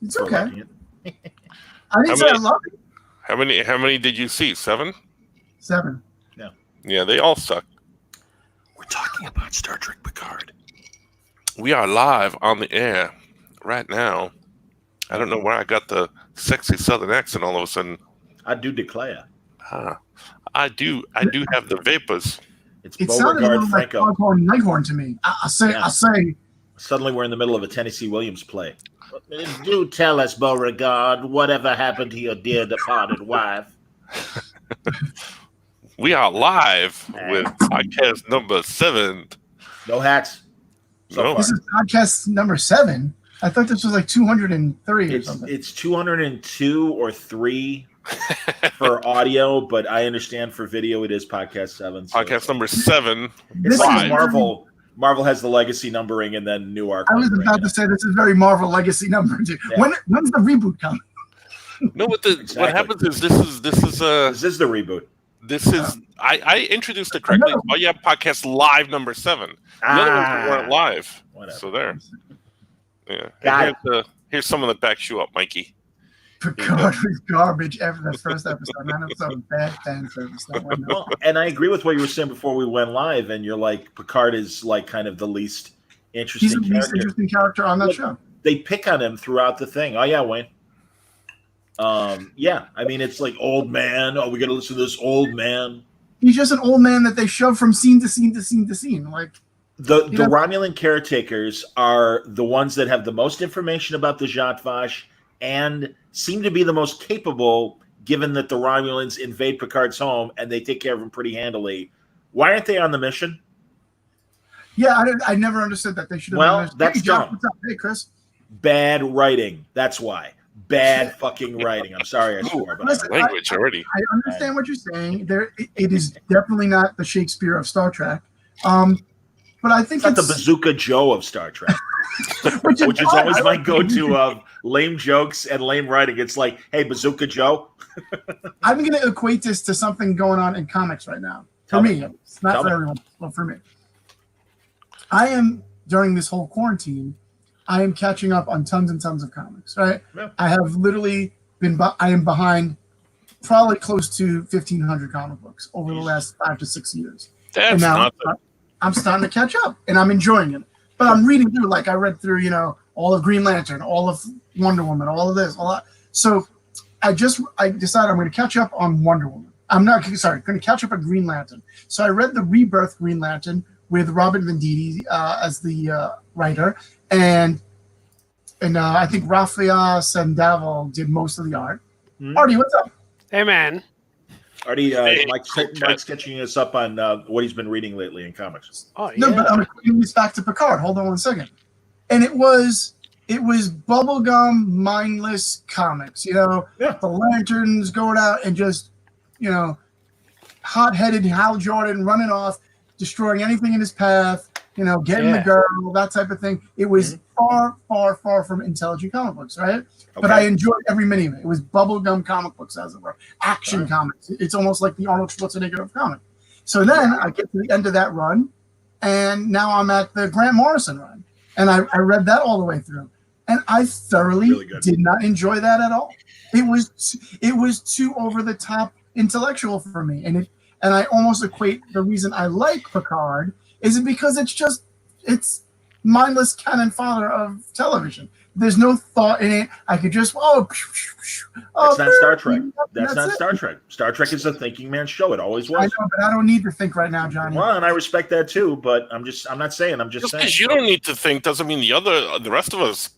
It's okay. I didn't say I love it. How many did you see? 7? 7. Yeah, they all suck. We're talking about Star Trek Picard. We are live on the air right now. I don't know where I got the sexy Southern accent all of a sudden. I do declare. I do have the vapors. It sounded a little like Foghorn Leghorn to me. I say. Suddenly we're in the middle of a Tennessee Williams play. Do tell us, Beauregard, whatever happened to your dear departed wife? We are live with podcast number 7. No hats. No. This is podcast number 7. I thought this was like 203 or something. It's 202 or 3 for audio, but I understand for video it is podcast 7. So podcast number 7. It's like Marvel. Marvel has the legacy numbering and then Newark. I was about to say this is very Marvel legacy numbering. Yeah. When's the reboot come? No, what happens is this is the reboot. This is I introduced it correctly. Oh yeah, podcast live number 7. The other ones weren't live. Whatever. So there. Yeah. Here's someone that backs you up, Mikey. Picard was garbage after the first episode. None of some bad fan service. Well, and I agree with what you were saying before we went live. And you're like, Picard is like kind of the least interesting. He's the least interesting character on that show. They pick on him throughout the thing. Oh yeah, Wayne. Yeah. I mean, it's like old man. Oh, we got to listen to this old man. He's just an old man that they shove from scene to scene to scene to scene. Like the Romulan caretakers are the ones that have the most information about the Zhat Vash and seem to be the most capable, given that the Romulans invade Picard's home and they take care of him pretty handily. Why aren't they on the mission? Yeah, I never understood that. They should have. Well, that's dumb. What's up? Hey, Chris. Bad writing. That's why. Bad fucking writing. I'm sorry I swore, but listen, language already. I understand what you're saying. It is definitely not the Shakespeare of Star Trek. But I think it's not the Bazooka Joe of Star Trek. which is always my go-to of lame jokes and lame writing. It's like, hey, Bazooka Joe. I'm going to equate this to something going on in comics right now. For me. It's not for everyone, but for me. I am, during this whole quarantine, I am catching up on tons and tons of comics, right? Yeah. I have literally I am behind probably close to 1,500 comic books over the last 5 to 6 years. That's I'm starting to catch up, and I'm enjoying it. But I'm reading through, like I read through, all of Green Lantern, all of Wonder Woman, all of this, all that. So I decided I'm going to catch up on Wonder Woman. I'm not going to catch up on Green Lantern. So I read the Rebirth Green Lantern with Robin Venditti as the writer, and I think Rafael Sandoval did most of the art. Mm-hmm. Artie, what's up? Hey, man. Artie, Mike's catching us up on what he's been reading lately in comics. Oh, yeah. No, but I'm equating this back to Picard. Hold on one second. And it was bubblegum, mindless comics. The lanterns going out and just, hot-headed Hal Jordan running off, destroying anything in his path, getting the girl, that type of thing. It was far, far, far from intelligent comic books, right? Okay. But I enjoyed every minute of it. It was bubblegum comic books, as it were. Action comics. It's almost like the Arnold Schwarzenegger of comic. So then I get to the end of that run, and now I'm at the Grant Morrison run. And I read that all the way through. And I thoroughly did not enjoy that at all. It was too over-the-top intellectual for me. And I almost equate the reason I like Picard is because it's mindless cannon fodder of television. There's no thought in it. I could just that's not Star Trek. That's not Star Trek. Star Trek is a thinking man's show. It always was. I know, but I don't need to think right now, Johnny. Well, and I respect that too. But I'm not saying. I'm just saying. Because you don't need to think doesn't mean the rest of us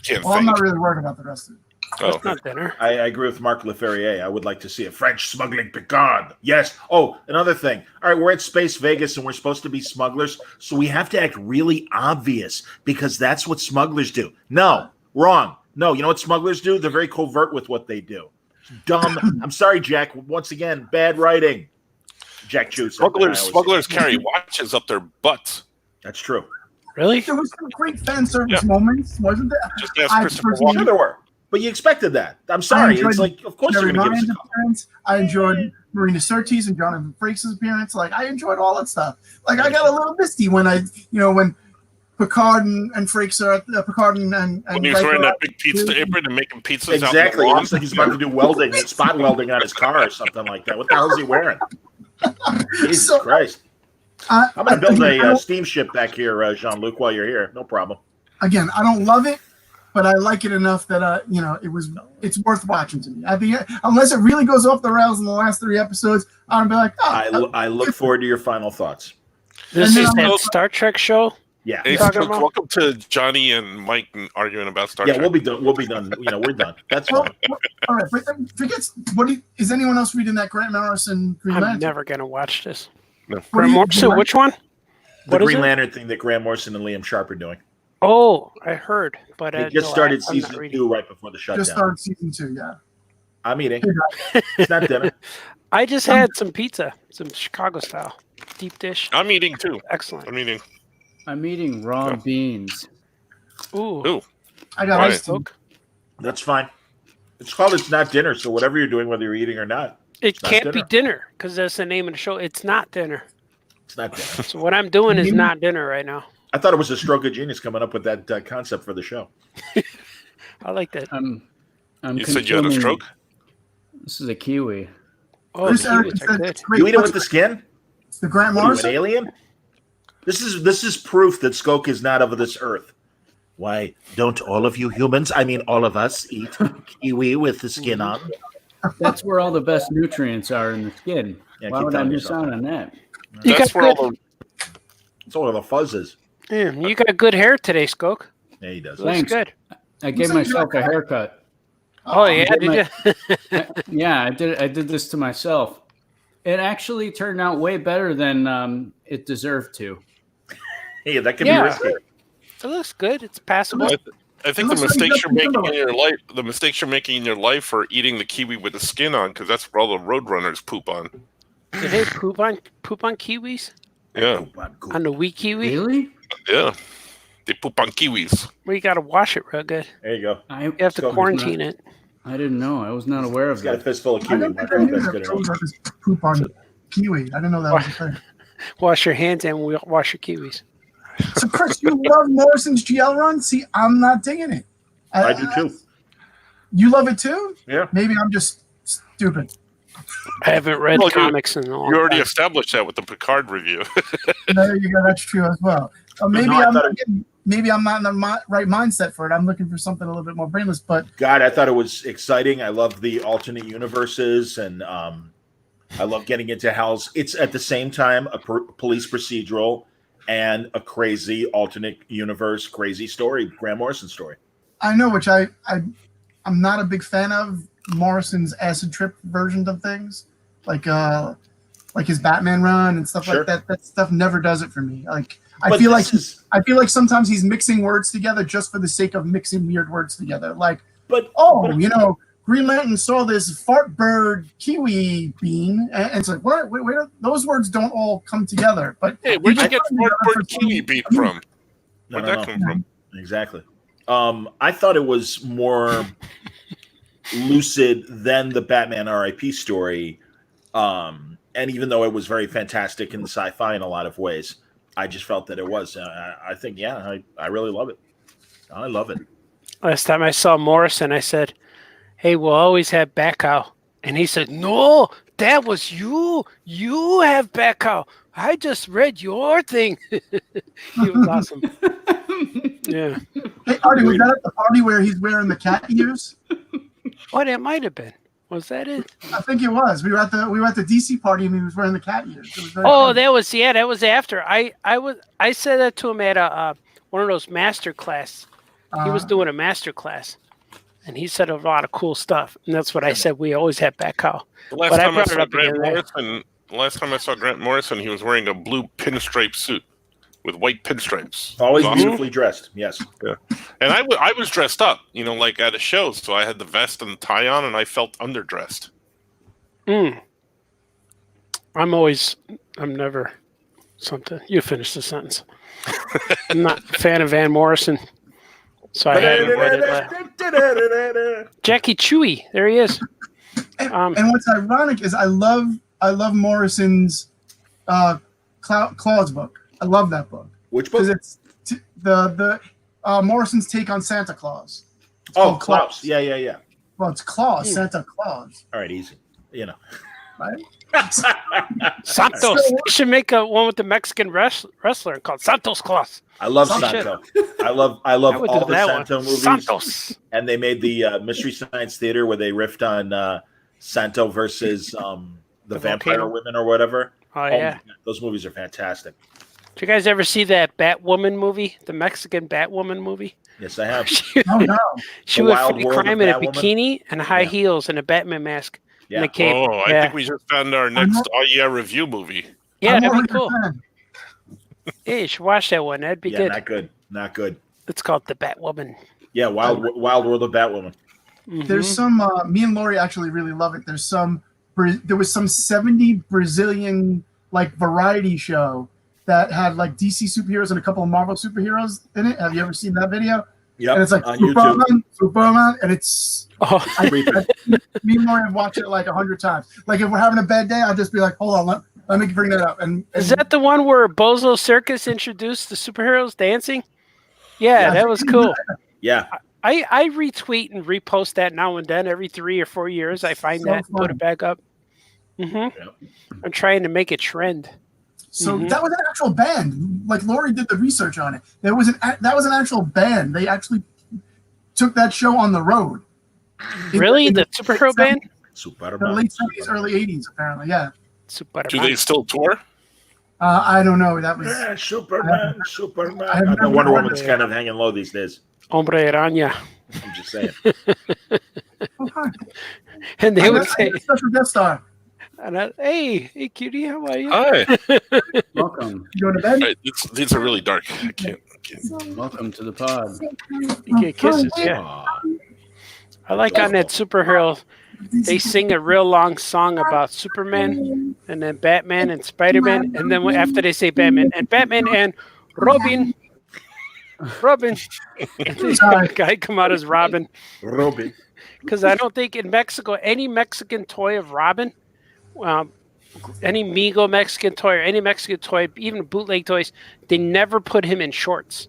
can't think. I'm not really worried about the rest of it. That's not dinner. I agree with Mark Leferrier. I would like to see a French smuggling Picard. Yes. Oh, another thing. All right, we're at Space Vegas and we're supposed to be smugglers, so we have to act really obvious because that's what smugglers do. No, wrong. No, you know what smugglers do? They're very covert with what they do. Dumb. I'm sorry, Jack. Once again, bad writing. Jack Chuse. Smugglers carry watches up their butts. That's true. Really? There was some great fan service moments, wasn't there? Just ask Christopher Walken. Sure there were. But you expected that. I'm sorry. It's like, of course you're going to give us a appearance. I enjoyed Marina Sirtis and Jonathan Frakes' appearance. Like, I enjoyed all that stuff. Like, I got a little misty when when Picard and Frakes are at Picard and When he's wearing Riker that big pizza apron and making pizzas Exactly. out Looks like he's about to do welding, spot welding on his car or something like that. What the hell is he wearing? Jesus So, Christ. I'm going to build I a don't- steamship back here, Jean-Luc, while you're here. No problem. Again, I don't love it, but I like it enough that it's worth watching to me. I think unless it really goes off the rails in the last 3 episodes, I'm gonna be like, I look forward to your final thoughts. This And is then- that Star Trek show. Yeah. Hey, talking Luke, about? welcome to Johnny and Mike arguing about Star Yeah, Trek. we'll be done. We'll be done. We're done. That's well, fine. all right. Forget is anyone else reading that Grant Morrison Green I'm Lantern? never gonna watch this. No. What do Grant you- Morrison, what- which one? The What is Green it? Lantern thing that Grant Morrison and Liam Sharp are doing. Oh, I heard, but They just started I'm not season reading. 2 right before the shutdown. Just started season 2. Yeah. I'm eating. It's not dinner. I just had some pizza, some Chicago style deep dish. I'm eating too. Excellent. I'm eating. I'm eating raw Yeah. beans. Ooh, Ooh. I got Right. iced tea. Coke. That's fine. It's called It's Not Dinner, so whatever you're doing, whether you're eating or not, It not can't be dinner. dinner because that's the name of the show. It's not dinner. it's not dinner. So what I'm doing is Maybe- not dinner right now. I thought it was a stroke of genius coming up with that concept for the show. I like that. I'm You said you had a consuming- stroke? This is a kiwi. Oh, Chris the Erickson kiwis are said good. it's great. You eat it with the skin? It's the Grant What are you, an Morrison. alien? This is proof that Skoke is not of this earth. Why don't all of you humans, I mean all of us, eat kiwi with the skin on? That's where all the best nutrients are in the skin. Yeah, Why keep would I telling miss yourself out that. on that? You That's got where good, all the It's all the fuzz is. yeah, you got good hair today, Skoke. Yeah, he does. Looks Thanks. good. I gave myself a haircut. Oh yeah, get did my- you? Yeah, I did this to myself. It actually turned out way better than it deserved to. Hey, that could Yeah. be risky. It looks good. It's passable. I think the looks like mistakes Justin you're making in Timberlake. your life, the mistakes you're making in your life are eating the kiwi with the skin on, because that's where all the roadrunners poop on. Did they poop on kiwis? Yeah, On the wee kiwi? Really? yeah, they poop on kiwis. Well, you got to wash it real good. There you go. You have to So- quarantine it. I didn't know. I was not aware of He's got a that. fistful of I kiwi. don't Mark. think I I hope knew that's that good shows enough. that there's poop on kiwi. I didn't know that was a thing. Wash your hands and wash your kiwis. So, Chris, you love Morrison's GL run? See, I'm not digging it. I do too. You love it too? Yeah. Maybe I'm just stupid. I haven't read Well, you- comics in a long You already time. established that with the Picard review. There you go. That's true as well. Maybe No, I I'm thought not maybe I'm not in the right mindset for it. I'm looking for something a little bit more brainless. But God, I thought it was exciting. I love the alternate universes, and I love getting into Hal's. It's at the same time a police procedural and a crazy alternate universe, crazy story, Grant Morrison story. I know, which I'm not a big fan of Morrison's acid trip version of things, like his Batman run and stuff Sure. like that. That stuff never does it for me. Like I But feel like this is- I feel like sometimes he's mixing words together just for the sake of mixing weird words together. Like, But Green Lantern saw this fart bird kiwi bean, and it's like, what? Wait, those words don't all come together. But Hey, where'd you they get come together Fort for Bird kiwi some- beat from? No, Where'd no, that no. come from? Exactly. I thought it was more lucid than the Batman RIP story. And even though it was very fantastic and sci-fi in a lot of ways, I just felt that it was. I think, yeah, I really love it. I love it. Last time I saw Morrison, I said, "Hey, we'll always have Bacow," and he said, "No, that was you. You have Bacow. I just read your thing." He was awesome. Yeah. Hey, Artie, was that at the party where he's wearing the cat ears? What it might have been. Was that it? I think it was. We were at the DC party and he was wearing the cat ears. It was very Oh, funny. that was after. I said that to him at a one of those master class. He was doing a master class, and he said a lot of cool stuff. And that's what I said. We always have Bacow. The last But I time I brought it saw up Grant again, right? Morrison, last time I saw Grant Morrison, he was wearing a blue pinstripe suit with white pinstripes. Always It was awesome. beautifully dressed. Yes. And I was dressed up, like at a show, so I had the vest and the tie on, and I felt underdressed. I'm never something. You finish the sentence. I'm not a fan of Van Morrison, so I haven't read it. Jackie Chewy, there he is. And what's ironic is I love Morrison's Clouds book. I love that book Which because book? it's the Morrison's take on Santa Claus. It's Oh, called Klaus. Yeah. Well, it's Claus, Santa Claus, All right, easy. right? Santos. They should make one with the Mexican wrestler called Santos Claus. I love Some Santo. I love I would all do the that Santo one. movies. Santos. And they made the Mystery Science Theater where they riffed on Santo versus the Vampire volcano. Women or whatever. Oh yeah. Those movies are fantastic. Did you guys ever see that Batwoman movie? The Mexican Batwoman movie? Yes, I have. Oh no! She The would Wild fight World of crime in a Batwoman? bikini and high Yeah. heels and a Batman mask in Yeah. a cape. Oh, I yeah. think we just found our next Oh Yeah review movie. Yeah, I'm that'd already be cool. a fan. Yeah, you should watch that one. That'd be Yeah, good. not good. Not good. It's called the Batwoman. Yeah, Wild World of Batwoman. Mhm. There's some. Me and Lori actually really love it. There's some. There was some 70 Brazilian like variety show that had like DC superheroes and a couple of Marvel superheroes in it. Have you ever seen that video? Yep, And it's like on YouTube. Superman, and it's Oh, me and Lori have watched it like 100 times. Like if we're having a bad day, I'll just be like, hold on, let me bring that up. And is that the one where Bozo Circus introduced the superheroes dancing? Yeah, that was cool. Yeah. I retweet and repost that now and then. Every 3 or 4 years, I find So that and put fun. it back up. Yep. I'm trying to make it trend. So Mhm. that was an actual band. Like Lori did the research on it. That was an actual band. They actually took that show on the road. Really, In the superhero band? The Superman. late 70s, early 80s, apparently. Yeah. Superman. Do they still tour? I don't know. That was. Yeah, Superman. I have No never Wonder heard Woman's of it. kind of hanging low these days. Hombre Araña. I'm just saying. Oh, hi. And they I'm would a say, special guest star. hey, cutie, how are you? Hi. Welcome. You going to bed? Right, these are really dark. I can't. Welcome to the pod. You get kisses, yeah. Aw. I like on that superhero, they sing a real long song about Superman and then Batman and Spider-Man. And then after they say Batman and Robin. And the guy come out as Robin. Robin. Because I don't think in Mexico, any Mexican toy of Robin, any Mego Mexican toy or any Mexican toy, even bootleg toys, they never put him in shorts.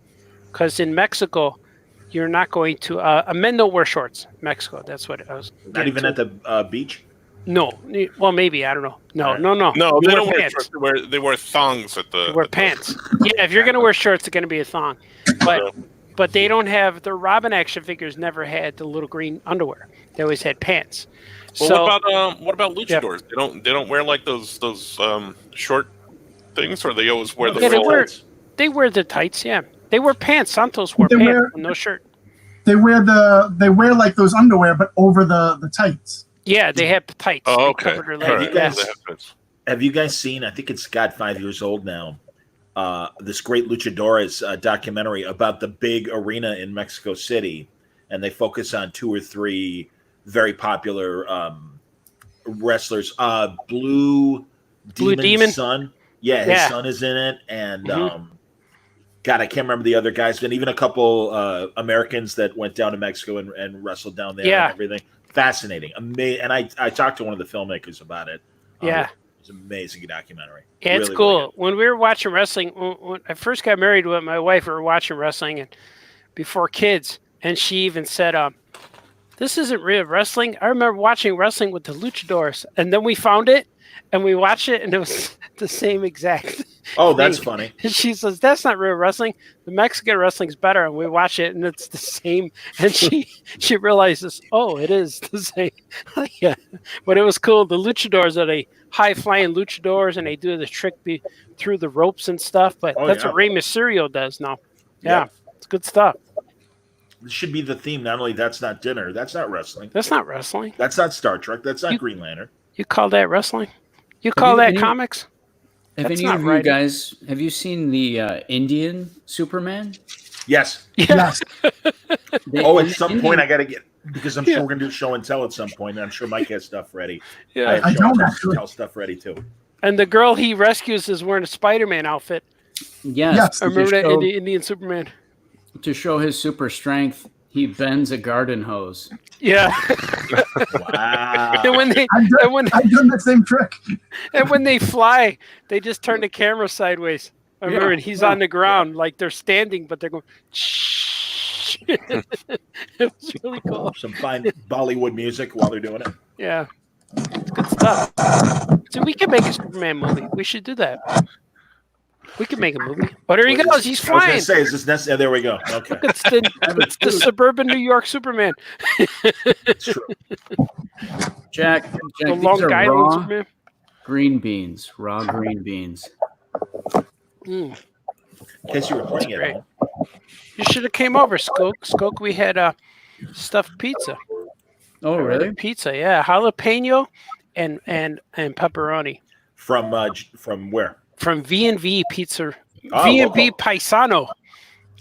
Because in Mexico, you're not going to. Men don't wear shorts. Mexico, that's what I was. Not even at the beach? No. Well, maybe I don't know. No. No, You they don't wear pants. shorts. They wear thongs at the. They wear pants. Yeah, if you're gonna wear shorts, it's gonna be a thong. But they don't have the Robin action figures. Never had the little green underwear. They always had pants. Well, So what about luchadors? They don't wear like those short things, or they always wear the Yeah, they full. wear- they wear the tights. Yeah, they wear pants. Santos wore They pants, wear- no shirt. They wear like those underwear, but over the tights. Yeah, they have the tights. Oh, They okay. covered her All leg. right. You guys- Yeah. Have you guys seen, I think it's got 5 years old now, this great Luchadores documentary about the big arena in Mexico City, and they focus on 2 or 3 very popular wrestlers. Blue Demon? son. Yeah, his Yeah. son is in it, and Mhm. God, I can't remember the other guys, and even a couple Americans that went down to Mexico and wrestled down there Yeah. and everything. Fascinating. And I talked to one of the filmmakers about it. Yeah. It's an amazing documentary. Yeah, it's Really, cool. really When we were watching wrestling, when I first got married with my wife, we were watching wrestling and before kids, and she even said, "This isn't real wrestling." I remember watching wrestling with the Luchadors, and then we found it, and we watched it, and it was the same exact. Oh, that's thing. funny. And she says, "That's not real wrestling. The Mexican wrestling's better." And we watch it, and it's the same. And she realizes, oh, it is the same. Yeah, but it was cool. The Luchadors are the high flying Luchadors, and they do the trick through the ropes and stuff. But Oh, that's yeah. what Rey Mysterio does now. Yeah, Yep. it's good stuff. This should be the theme. Not only that's not dinner, that's not wrestling. That's not wrestling. That's not Star Trek. That's not You- Green Lantern. You call that wrestling? You call that any- comics? Have That's any not of you right. guys, have you seen the Indian Superman? Yes. Yeah. Yes. The Oh, at Indian- some point I got to get, because I'm Yeah. sure we're going to do show and tell at some point. And I'm sure Mike has stuff ready. Yeah. I have I show don't and actually. tell stuff ready too. And the girl he rescues is wearing a Spider-Man outfit. Yes, Yes. I remember to that show, Indian Superman. to show his super strength, he bends a garden hose. Yeah. Wow. and when they I've done, and when I've done that same trick. and when they fly, they just turn the camera sideways. I remember Yeah, and he's on the ground, like they're standing, but they're going. Shh. It was really cool. Some fine Bollywood music while they're doing it. Yeah, it's good stuff. So we can make a Superman movie. We should do that. We can make a movie. Oh, there he What goes. is- He's I was flying. gonna say, is this necessary? There we go. Okay, It's the suburban New York Superman. it's true. Jack, The these Long are Island raw Superman. green beans. Raw green beans. Mm. In case you were playing it. Great. at home. You should have came over, Skoke. Skoke, we had stuffed pizza. Oh, really? Pizza, yeah, jalapeno and pepperoni From where? from V&V Pizza. Ah, V&V local. Paisano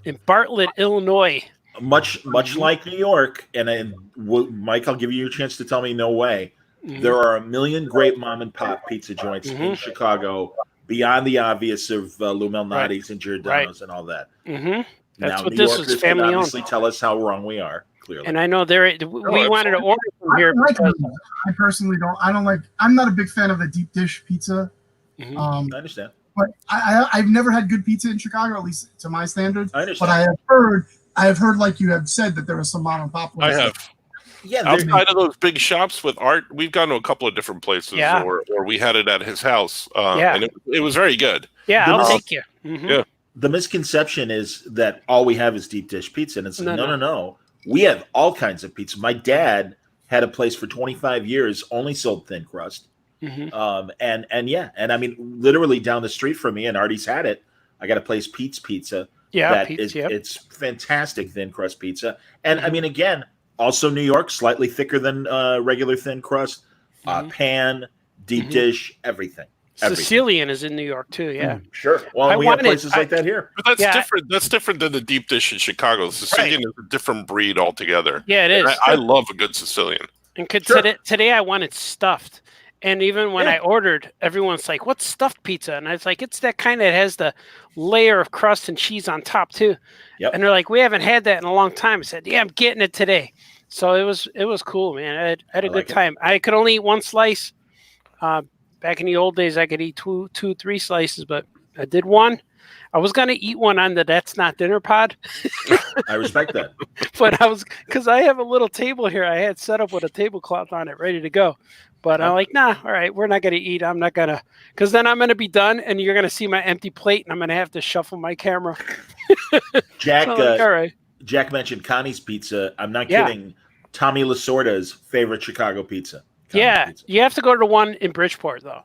in Bartlett, Illinois. Much like New York, and Mike, I'll give you a chance to tell me no way. Mhm. There are a million great mom and pop pizza joints in Mhm. Chicago beyond the obvious of Lou Malnati's and Giordano's and all that. Mhm. That's Now, what New this was, Yorkers can family owned. obviously tell us how wrong we are. Clearly, And I know we wanted to order from here. I like because- pizza. I personally don't. I don't like. I'm not a big fan of the deep dish pizza. Mhm. I understand. But I've never had good pizza in Chicago, at least to my standards. I understand. But I have heard, like you have said, that there was some mom and pop. I places. have. Yeah, Outside of those big shops with art, we've gone to a couple of different places, Yeah. or we had it at his house, Yeah. and it was very good. Yeah, The I'll most- take you. Mhm. Yeah. the misconception is that all we have is deep dish pizza, and it's like, No, no. We have all kinds of pizza. My dad had a place for 25 years, only sold thin crust. Mhm. And I mean, literally down the street from me, and Artie's had it. I got a place, Pete's Pizza. Yeah, that pizza, is, yep. it's fantastic thin crust pizza. And I mean, again, also New York, slightly thicker than regular thin crust, Mhm. pan, deep Mhm. dish, everything. Everything. Sicilian is in New York too. Yeah. Sure. Well, I we have wanted- places like that here. But that's Yeah. different. That's different than the deep dish in Chicago. Sicilian is a different breed altogether. Yeah, it is. I love a good Sicilian. And could Sure. today I wanted stuffed. And even when Yeah. I ordered, everyone's like, "What's stuffed pizza?" And I was like, "It's that kind that has the layer of crust and cheese on top too." Yep. And they're like, "We haven't had that in a long time." I said, "Yeah, I'm getting it today." So it was cool, man. I had a I good like it. time. I could only eat one slice. Back in the old days, I could eat two, 3 slices, but I did one. I was gonna eat one on the That's Not Dinner pod, I respect that. but because I have a little table here, I had set up with a tablecloth on it, ready to go. But I'm like, nah, all right, we're not gonna eat. I'm not gonna, because then I'm gonna be done, and you're gonna see my empty plate, and I'm gonna have to shuffle my camera. Jack, So I'm like, all right, Jack mentioned Connie's Pizza. I'm not Yeah. kidding. Tommy Lasorda's favorite Chicago pizza. Connie's yeah, Pizza. you have to go to the one in Bridgeport though.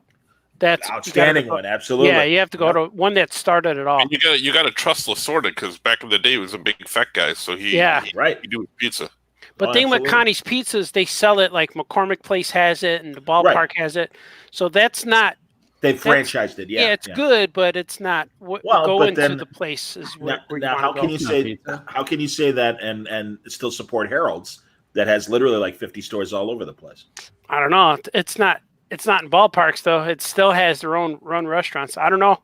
That's Outstanding you gotta one. Absolutely. Yeah, you have to go to one that started it all. And you got to trust Lasorda because back in the day he was a big fat guy, so he Yeah. Right. he do pizza. But Oh, thing with absolutely. Connie's Pizzas, they sell it like McCormick Place has it, and the ballpark has it. So that's not. They've franchised it. Yeah, Yeah. it's good, but it's not. What Well, go but into then- the place is Now, where you now wanna how go. can you It's not say pizza. how can you say that and still support Harold's that has literally like 50 stores all over the place? I don't know. It's not. It's not in ballparks though. It still has their own run restaurants. I don't know.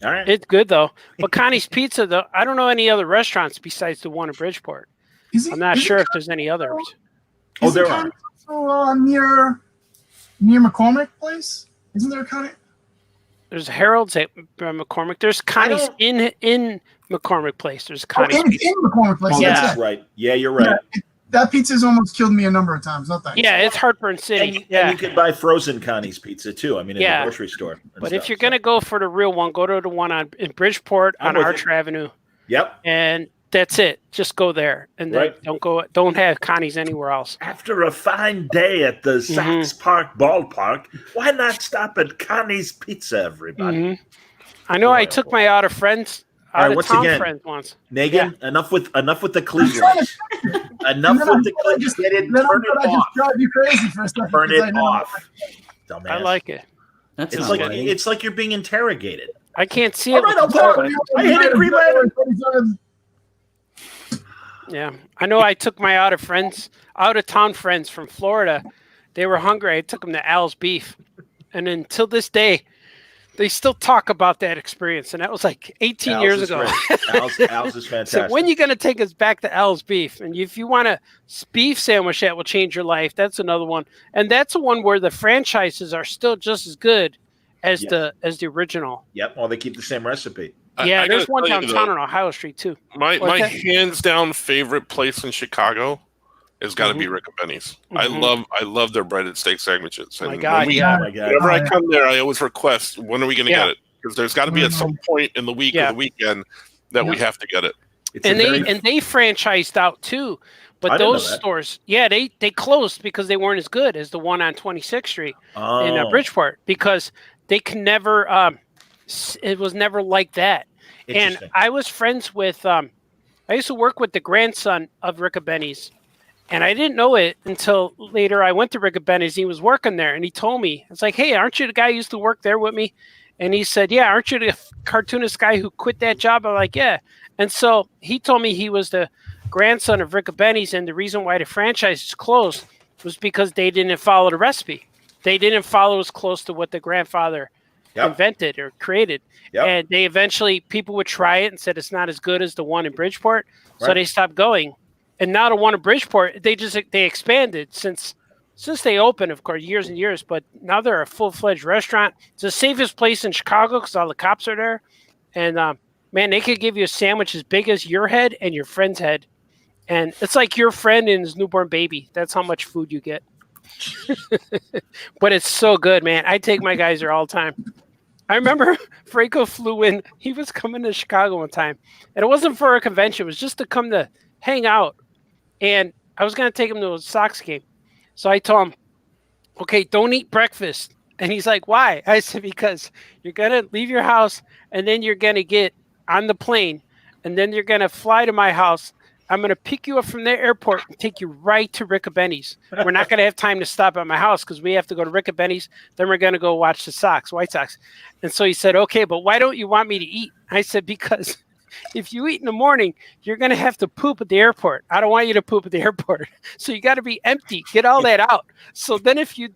All right. It's good though. But Connie's Pizza though, I don't know any other restaurants besides the one in Bridgeport. I'm not sure if there's any others. Oh, Isn't there Connie are. also, near McCormick Place? Isn't there a Connie? There's Harold's at McCormick. There's Connie's in McCormick Place. There's Oh, Connie's in Pizza. McCormick Place. Oh, Yeah. that's right. Yeah, you're right. That pizza's almost killed me a number of times. Not that. Yeah, it's Heartburn City. And Yeah. you can buy frozen Connie's pizza too. I mean, in Yeah. the grocery store. and But if stuff, you're so. gonna go for the real one, go to the one in Bridgeport I'm on with Archer Avenue, Yep. and that's it. Just go there, and then Right. don't have Connie's anywhere else. After a fine day at the Mm-hmm. Sox Park ballpark, why not stop at Connie's Pizza, everybody? Mhm. I know I took my out of friends, All right, out of once town again, friends once. Megan, enough with the Clevelands. Enough with the Clevelands. Get it. Then Turn I it just off. drive you crazy for a second. Turn because I it know- off. Dumbass. I like it. That's It's not like right. it's like you're being interrogated. I can't see it. All right, with I'll the talk. but- I hit a green light. Yeah, I know. I took my out of town friends from Florida. They were hungry. I took them to Al's Beef, and until this day, they still talk about that experience. And that was like 18 Al's years is ago. great. Al's is So fantastic. when you going to take us back to Al's Beef? And if you want a beef sandwich that will change your life, that's another one. And that's the one where the franchises are still just as good as Yes. the original. Yep. Well, they keep the same recipe. Yeah, I there's gotta one tell you, downtown though, on Ohio Street too. my What's that? hands down favorite place in Chicago has got to be Rick and Benny's. I love their breaded steak sandwiches. My And God, when yeah. Oh my God. whenever I yeah. come there, I always request, when are we going to Yeah. get it? Because there's got to be at some point in the week or the weekend that we have to get it. It's And a very- they franchised out too. But I didn't know those that. stores, they closed because they weren't as good as the one on 26th Street in Oh, Bridgeport, because they can never it was never like that. And interesting. I was friends with I used to work with the grandson of Rick and Benny's, and I didn't know it until later. I went to Rick and Benny's, he was working there, and he told me, it's like, hey, aren't you the guy who used to work there with me? And he said, yeah, aren't you the cartoonist guy who quit that job? I'm like, yeah. And so he told me he was the grandson of Rick and Benny's, and the reason why the franchise is closed was because they didn't follow the recipe. They didn't follow as close to what the grandfather invented or created. Yep. And they eventually, people would try it and said it's not as good as the one in Bridgeport. So Right. they stopped going. And now the one in Bridgeport, they expanded since they opened, of course, years and years. But now they're a full-fledged restaurant. It's the safest place in Chicago because all the cops are there. And man, they could give you a sandwich as big as your head and your friend's head. And it's like your friend and his newborn baby. That's how much food you get. But it's so good, man. I take my guys there all the time. I remember Franco flew in. He was coming to Chicago one time. And it wasn't for a convention. It was just to come to hang out. And I was going to take him to a Sox game. So I told him, okay, don't eat breakfast. And he's like, why? I said, because you're going to leave your house and then you're going to get on the plane and then you're going to fly to my house. I'm going to pick you up from the airport and take you right to Rick and Benny's. We're not going to have time to stop at my house because we have to go to Rick and Benny's. Then we're going to go watch the White Sox. And so he said, okay, but why don't you want me to eat? I said, because if you eat in the morning, you're going to have to poop at the airport. I don't want you to poop at the airport. So you got to be empty. Get all that out. So then if you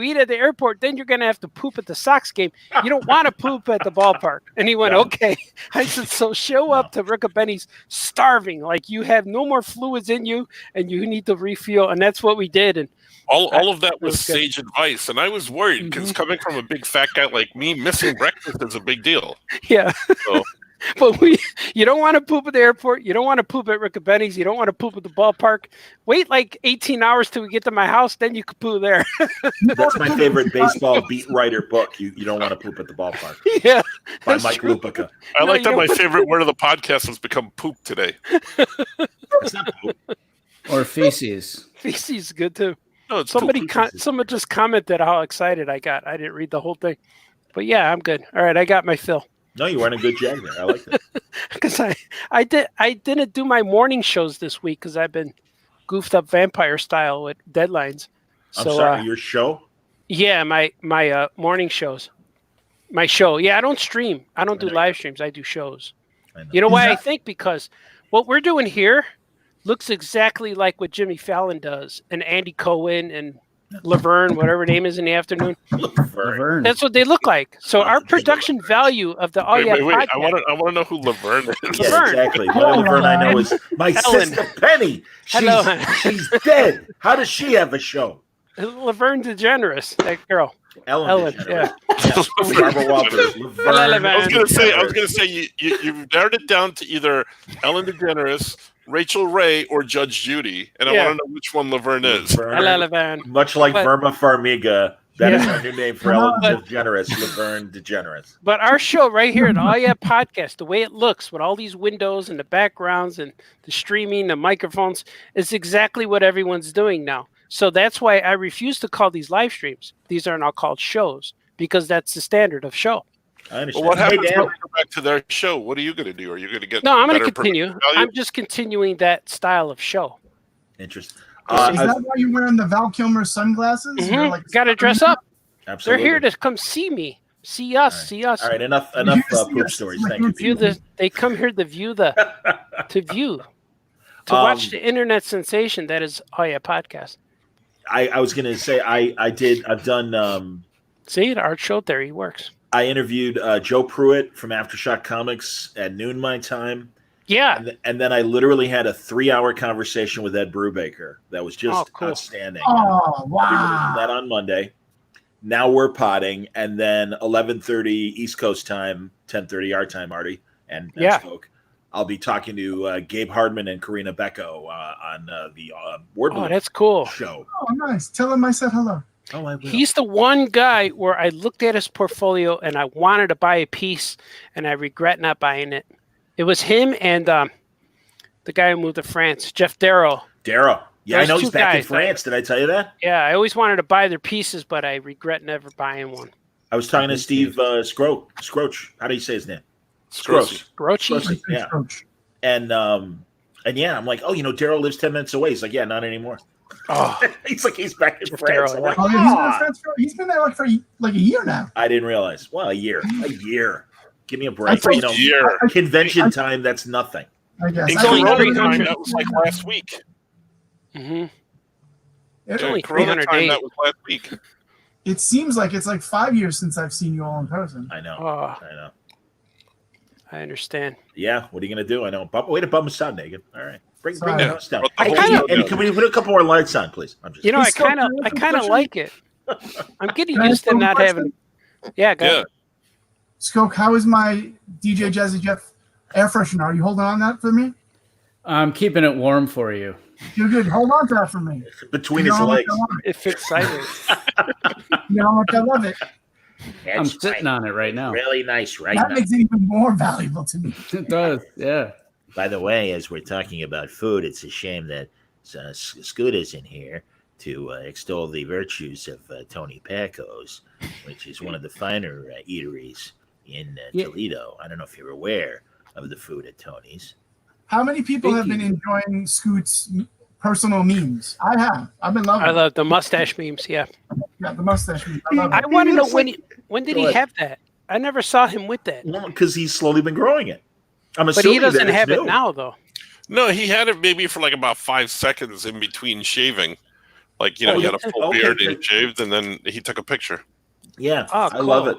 eat at the airport, then you're going to have to poop at the Sox game. You don't want to poop at the ballpark. And he went, okay. I said, so show up to Rick and Benny's starving. Like you have no more fluids in you and you need to refuel. And that's what we did. And all of that was good. sage advice. And I was worried because coming from a big fat guy like me, missing breakfast is a big deal. yeah. So But you don't want to poop at the airport. You don't want to poop at Rick and Benny's. You don't want to poop at the ballpark. Wait like 18 hours till we get to my house. Then you can poo there. That's my favorite baseball beat writer book. You don't want to poop at the ballpark. Yeah. By that's Mike true. Lupica. I No, like you that don't my want- favorite word of the podcast has become poop today. It's not poop. Or feces. Feces is good too. No, it's Somebody poop. someone just commented how excited I got. I didn't read the whole thing. But yeah, I'm good. All right, I got my fill. No, you weren't a good jag there. I like that. Because I didn't do my morning shows this week because I've been goofed up vampire style with deadlines. I'm So sorry. Your show? yeah, my morning shows. My show. Yeah, I don't stream. I don't do live streams. I do shows. I know. You know why Is I that- think? Because what we're doing here looks exactly like what Jimmy Fallon does and Andy Cohen and Laverne, whatever her name is in the afternoon. Laverne. That's what they look like. So our production value of the Wait, wait. podcast, I want to know who Laverne is. Yeah, Laverne. exactly. The only Laverne I know is my Ellen. sister Penny. Hello. She's dead. How does she have a show? Laverne DeGeneres, that girl. Ellen. Yeah. Barbara Walters. Laverne. I was gonna say you've narrowed it down to either Ellen DeGeneres, Rachel Ray, or Judge Judy, and I Yeah. want to know which one Laverne is. Hello, Laverne. Much like But- Verma Farmiga, that is Yeah. our new name for Ellen But- DeGeneres, Laverne DeGeneres. But our show right here at All Yeah Podcast, the way it looks with all these windows and the backgrounds and the streaming, the microphones, is exactly what everyone's doing now. So that's why I refuse to call these live streams. These are now called shows because that's the standard of show. I understand. Well, what happens Hey, when Dan, we go back to their show? What are you going to do? Are you going to get No, I'm going to better continue. production value? I'm just continuing that style of show. Interesting. Is that why you're wearing the Val Kilmer sunglasses? You're like- Got to dress up. absolutely. They're here to come see me, see us, All right. see us. All right, enough poop stories. Thank you. They come here to view to watch the internet sensation that is Oh Yeah Podcast. I was going to say I've done. See, the art show there, he works. I interviewed Joe Pruitt from Aftershock Comics at noon my time, Yeah, and then I literally had a 3-hour conversation with Ed Brubaker. That was just cool. outstanding. Oh, We were doing wow. that on Monday. Now we're potting, and then 11:30 East Coast time, 10:30 our time, Artie. and Yeah. spoke. I'll be talking to Gabe Hardman and Karina Becco on the Word Oh, Balloon that's cool. show. Oh, nice. Tell him I said hello. Oh, I will. He's the one guy where I looked at his portfolio and I wanted to buy a piece, and I regret not buying it. It was him and the guy who moved to France, Jeff Darrow. Darrow. Yeah, I Those know two he's back in guys, France. Did I tell you that? Yeah, I always wanted to buy their pieces, but I regret never buying one. I was talking to Steve Scroach. How do you say his name? Scrosi. Grouchy? Scrosi, yeah. Coach. And yeah, I'm like, oh, Darrow lives 10 minutes away. He's like, yeah, not anymore. Oh, He's like, he's back in Jeff France. Darrow, I'm like, Oh, yeah, he's been in "Ah." France he's been there like for like a year now. I didn't realize. Well, a year. Give me a break. thought- Year. Convention time, that's nothing. I guess. It's I only thought- 300. That was like last week. mm-hmm. It, only Corona 300 time, days. that was last week. it seems like it's like 5 years since I've seen you all in person. I know. Oh, I know. I understand. Yeah, what are you going to do? I know. Way to bum us out, Megan. All right. Bring Sorry. the house down. But the I whole kinda- show- And can we put a couple more lights on, please? I'm just You know, I He's still kind of pushing- like it. I'm getting Can I used to ask not one having. Yeah, go Yeah. ahead. Skoke, how is my DJ Jazzy Jeff air freshener? Are you holding on that for me? I'm keeping it warm for you. You're good. Hold on to that for me. between You his know how much legs. I want It fits sideways. it. You know how much I love it. I'm sitting on it right now. Really nice, right? That makes it even more valuable to me. It does, yeah. By the way, as we're talking about food, it's a shame that Scoot isn't here to extol the virtues of Tony Paco's, which is one of the finer eateries in Yeah. Toledo. I don't know if you're aware of the food at Tony's. How many people Thank have been you. enjoying Scoot's personal memes? I have. I've been loving I it. love the mustache memes. Yeah, Yeah, the mustache meme. I love I it. want to know looks when did Go he ahead. have that? I never saw him with that. Well, because he's slowly been growing it. I'm But assuming he doesn't that it's have new. it now, though. No, he had it maybe for like about 5 seconds in between shaving. Like, he had a full okay, beard good. and shaved, and then he took a picture. Yeah, Oh, I love cool. it.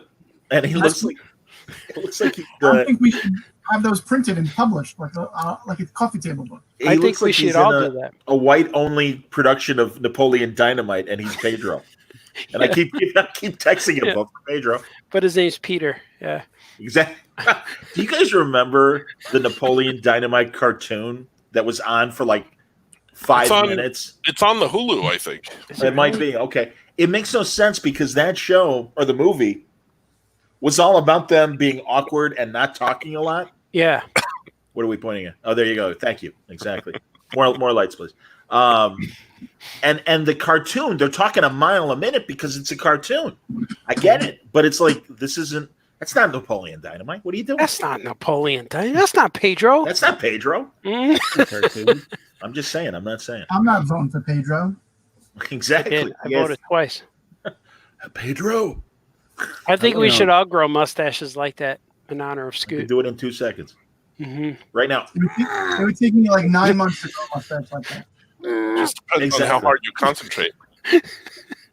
And he That's- looks like I think we should have those printed and published like a coffee table book. he I think looks we like should he's all in do that. a white-only production of Napoleon Dynamite, and he's Pedro. And I keep texting him Yeah. for Pedro. But his name's Peter. Yeah. Exactly. Do you guys remember the Napoleon Dynamite cartoon that was on for like 5 It's on- minutes? It's on the Hulu, I think. Is It might really? be. Okay. It makes no sense because that show or the movie was all about them being awkward and not talking a lot. Yeah. What are we pointing at? Oh, there you go. Thank you. Exactly. More lights, please. And the cartoon, they're talking a mile a minute because it's a cartoon. I get it, but it's like that's not Napoleon Dynamite. What are you doing? That's not Napoleon. That's not Pedro. That's not Pedro. Mm. Cartoon. I'm just saying. I'm not saying. I'm not voting for Pedro. Exactly. I Yes. voted twice. Pedro. I think don't we know. should all grow mustaches like that in honor of You can Scoot. do it in 2 seconds. Hmm. Right now. It would take me like 9 months to grow a mustache like that. Just depends on how Exactly. hard you concentrate.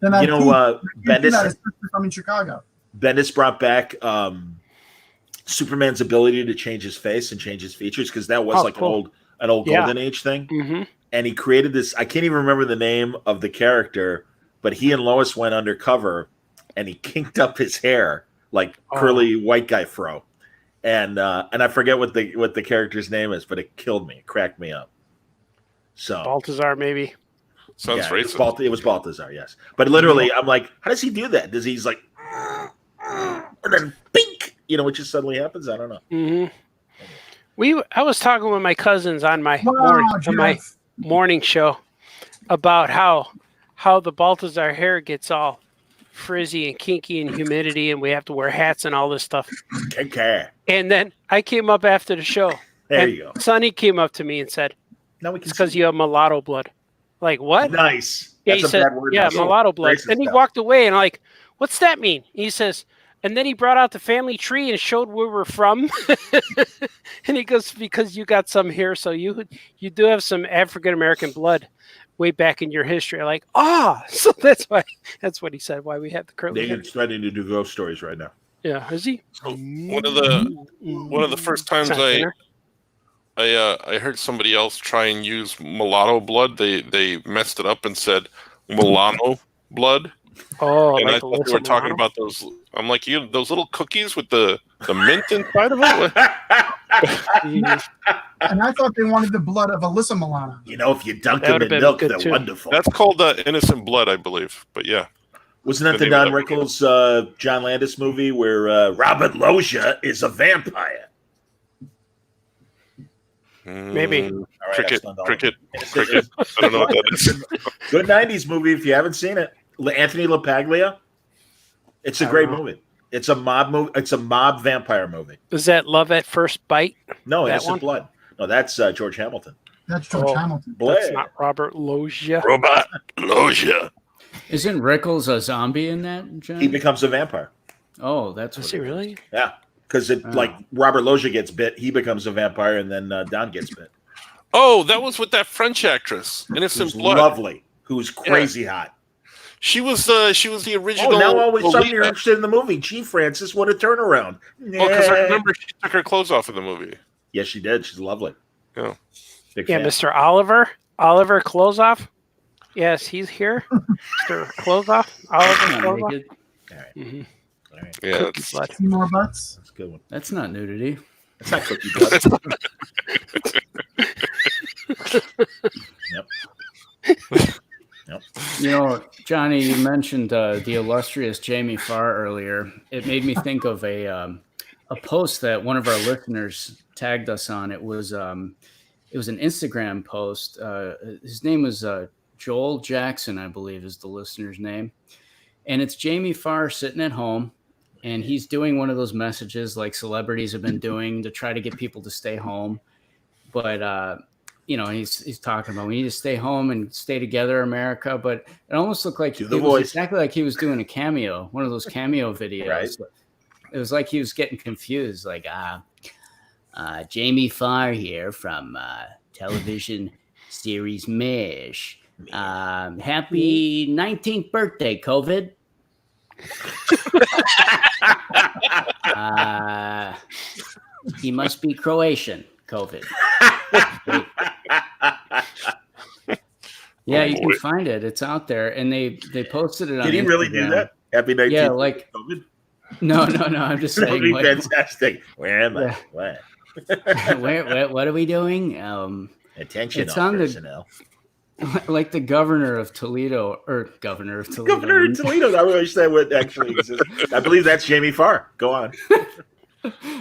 Then I You know, Bendis, Bendis, especially if I'm in Chicago. Bendis brought back Superman's ability to change his face and change his features because that was Oh, like cool. an old Yeah. Golden Age thing. Hmm. And he created this. I can't even remember the name of the character, but he and Lois went undercover, and he kinked up his hair like Oh. curly white guy fro, and I forget what the character's name is, but it killed me, it cracked me up. So Baltazar, maybe. Sounds yeah, it racist. was Balthazar, yes. But literally, I'm like, how does he do that? Does he's like, and then bink, it just suddenly happens? I don't know. Hmm. I was talking with my cousins on my Wow, Jeff. morning show about how the Baltazar hair gets all frizzy and kinky and humidity, and we have to wear hats and all this stuff. Okay, And then I came up after the show. there and you go. Sonny came up to me and said, Now we can "It's because see. you have mulatto blood." Like, what? Nice. Yeah, That's he a said, bad word. "Yeah, now. mulatto blood." Racist And he now. walked away, and I'm like, "What's that mean?" He says, and then he brought out the family tree and showed where we're from. And he goes, "Because you got some here, so you do have some African American blood way back in your history." I'm like, so that's what he said. Why we have the curly hair. David's starting to do ghost stories right now. Yeah, is he? So one of the first times It's not dinner. I heard somebody else try and use mulatto blood. They messed it up and said Milano blood, Oh, And I like thought they were talking about those. I'm like, those little cookies with the mint inside of it. And I thought they wanted the blood of Alyssa Milano. You know, if you dunk That them would've in been milk, good they're too. wonderful. That's called Innocent Blood, I believe. But yeah, Wasn't that the the name of Don that Rickles, John Landis movie where Robert Loggia is a vampire? Maybe. All right, cricket. I've stunned all of you. I don't know what that is. Good 90s movie if you haven't seen it. Anthony LaPaglia. It's a great movie. It's a mob movie. It's a mob vampire movie. Is that Love at First Bite? No, That Innocent one? Blood. No, that's George Hamilton. That's George Hamilton. That's Blade. not Robert Loggia. Robot Loggia. Isn't Rickles a zombie in that, John? He becomes a vampire. Oh, that's Is what he it is. really? Yeah, because like Robert Loggia gets bit, he becomes a vampire, and then Don gets bit. Oh, that was with that French actress, Innocent Who's Blood. lovely, who's crazy hot. She was the original. Oh, now all of a sudden Lolita. you're interested in the movie. Gee, Francis, what a turnaround. Oh, because I remember she took her clothes off in the movie. Yes, she did. She's lovely. Yeah. Big Yeah, fan. Mr. Oliver. Oliver Closeoff. Yes, he's here. Mr. Closeoff. Oliver Not Closeoff. naked. All right. Mhm. All right. Yeah. Cookie It's, blood. See more butts. That's a good one. That's not nudity. That's not cookie blood. Yep. You know, Johnny, you mentioned the illustrious Jamie Farr earlier. It made me think of a post that one of our listeners tagged us on. It was an Instagram post. His name was Joel Jackson, I believe, is the listener's name, and it's Jamie Farr sitting at home, and he's doing one of those messages like celebrities have been doing to try to get people to stay home, but you know, he's talking about we need to stay home and stay together, America. But it almost looked like Do the it was voice. exactly like he was doing a cameo, one of those cameo videos. Right. It was like he was getting confused, like Jamie Farr here from television series MISH. Happy 19th birthday, COVID. He must be Croatian, COVID. Yeah, you can boy. find it. It's out there, and they posted it on. Did he really do Instagram. that? Happy 19th. Yeah, like COVID? no. I'm just That would saying. be Like, fantastic. Where am I? Yeah. What? what are we doing? Attention, It's all on the- personnel. Like the governor of Toledo, or governor of Toledo. Governor of Toledo. I wish that would actually exist. I believe that's Jamie Farr. Go on.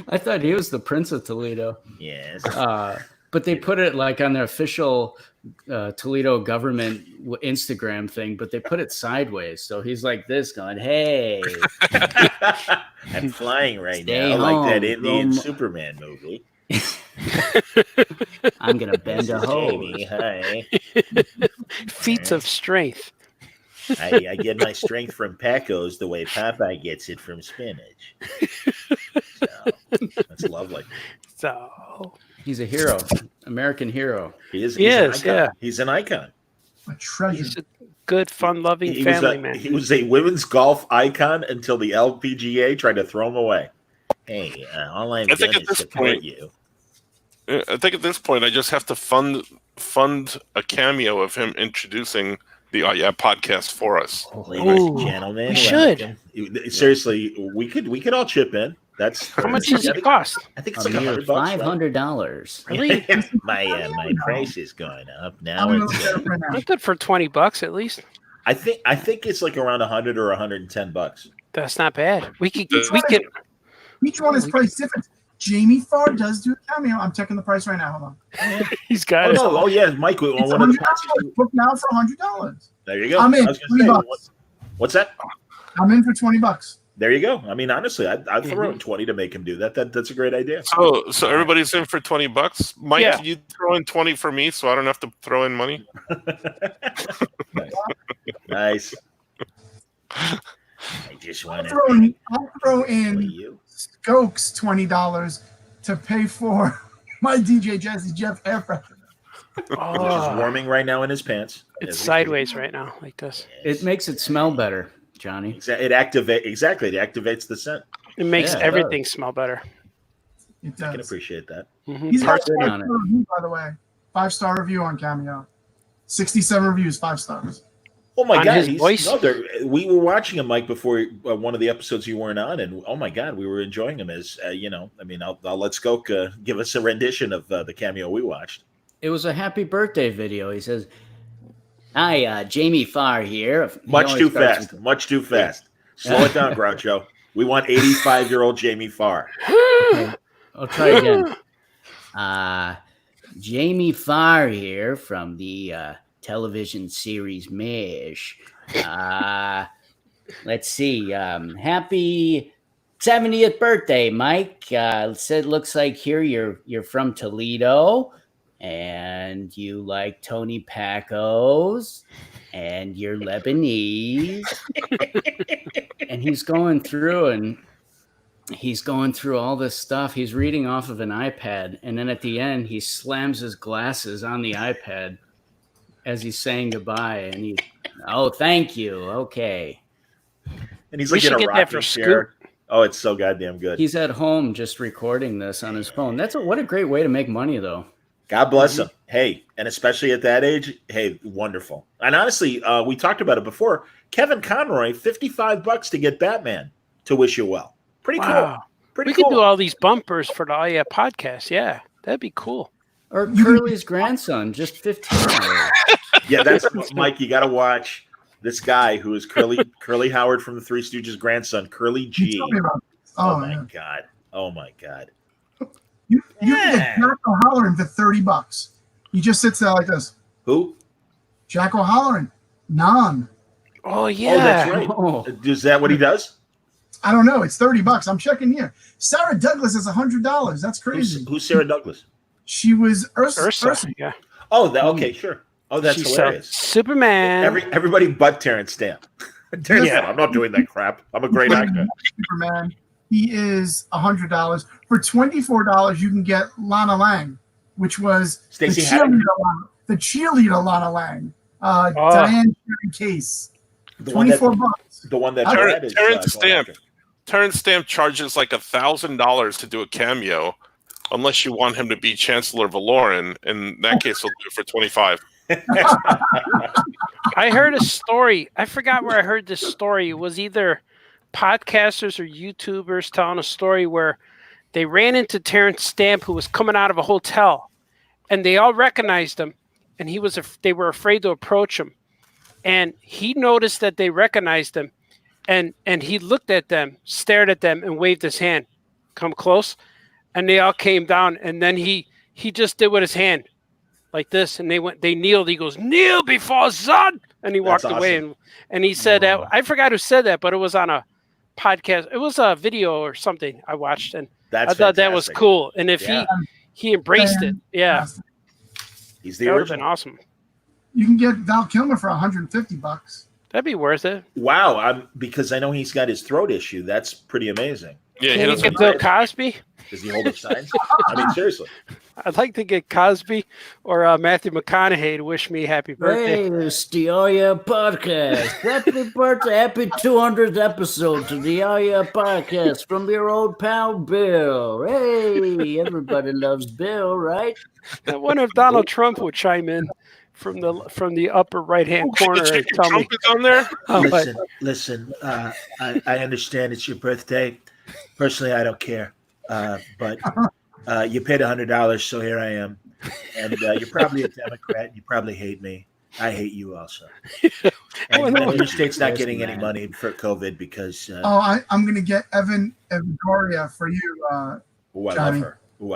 I thought he was the Prince of Toledo. Yes. But they put it like on their official Toledo government Instagram thing, but they put it sideways. So he's like this going, hey. I'm flying right Stay now, like that home, Indian Rome. Superman movie. I'm going to bend a hose. Jamie, hi. Feats of strength. I get my strength from Pacos the way Popeye gets it from spinach. So, that's lovely. So He's a hero, American hero. He's Yes, an icon. yeah. He's an icon. A treasure. he's a good, fun-loving He family was, man. he was a women's golf icon until the LPGA tried to throw him away. Hey, all I've I think done at is this support point- you. I think at this point, I just have to fund a cameo of him introducing the podcast for us. Ladies and Ooh, gentlemen, we should. welcome. Seriously, we could all chip in. That's How much does it cost? I think it's A like mere $100. Right? $500. Really? my price is going up now. I'm gonna It's, look it up right now. Not good for $20 at least. I think it's like around $100 or $110. That's not bad. We could. Each one is priced different. Jamie Farr does do a cameo. I'm checking the price right now. Hold on. He's got Oh it. no! Oh yeah, Mike. It's One of the $100. Book now for $100. there you go. I'm in. I was gonna $20. say, what's that? I'm in for $20. There you go. I mean, honestly, I'd throw Mm-hmm. in 20 to make him do that. That's a great idea. So everybody's in for $20. Mike, Yeah. you throw in 20 for me, so I don't have to throw in money. Nice. I just want to I'll throw for in you. Skokes $20 to pay for my DJ Jazzy Jeff air freshener. Which Oh, is warming right now in his pants. it's as we sideways right now, like this. speak. It makes it smell better, Johnny. It activates the scent. It makes Yeah, it everything smell better. It I can does. appreciate that. Mhm. He's got Parts in on 5-star review, by the way. 5-star review on Cameo. 67 reviews, 5 stars. Oh my On God! his voice? We were watching him, Mike, before one of the episodes you weren't on, and oh my God, we were enjoying him as you know. I mean, I'll let Skoke give us a rendition of the cameo we watched. It was a happy birthday video. He says, "Hi, Jamie Farr here." Much too fast. Much too fast. Slow it down, Groucho. We want 85-year-old Jamie Farr. Okay, I'll try again. Jamie Farr here from the television series MASH. Let's see. Happy 70th birthday, Mike. It looks like here you're from Toledo, and you like Tony Pacos, and you're Lebanese. And he's going through all this stuff. He's reading off of an iPad, and then at the end, he slams his glasses on the iPad as he's saying goodbye. And thank you. Okay. And he's We like in should a get that rocking for chair. Oh, it's so goddamn good. He's at home just recording this on his phone. What a great way to make money, though. God bless him. Hey, and especially at that age, hey, wonderful. And honestly, we talked about it before. Kevin Conroy, $55 to get Batman to wish you well. Pretty cool. We could do all these bumpers for the podcast. Yeah, that'd be cool. Or Curly's grandson, just $15. Yeah, that's Mike. You got to watch this guy who is Curly Howard from the Three Stooges' grandson, Curly G. Oh my God. Oh my God. You can get Jack O'Halloran for $30. He just sits there like this. Who? Jack O'Halloran. Non. Oh yeah. Oh, that's right. Oh. Is that what he does? I don't know. It's $30. I'm checking here. Sarah Douglas is $100. That's crazy. Who's Sarah Douglas? She was Ursa. Yeah. Oh, okay, sure. Oh, that's She's hilarious. Superman. Everybody but Terrence Stamp. Terrence Stamp, I'm not doing that crap. I'm a great actor. Superman. He is $100. For $24, you can get Lana Lang, which was the Stacey Haddock? cheerleader Lana Lang. Diane Case. $24. The one that Terrence Stamp charges like $1,000 to do a cameo, unless you want him to be Chancellor Valoran. In that case, we'll do it for $25. I heard a story. I forgot where I heard this story. It was either podcasters or YouTubers telling a story where they ran into Terrence Stamp, who was coming out of a hotel, and they all recognized him, and they were afraid to approach him. And he noticed that they recognized him, and he looked at them, stared at them, and waved his hand, "Come close." And they all came down, and then he just did with his hand like this, and they kneeled. He goes, "Kneel before Zod," and he walked away. And he said that, I forgot who said that, but it was on a podcast. It was a video or something I watched, and I thought that was cool. And if he embraced it, he's the that would have original. been awesome. You can get Val Kilmer for $150. That'd be worth it. Wow, because I know he's got his throat issue. That's pretty amazing. Yeah, Can we get Bill Cosby? Does he hold up signs? I mean, seriously. I'd like to get Cosby or Matthew McConaughey to wish me happy birthday. Hey, it's the Aya Podcast. Happy birthday, happy 200th episode to the Aya Podcast from your old pal Bill. Hey, everybody loves Bill, right? I wonder if Donald Trump would chime in from the upper right hand corner and tell me. Trump is on there. Listen. I understand it's your birthday. Personally, I don't care. But you paid $100, so here I am. And you're probably a Democrat. You probably hate me. I hate you also. And your state's not getting any money for COVID because. I'm going to get Evan Goria for you. I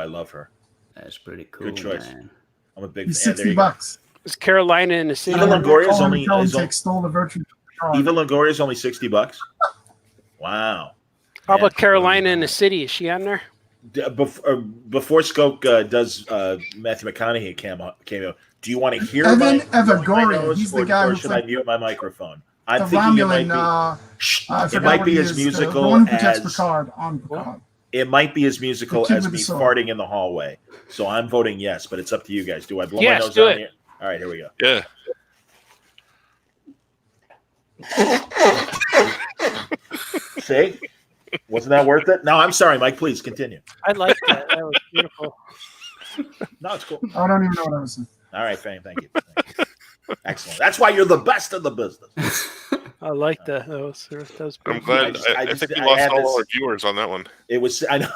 love her. That's pretty cool. Good choice. Man. I'm a big He's fan. $60. It's Carolina in the city. Eva Longoria's only stole the virtue. Eva Longoria's only $60. Wow. How about Carolina in the city? Is she on there? Before Skoke does Matthew McConaughey cameo, do you want to hear Evan Evagoria? He's the guy or who should I mute my microphone? the I'm thinking Romulan. it might be as musical the one who protects as Picard on Picard. it might be as musical The kid as with me the sword. farting in the hallway. So I'm voting yes, but it's up to you guys. Do I blow Yes, my nose do out it. here? All right, here we go. Yeah. See? Wasn't that worth it? No, I'm sorry, Mike. Please continue. I like that. That was beautiful. No, it's cool. I don't even know what I was saying. All right, fine. Thank you. Excellent. That's why you're the best in the business. I like that. That was I'm pretty glad. I I just- think we I lost had all this- our viewers on that one. It was. I know.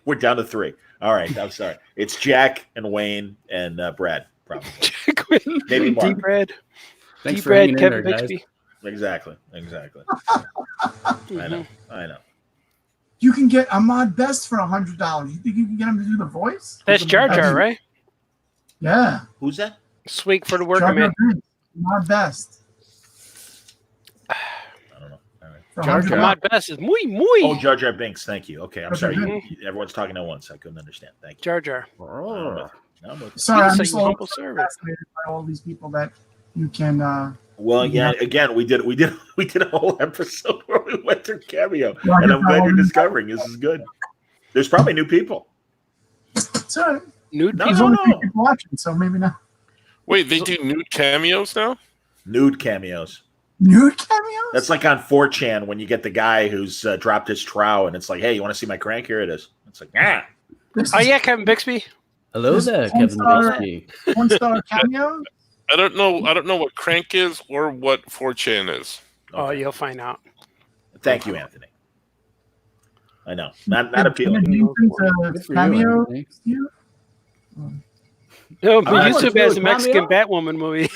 We're down to 3. All right. I'm sorry. It's Jack and Wayne and Brad. Probably. good. Maybe Mark. D-Brad. Thanks for D-Brad, hanging in Kevin there, guys. Bixby. Exactly. I know. You can get Ahmad Best for $100. You think you can get him to do the voice? That's Jar Jar, right? Yeah. Who's that? Sweet for the Jar working Jar man. Binks, Ahmad Best. I don't know. All right. For Jar Jar. $100. My best is muy Oh, muy. Jar Jar Binks. Thank you. Okay. I'm Jar Jar sorry. Binks. Everyone's talking at once. I couldn't understand. Thank you. Jar Jar. No, I'm with you. Sorry, I'm He's just a a little humble servant. fascinated by all these people that you can. Well, yeah. Again, we did a whole episode where we went through Cameo, Well, I and guess I'm glad I'll- you're discovering this is good. There's probably new people. It's all right. Nude No, There's people. only no. 3 people watching, so maybe not. Wait, they do nude cameos now? Nude cameos. Nude cameos? That's like on 4chan when you get the guy who's dropped his trow, and it's like, hey, you want to see my crank? Here it is. It's like, yeah. This Oh is yeah, Kevin Bixby. Hello This there, porn Kevin star- Bixby. one-star cameo. I don't know what crank is or what 4chan is. Oh, Okay. you'll find out. Thank you, Anthony. I know. Not Did appealing. you think Good to for you, cameo? Anthony. You? No, I but like YouTube to has do a a Mexican cameo. Batwoman movie.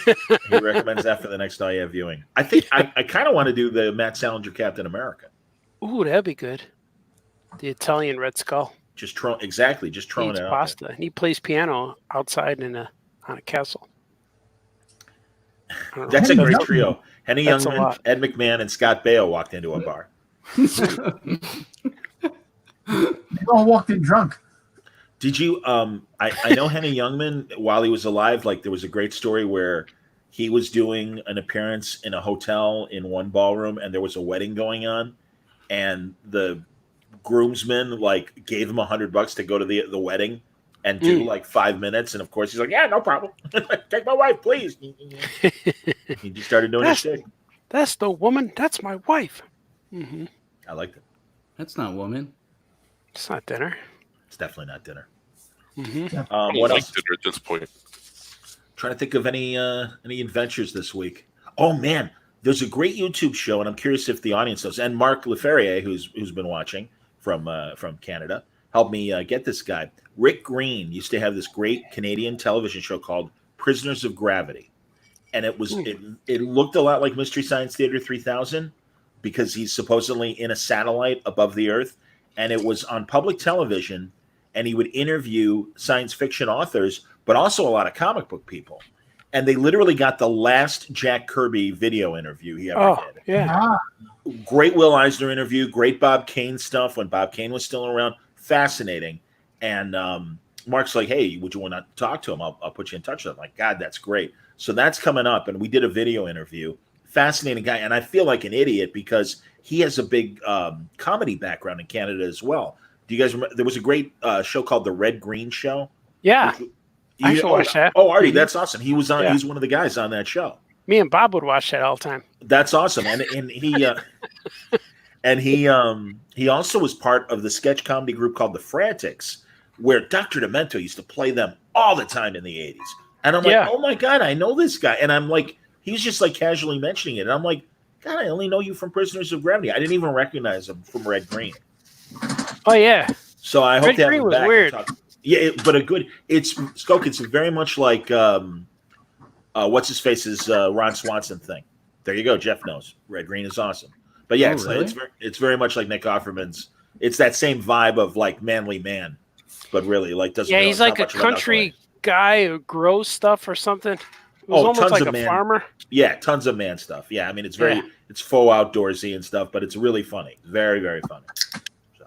He recommends that for the next IF viewing. I think I kind of want to do the Matt Salinger Captain America. Ooh, that'd be good. The Italian Red Skull. Just He throwing eats it out pasta. And he plays piano outside on a castle. I don't there. know. That's a great That's- trio. Henny That's a Youngman, lot. Ed McMahon, and Scott Baio walked into a bar. They all walked in drunk. Did you? I know Henny Youngman while he was alive. Like there was a great story where he was doing an appearance in a hotel in one ballroom, and there was a wedding going on, and the groomsmen like gave him $100 to go to the wedding and do like 5 minutes, and of course he's like, yeah, no problem, take my wife, please. He just started doing his shit. That's the woman. That's my wife. Mm-hmm. I liked it. That's not woman. It's not dinner. It's definitely not dinner. Mm-hmm. I don't What like else? dinner at this point. Trying to think of any adventures this week. Oh man, there's a great YouTube show, and I'm curious if the audience knows. And Mark Leferrier, who's been watching from Canada, helped me get this guy. Rick Green used to have this great Canadian television show called Prisoners of Gravity, and it looked a lot like Mystery Science Theater 3000 because he's supposedly in a satellite above the Earth, and it was on public television, and he would interview science fiction authors, but also a lot of comic book people. And they literally got the last Jack Kirby video interview he ever Oh, did. yeah. Ah, Great Will Eisner interview, great Bob Kane stuff when Bob Kane was still around. Fascinating. And Mark's like, hey, would you want to talk to him? I'll put you in touch with him. I'm like, God, that's great. So that's coming up. And we did a video interview. Fascinating guy. And I feel like an idiot because he has a big comedy background in Canada as well. Do you guys remember? There was a great show called The Red Green Show. Yeah. I used to watch that. Oh, Artie, that's awesome. He was on. Yeah. He's one of the guys on that show. Me and Bob would watch that all the time. That's awesome. And he and he also was part of the sketch comedy group called The Frantics, where Dr. Demento used to play them all the time in the 80s. And I'm like, Yeah. oh my God, I know this guy. And I'm like, he was just like casually mentioning it. And I'm like, God, I only know you from Prisoners of Gravity. I didn't even recognize him from Red Green. Oh yeah. So I hope Red to have Green him was back. and weird. talk- Yeah, but a good. It's Skoke. It's very much like what's his face's Ron Swanson thing. There you go. Jeff knows. Red Green is awesome. But yeah, Oh, really? it's very much like Nick Offerman's. It's that same vibe of like manly man, but really like doesn't. Yeah, really- he's not like a much of country guy who grows stuff or something. He was Oh, almost tons like of a man. farmer. Yeah, tons of man stuff. Yeah, I mean it's very Yeah. it's faux outdoorsy and stuff, but it's really funny. Very very funny. So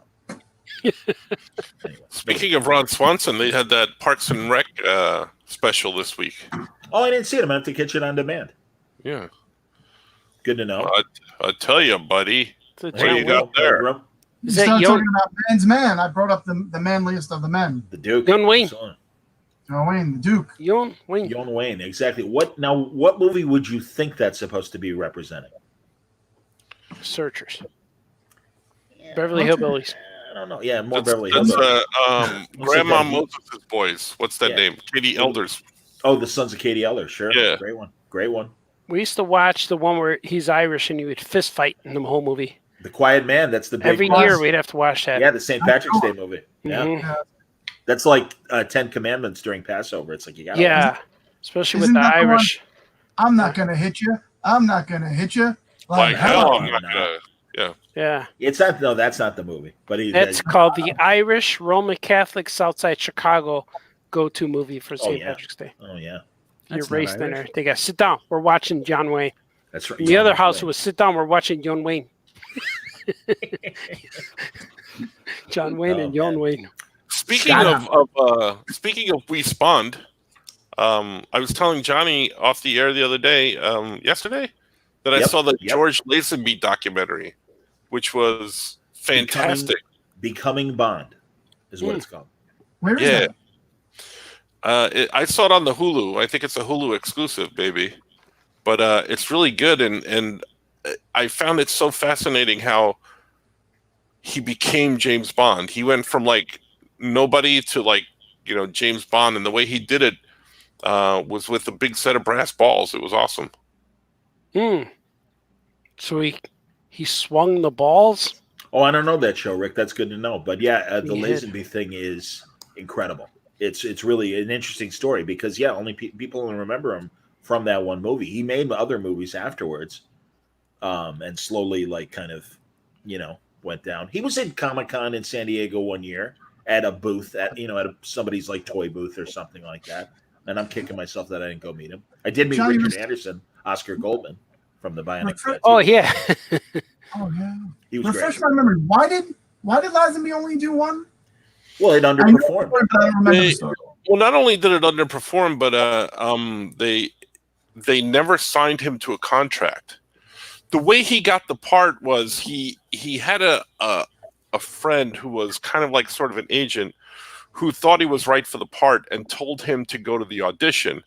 anyway. Speaking of Ron Swanson, they had that Parks and Rec special this week. Oh, I didn't see it. I'm gonna have to catch it on demand. Yeah, Good to know. I tell you, buddy. It's a What do John you got Wayne. there? Grump? you Is that started Young- talking about man's man. I brought up the manliest of the men. The Duke. Young Wayne. Excellent. Joe Wayne, the Duke. Yon Wayne. Yon Wayne, exactly. What movie would you think that's supposed to be representing? Searchers. Beverly Hillbillies. I don't know. Yeah, more That's, Beverly that's Hillbillies. Grandma that? Moses' boys. What's that Yeah. name? Katie Elders. Oh, the Sons of Katie Eller. Sure. Yeah. Great one. Great one. We used to watch the one where he's Irish and he would fist fight in the whole movie. The Quiet Man. That's the big Every one. year we'd have to watch that. Yeah, the St. Patrick's Day movie. Yeah, Mhm. that's like 10 Commandments during Passover. It's like you got. Yeah, especially with Isn't the that the one- Irish. I'm not gonna hit you. I'm not gonna hit you. Like hell. hell, I'm not gonna. Yeah, It's not. No, that's not the movie. But that's called the Irish Roman Catholic Southside Chicago go-to movie for St. yeah. Patrick's Day. Oh yeah, You're That's not raced in Irish. there. They got sit down. We're watching John Wayne. that's right. In the other house was sit down. We're watching John Wayne. John Wayne and John man. Wayne. Speaking of We Spawned, I was telling Johnny off the air the other day, yesterday, that I Yep, saw the yep. George Lazenby documentary, which was fantastic. Becoming Bond is what it's called. Where is Yeah. that? I saw it on the Hulu. I think it's a Hulu exclusive, baby. But it's really good, and I found it so fascinating how he became James Bond. He went from like nobody to like James Bond, and the way he did it was with a big set of brass balls. It was awesome. So he swung the balls. Oh, I don't know that show, Rick. That's good to know. But yeah, the Yeah. Lazenby thing is incredible. It's really an interesting story because only people only remember him from that one movie. He made other movies afterwards, and slowly went down. He was in Comic-Con in San Diego one year at a booth at somebody's like toy booth or something like that. And I'm kicking myself that I didn't go meet him. I did meet Johnny Richard was- Anderson, Oscar Goldman from the Bionic Refresh- Tattoo. Oh yeah. Oh yeah. He was Refresh great. my memory. Why did Lazenby only do one? Well, it I know the underperformed. story, but I don't remember the story. Well, not only did it underperform, but they never signed him to a contract. The way he got the part was he had a friend who was kind of like sort of an agent who thought he was right for the part and told him to go to the audition.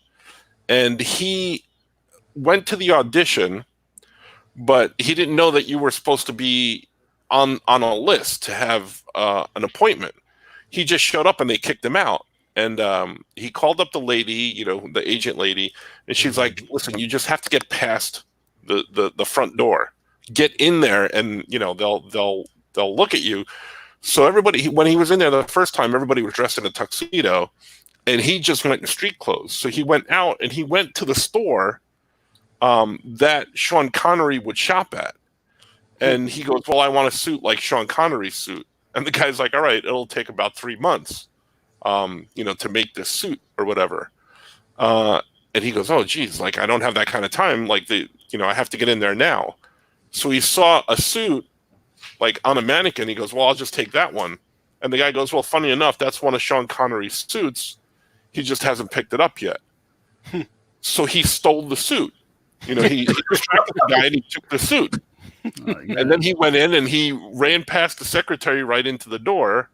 And he went to the audition, but he didn't know that you were supposed to be on a list to have an appointment. He just showed up and they kicked him out. And he called up the lady, the agent lady, and she's like, "Listen, you just have to get past the front door, get in there, and they'll look at you." So everybody, when he was in there the first time, everybody was dressed in a tuxedo, and he just went in street clothes. So he went out and he went to the store that Sean Connery would shop at, and he goes, "Well, I want a suit like Sean Connery's suit." And the guy's like, "All right, it'll take about 3 months, to make this suit or whatever." And he goes, "Oh, geez, like I don't have that kind of time. Like I have to get in there now." So he saw a suit like on a mannequin. He goes, "Well, I'll just take that one." And the guy goes, "Well, funny enough, that's one of Sean Connery's suits. He just hasn't picked it up yet." So he stole the suit. He distracted the guy and he took the suit. And then he went in and he ran past the secretary right into the door.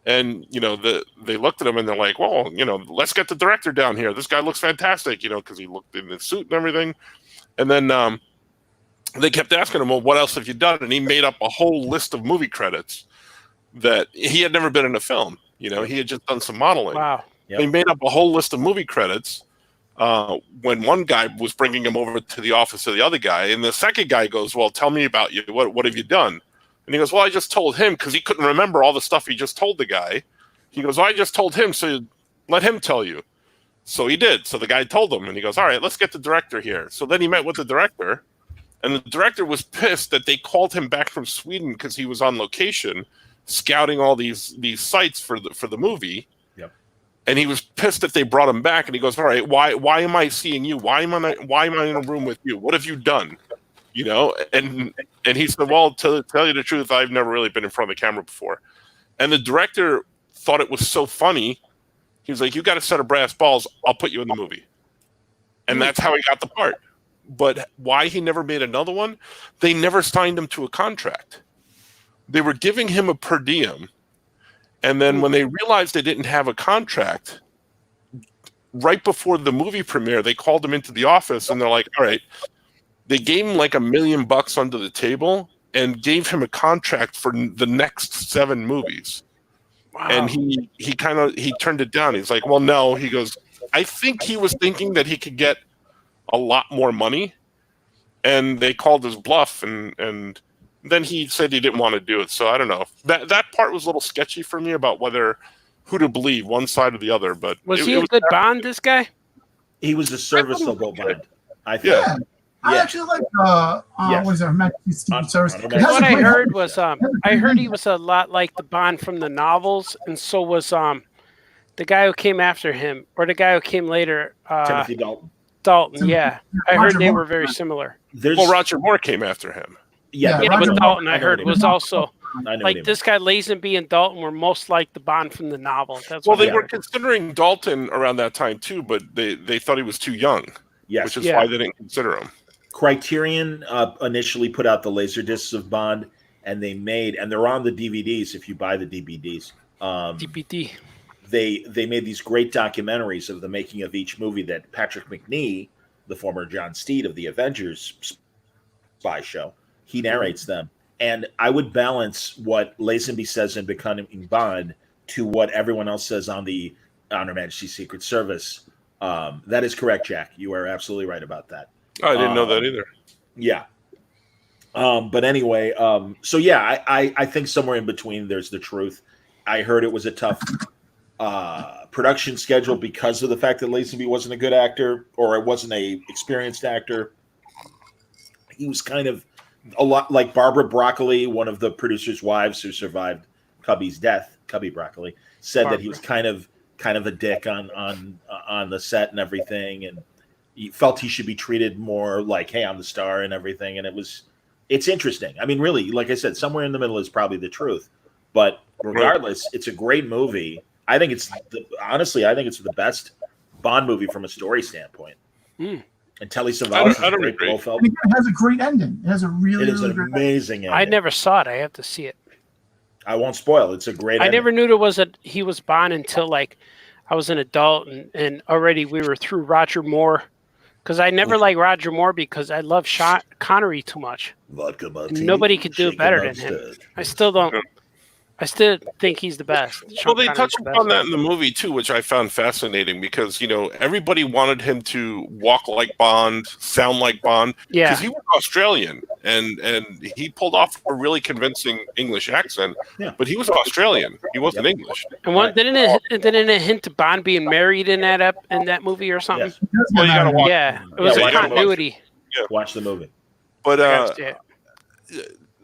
And, they looked at him and they're like, "Well, let's get the director down here. This guy looks fantastic," because he looked in his suit and everything. And then they kept asking him, "Well, what else have you done?" And he made up a whole list of movie credits that he had never been in a film. He had just done some modeling. Wow. Yep. He made up a whole list of movie credits when one guy was bringing him over to the office of the other guy. And the second guy goes, "Well, tell me about you. What have you done?" And he goes, "Well, I just told him," because he couldn't remember all the stuff he just told the guy. He goes, "Well, I just told him, so let him tell you." So he did. So the guy told him, and he goes, "All right, let's get the director here." So then he met with the director, and the director was pissed that they called him back from Sweden because he was on location scouting all these sites for the movie. Yep. And he was pissed that they brought him back. And he goes, "All right, why am I seeing you? Why am I in a room with you? What have you done?" And he said, "Well, to tell you the truth, I've never really been in front of the camera before." And the director thought it was so funny. He was like, "You got a set of brass balls. I'll put you in the movie." And that's how he got the part. But why he never made another one? They never signed him to a contract. They were giving him a per diem. And then when they realized they didn't have a contract, right before the movie premiere, they called him into the office and they're like, "All right." They gave him like $1 million under the table and gave him a contract for the next 7 movies. Wow. And he turned it down. He's like, "Well, no." He goes, "I think he was thinking that he could get a lot more money, and they called his bluff, and then he said he didn't want to do it. So I don't know. That part was a little sketchy for me about who to believe, one side or the other. But Was he a good Bond, this guy? He was a serviceable Bond, I think. Yeah. I actually like Yes. what is it, Her Majesty's Secret Service. What It has What a I great- heard was I heard he was a lot like the Bond from the novels, and so was the guy who came after him, or the guy who came later, Timothy Dalton. Dalton. Yeah, I heard Roger they Moore. were very similar. There's well, Roger Moore came after him. yeah, Yeah, Yeah, Roger but Moore- Dalton, I know heard, what he was meant. also I know like what he this guy. Lazenby and Dalton were most like the Bond from the novel. That's Well, what I they were heard. considering Dalton around that time too, but they thought he was too young, Yes. which is Yeah. why they didn't consider him. Criterion initially put out the laser discs of Bond, and they're on the DVDs if you buy the DVDs. DPD. They made these great documentaries of the making of each movie that Patrick McNee, the former John Steed of the Avengers spy show, he narrates them. And I would balance what Lazenby says in Becoming Bond to what everyone else says on Her Majesty's Secret Service. That is correct, Jack. You are absolutely right about that. I didn't know that either. Yeah. But anyway, so yeah, I think somewhere in between there's the truth. I heard it was a tough production schedule because of the fact that Lazenby wasn't a good actor, or it wasn't a experienced actor. He was kind of a lot like Barbara Broccoli, one of the producer's wives who survived Cubby's death. Cubby Broccoli said that he was kind of a dick on the set and everything, and he felt he should be treated more like, hey, I'm the star and everything. And it's interesting. I mean, really, like I said, somewhere in the middle is probably the truth. But regardless, it's a great movie. I think honestly, I think it's the best Bond movie from a story standpoint. Mm. And Telly Savalas is I a don't great agree. Blofeld. And again, it has a great ending. It has a really, It is really an great amazing I ending. never saw it. I have to see it. I won't spoil. It's a great I ending. never knew he was Bond until like I was an adult, and already we were through Roger Moore, because I never liked Roger Moore because I love Connery too much. Vodka And martini, nobody could do it shaken better not than him. stirred. I still don't. I still think he's the best. Well, Sean they Connery's touched the best. upon that in the movie too, which I found fascinating because everybody wanted him to walk like Bond, sound like Bond, Yeah. because he was Australian and he pulled off a really convincing English accent. Yeah. But he was Australian; he wasn't English. And didn't it hint to Bond being married in that movie or something? Yes. It does Well, get you gotta married. watch. Yeah, it was Yeah, a why not? continuity. Watch the movie. But Yeah.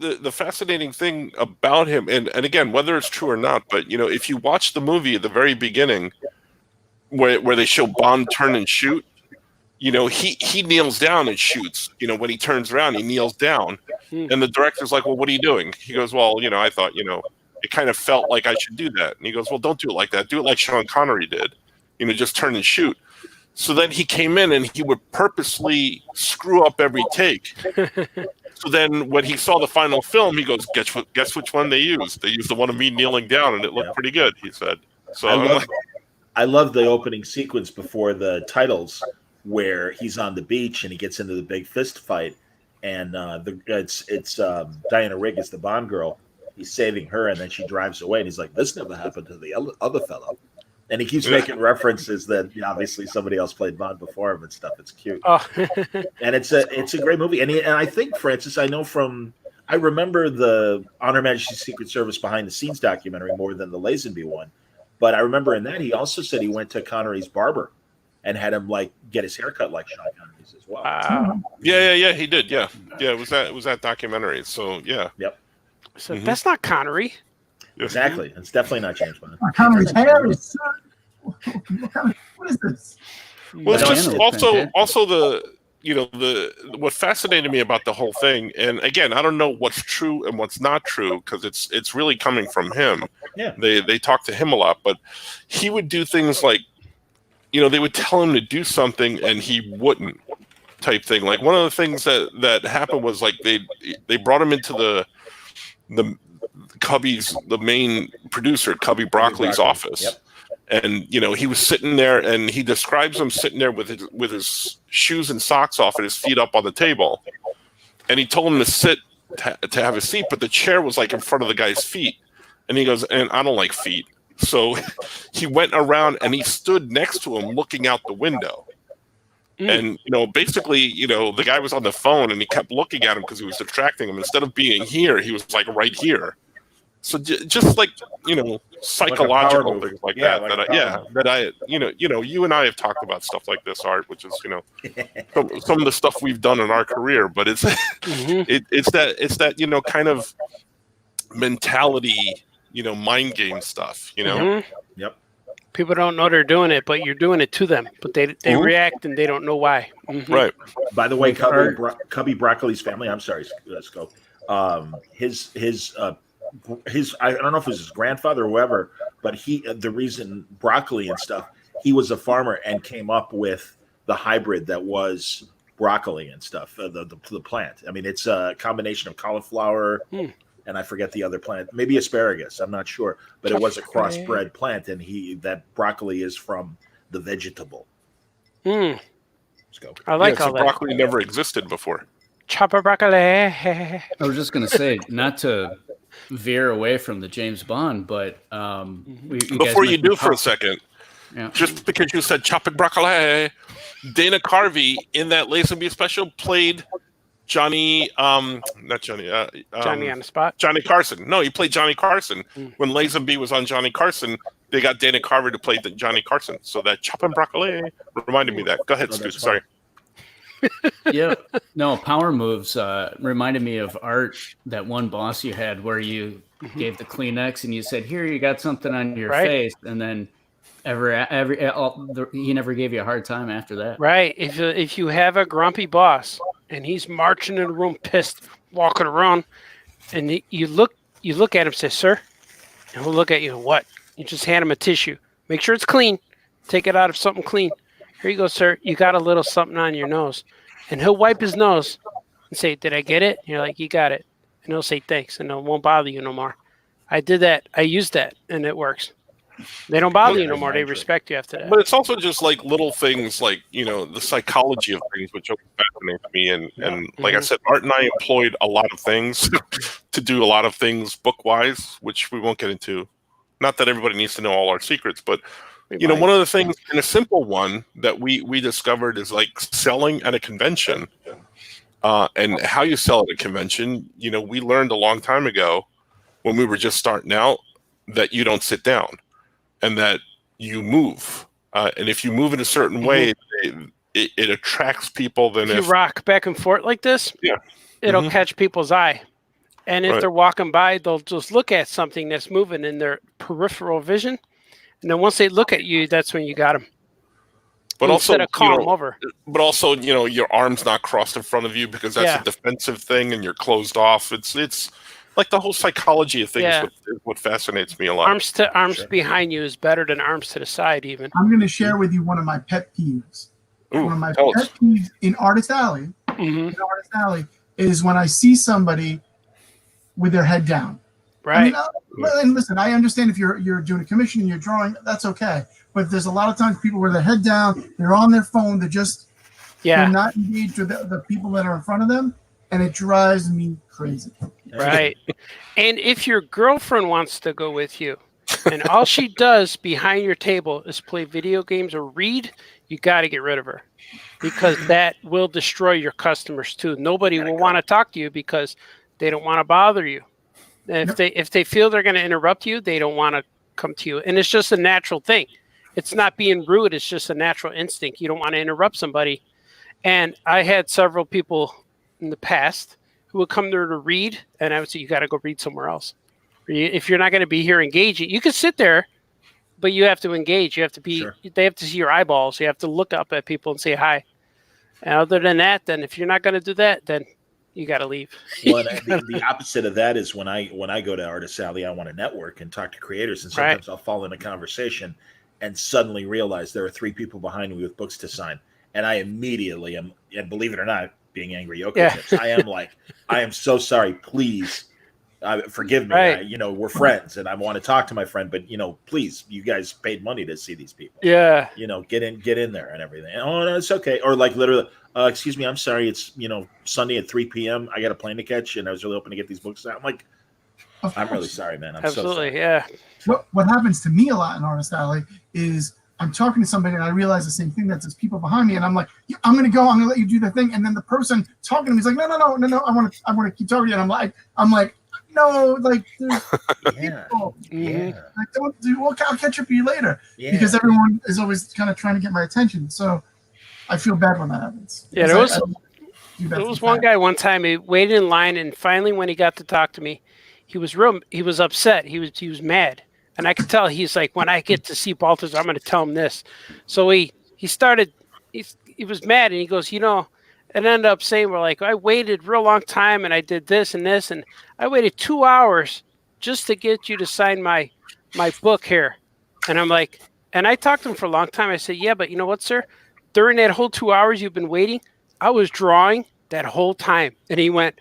the fascinating thing about him, and again, whether it's true or not, but if you watch the movie at the very beginning, where they show Bond turn and shoot, he kneels down and shoots. When he turns around, he kneels down, and the director's like, "Well, what are you doing?" He goes, "Well, I thought, it kind of felt like I should do that." And he goes, "Well, don't do it like that. Do it like Sean Connery did. Just turn and shoot." So then he came in and he would purposely screw up every take. So then when he saw the final film, he goes, guess which one they used? They used the one of me kneeling down, and it looked pretty good, he said. So I love the opening sequence before the titles where he's on the beach and he gets into the big fist fight, and it's Diana Rigg is the Bond girl. He's saving her, and then she drives away, and he's like, "This never happened to the other fellow." And he keeps making references that obviously somebody else played Bond before him and stuff. It's cute, Oh, and it's a great movie. And I think, Francis, I remember the Her Majesty's Secret Service behind the scenes documentary more than the Lazenby one. But I remember in that he also said he went to Connery's barber and had him get his haircut like Sean Connery's as well. wow. yeah, he did, yeah. It was that documentary. So yeah. So that's not Connery. Exactly. It's definitely not James Bond. Connery's hair is what is this? Well, it's Diana just looks also what fascinated me about the whole thing, and again, I don't know what's true and what's not true because it's really coming from him. Yeah. They talk to him a lot, but he would do things like, they would tell him to do something and he wouldn't, type thing. Like one of the things that happened was like they brought him into the Cubby's, the main producer, Cubby Broccoli's office. Yep. And he was sitting there, and he describes him sitting there with his shoes and socks off and his feet up on the table. And he told him to sit to have a seat, but the chair was like in front of the guy's feet. And he goes, "And I don't like feet." So he went around and he stood next to him looking out the window. And basically, the guy was on the phone and he kept looking at him because he was distracting him. Instead of being here, he was like right here. So just like psychological move. things like Yeah, that. like That I you and I have talked about stuff like this, Art, which is some of the stuff we've done in our career. But it's it's that kind of mentality, mind game stuff. Yep. People don't know they're doing it, but you're doing it to them. But they react and they don't know why. Right. By the way, Cubby Broccoli's family. I'm sorry, let's go. His I don't know if it was his grandfather or whoever, but the reason broccoli and stuff, he was a farmer and came up with the hybrid that was broccoli and stuff, the plant. I mean, it's a combination of cauliflower and I forget the other plant, maybe asparagus. I'm not sure, but it was a crossbred plant, and that broccoli is from the vegetable. Let's go. I like all that. Broccoli never existed before. Chopper broccoli. I was just going to say, not to veer away from the James Bond, but before you do for a second, yeah. Just because you said chopping broccoli, Dana Carvey in that Lazenby special played Johnny, not Johnny, Johnny on the spot. Johnny Carson. No, he played Johnny Carson. When Lazenby was on Johnny Carson, they got Dana Carvey to play Johnny Carson. So that chopping broccoli reminded me of that. Go ahead, Stu. Sorry. Yeah, no, Power Moves reminded me of Art, that one boss you had where you gave the Kleenex and you said, "Here, you got something on your face," and then he never gave you a hard time after that. Right. If you have a grumpy boss and he's marching in the room pissed, walking around, and you look at him and say, "Sir," and he'll look at you, "What?" You just hand him a tissue. Make sure it's clean. Take it out of something clean. "Here you go, sir. You got a little something on your nose." And he'll wipe his nose and say, "Did I get it?" And you're like, "You got it." And he'll say, "Thanks." And it won't bother you no more. I did that. I used that, and it works. They don't bother you no more. They respect you after that. But it's also just like little things like, the psychology of things, which always fascinates me. And like I said, Art and I employed a lot of things to do a lot of things book-wise, which we won't get into. Not that everybody needs to know all our secrets, but one of the things, and a simple one that we discovered is like selling at a convention, and how you sell at a convention. We learned a long time ago when we were just starting out that you don't sit down and that you move. And if you move in a certain way, it attracts people. Then if you rock back and forth like this, it'll catch people's eye. And if they're walking by, they'll just look at something that's moving in their peripheral vision. And then once they look at you, that's when you got them. But instead also, of calling them over. But also, your arm's not crossed in front of you because that's a defensive thing, and you're closed off. It's like the whole psychology of things is what fascinates me a lot. Arms to arms behind you is better than arms to the side, even. I'm going to share with you one of my pet peeves. One of my pet peeves in Artist Alley, is when I see somebody with their head down. Right. And listen, I understand if you're doing a commission and you're drawing, that's okay. But there's a lot of times people with their head down, they're on their phone, they're not engaged with the people that are in front of them, and it drives me crazy. Right. And if your girlfriend wants to go with you, and all she does behind your table is play video games or read, you got to get rid of her, because that will destroy your customers too. Nobody will want to talk to you because they don't want to bother you. If they feel they're going to interrupt you, they don't want to come to you. And it's just a natural thing. It's not being rude. It's just a natural instinct. You don't want to interrupt somebody. And I had several people in the past who would come there to read, and I would say, you got to go read somewhere else. If you're not going to be here engaging, you can sit there, but you have to engage. You have to be. Sure. They have to see your eyeballs. You have to look up at people and say hi. And other than that, then if you're not going to do that, then you got to leave. Well, the opposite of that is when I go to Artist Alley, I want to network and talk to creators, and sometimes I'll fall in a conversation and suddenly realize there are 3 people behind me with books to sign, and I immediately am, and believe it or not, being angry tips. I am like, I am so sorry. Please, forgive me. Right. We're friends, and I want to talk to my friend, but please, you guys paid money to see these people. Yeah. Get in there and everything. Oh no, it's okay. Or like literally, excuse me, I'm sorry. It's Sunday at 3 p.m. I got a plane to catch, and I was really hoping to get these books out. I'm like, I'm really sorry, man. I'm absolutely, so sorry. Yeah. What happens to me a lot in Artist Alley is I'm talking to somebody and I realize the same thing, that there's people behind me, and I'm like, yeah, I'm gonna go, I'm gonna let you do the thing, and then the person talking to me is like, no, I want to keep talking to you, and I'm like, no, like, there's people. Yeah. Like, don't do. Well, I'll catch up with you later, Yeah. because everyone is always kind of trying to get my attention. So I feel bad when that happens. Yeah, Because there was one guy one time. He waited in line, and finally, when he got to talk to me, he was upset. He was mad, and I could tell he's like, when I get to see Balthazar, I'm going to tell him this. So he was mad, and he goes, you know. And ended up saying, we're like, I waited real long time and I did this and this, and I waited 2 hours just to get you to sign my book here. And I'm like, and I talked to him for a long time. I said, yeah, but you know what, sir? During that whole 2 hours you've been waiting, I was drawing that whole time. And he went,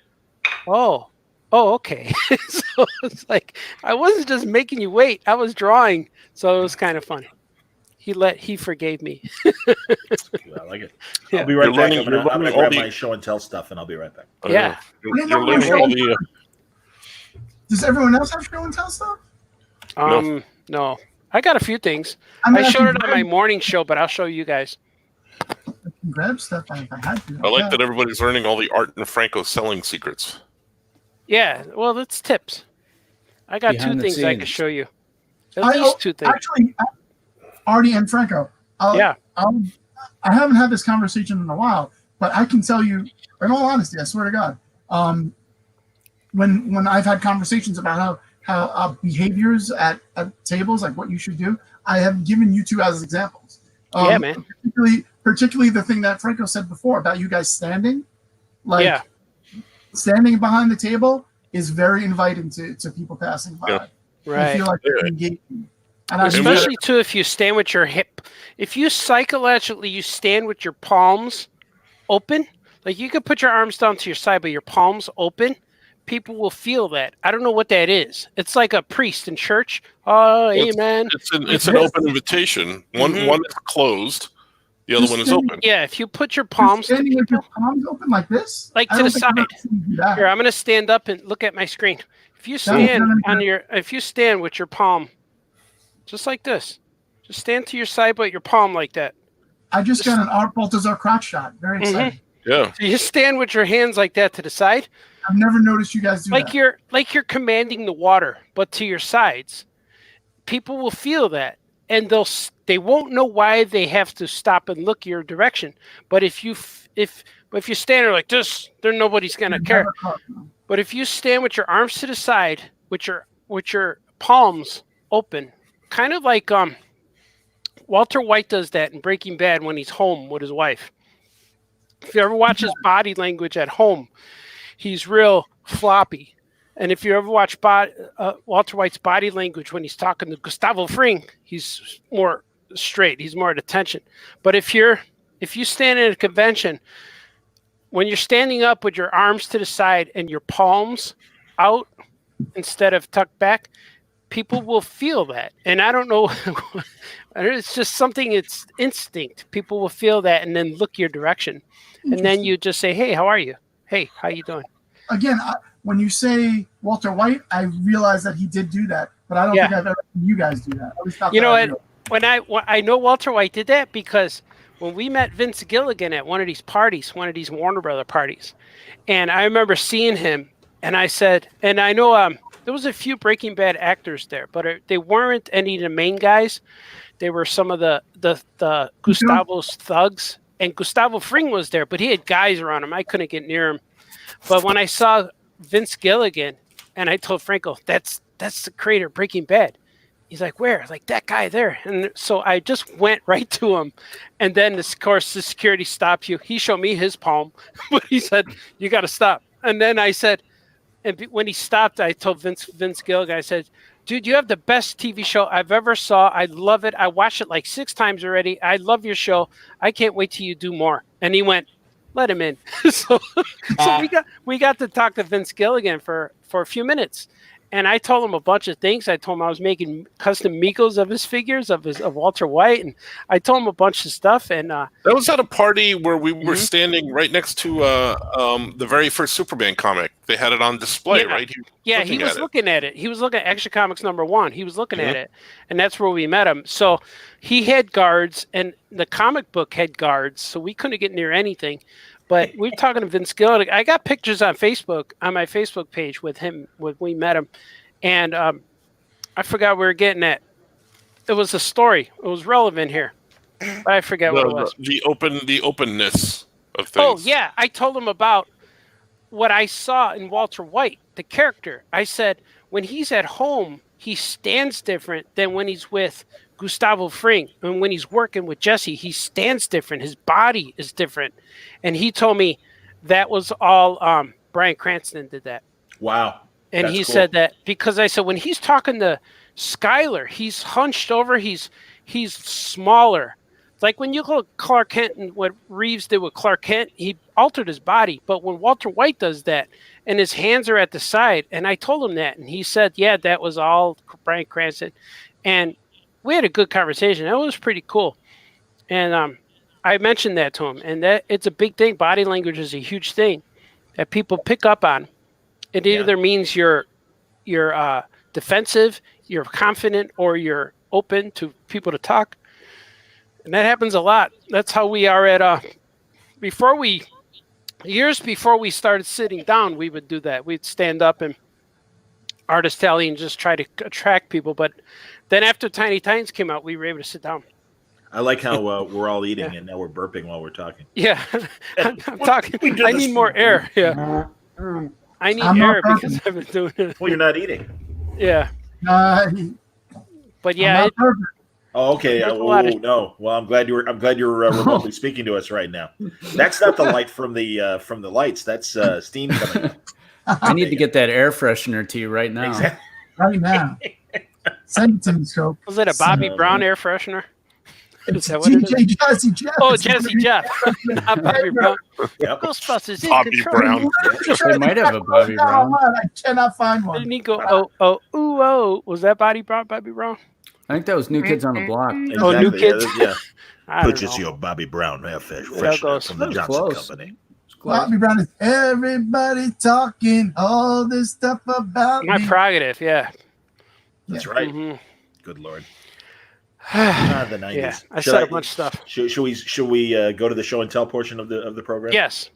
oh, okay. So it's like, I wasn't just making you wait. I was drawing. So it was kind of funny. He forgave me. I like it. Yeah. I'll be right You're back. learning- I'm gonna you're learning grab all my the- show and tell stuff, and I'll be right back. Yeah. You're learning all the. Does everyone else have show and tell stuff? No. I got a few things. mean, I showed can it on my morning show, but I'll show you guys. grab stuff if I had to. I like that everybody's learning all the Art and Franco selling secrets. Yeah, well, that's tips. I got Behind two the things I can scenes. show you. At least two things. Actually, Artie and Franco. I haven't had this conversation in a while, but I can tell you, in all honesty, I swear to God, when I've had conversations about how behaviors at tables, like what you should do, I have given you two as examples. Yeah, man. Particularly the thing that Franco said before about you guys standing, like Yeah. standing behind the table is very inviting to people passing by. Yeah. I Right. feel like they're engaging. And I Especially too if you stand with your hip. If you psychologically you stand with your palms open, like you could put your arms down to your side, but your palms open, people will feel that. I don't know what that is. It's like a priest in church. Oh, amen. It's an open invitation. One is closed, the other one is open. Yeah, if you put your palms standing with your palms open like this, Like I to don't the think I've side. ever seen you do that. Here, I'm gonna stand up and look at my screen. If you stand with your palm just like this, just stand to your side, but your palm like that. I just got an Art Balthazar crotch shot. Very exciting. Yeah. So you stand with your hands like that to the side, I've never noticed you guys do like that. you're commanding the water, but to your sides. People will feel that, and they won't know why they have to stop and look your direction. But if you stand there like this, then nobody's gonna care. Never caught them. But if you stand with your arms to the side, with your palms open, kind of like Walter White does that in Breaking Bad when he's home with his wife. If you ever watch his body language at home, he's real floppy. And if you ever watch Walter White's body language when he's talking to Gustavo Fring, he's more straight. He's more at attention. But if you stand in a convention, when you're standing up with your arms to the side and your palms out instead of tucked back, people will feel that. And I don't know, it's just something, it's instinct. People will feel that and then look your direction. And then you just say, hey, how are you? Hey, how you doing? Again, when you say Walter White, I realize that he did do that, but I don't think I've ever seen you guys do that. I always thought You know that what? When I know Walter White did that because when we met Vince Gilligan at one of these parties, one of these Warner Brother parties, and I remember seeing him, and I said, and I know there was a few Breaking Bad actors there, but they weren't any of the main guys. They were some of the Gustavo's thugs, and Gustavo Fring was there, but he had guys around him. I couldn't get near him. But when I saw Vince Gilligan, and I told Franco, that's the creator of Breaking Bad. He's like, where? Like, that guy there. And so I just went right to him. And then, of course, the security stopped you. He showed me his palm, but he said, you got to stop. And then I said, and when he stopped, I told Vince Gilligan, I said, dude, you have the best TV show I've ever saw. I love it. I watched it like 6 times already. I love your show. I can't wait till you do more. And he went, let him in. so we got to talk to Vince Gilligan for a few minutes. And I told him a bunch of things. I told him I was making custom Mikos of his figures of Walter White, and I told him a bunch of stuff. And that was at a party where we were standing right next to the very first Superman comic. They had it on display, right? He was looking at it. He was looking at Action Comics #1. He was looking at it, and that's where we met him. So he had guards, and the comic book had guards, so we couldn't get near anything. But we were talking to Vince Gilligan. I got pictures on Facebook, on my Facebook page with him when we met him. And I forgot we were getting at. It was a story. It was relevant here. But I forget what it was. The openness of things. Oh, yeah. I told him about what I saw in Walter White, the character. I said, when he's at home, he stands different than when he's with Gustavo Fring. And when he's working with Jesse, he stands different. His body is different. And he told me that was all Bryan Cranston did that. Wow. And he said that because I said when he's talking to Skyler, he's hunched over, he's smaller. It's like when you look at Clark Kent and what Reeves did with Clark Kent, he altered his body. But when Walter White does that and his hands are at the side, and I told him that, and he said, yeah, that was all Bryan Cranston. And we had a good conversation. That was pretty cool. And I mentioned that to him, and that it's a big thing. Body language is a huge thing that people pick up on. It either means you're defensive, you're confident, or you're open to people to talk. And that happens a lot. That's how we are at years before we started sitting down, we would do that. We'd stand up and artist alley and just try to attract people. But then after Tiny Titans came out, we were able to sit down. I like how we're all eating and now we're burping while we're talking. Yeah, I'm talking. I need more air. Yeah, I need air because I've been doing it. Well, you're not eating. Yeah. But yeah. Oh, okay. No. Well, I'm glad you're remotely speaking to us right now. That's not the light from the lights. That's steam coming up. I need to get that air freshener to you right now. Exactly. Right now. Send it to me, Scope. Was it a Bobby Brown air freshener? Is that what it is? Jesse Jeff. Oh, Jesse Jeff. Not Bobby Brown. Yep. Ghostbusters in Bobby control. Brown. They might have a Bobby Brown. I cannot find one. Didn't he go, oh? Was that Bobby Brown? I think that was New Kids on the Block. Exactly. Oh, New Kids? Yeah. I don't Purchase know. your Bobby Brown air goes. freshener from the That was Johnson close. Company. Bobby Brown is everybody talking all this stuff about My me. prerogative, yeah. That's right. Mhm. Good Lord. The 90s. Yeah, I said a bunch of stuff. Should we go to the show and tell portion of the program? Yes.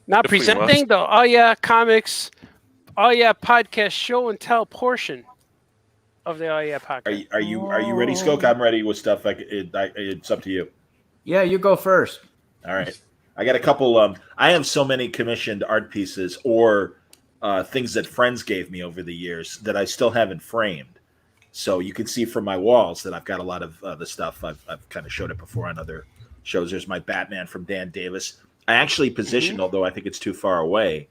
Now If we presenting must. the Oh Yeah Comics, Oh Yeah Podcast show and tell portion of the Oh Yeah Podcast. Are you ready, Skoke? I'm ready with stuff. It's up to you. Yeah, you go first. All right. I got a couple. I have so many commissioned art pieces or things that friends gave me over the years that I still haven't framed. So you can see from my walls that I've got a lot of the stuff. I've kind of showed it before on other shows. There's my Batman from Dan Davis. I actually positioned, although I think it's too far away,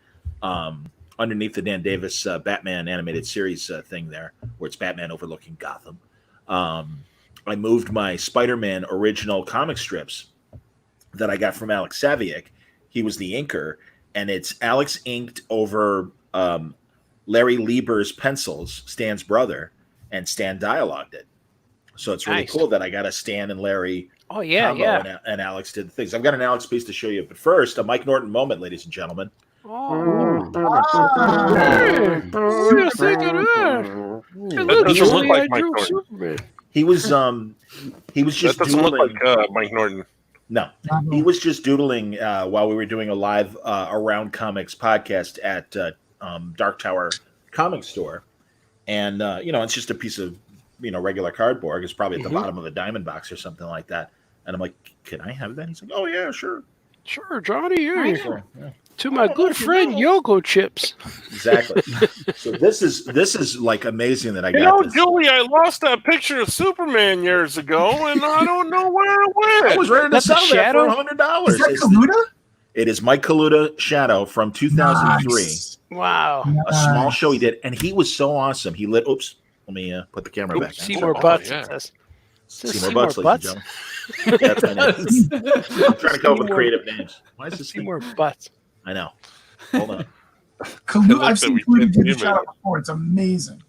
underneath the Dan Davis Batman animated series thing there, where it's Batman overlooking Gotham. I moved my Spider-Man original comic strips that I got from Alex Saviuk. He was the inker, and it's Alex inked over Larry Lieber's pencils, Stan's brother, and Stan dialogued it. So it's really Nice. cool that I got a Stan and Larry Oh yeah, combo, yeah. and Alex did the things. I've got an Alex piece to show you, but first, a Mike Norton moment, ladies and gentlemen. Oh. That doesn't look like Mike Norton. He was just That doesn't look doodling. like Mike Norton. No, he was just doodling while we were doing a live Around Comics podcast at Dark Tower Comic Store, and it's just a piece of regular cardboard. It's probably at the bottom of a diamond box or something like that. And I'm like, "Can I have that?" He's like, "Oh yeah, sure." Sure, Johnny. Yeah. Sure, yeah. To my good friend Yogo Chips. Exactly. So this is like amazing that I got this. Julie, I lost that picture of Superman years ago, and I don't know where it went. I was ready to That's a sell that shadow? for $100. Is that Kaluta? It is Mike Kaluta Shadow from 2003. Nice. Wow. A small show he did, and he was so awesome. He lit. Oops. Let me put the camera back. Seymour Oh, Butts. yeah. It says. Seymour Butts, ladies and gentlemen. That's my name. I'm trying to come up with creative names. Why is this thing? Seymour Butts. I know. Hold on. Kalu, like I've that seen we Kalu can't do the see him shout out before. It's amazing.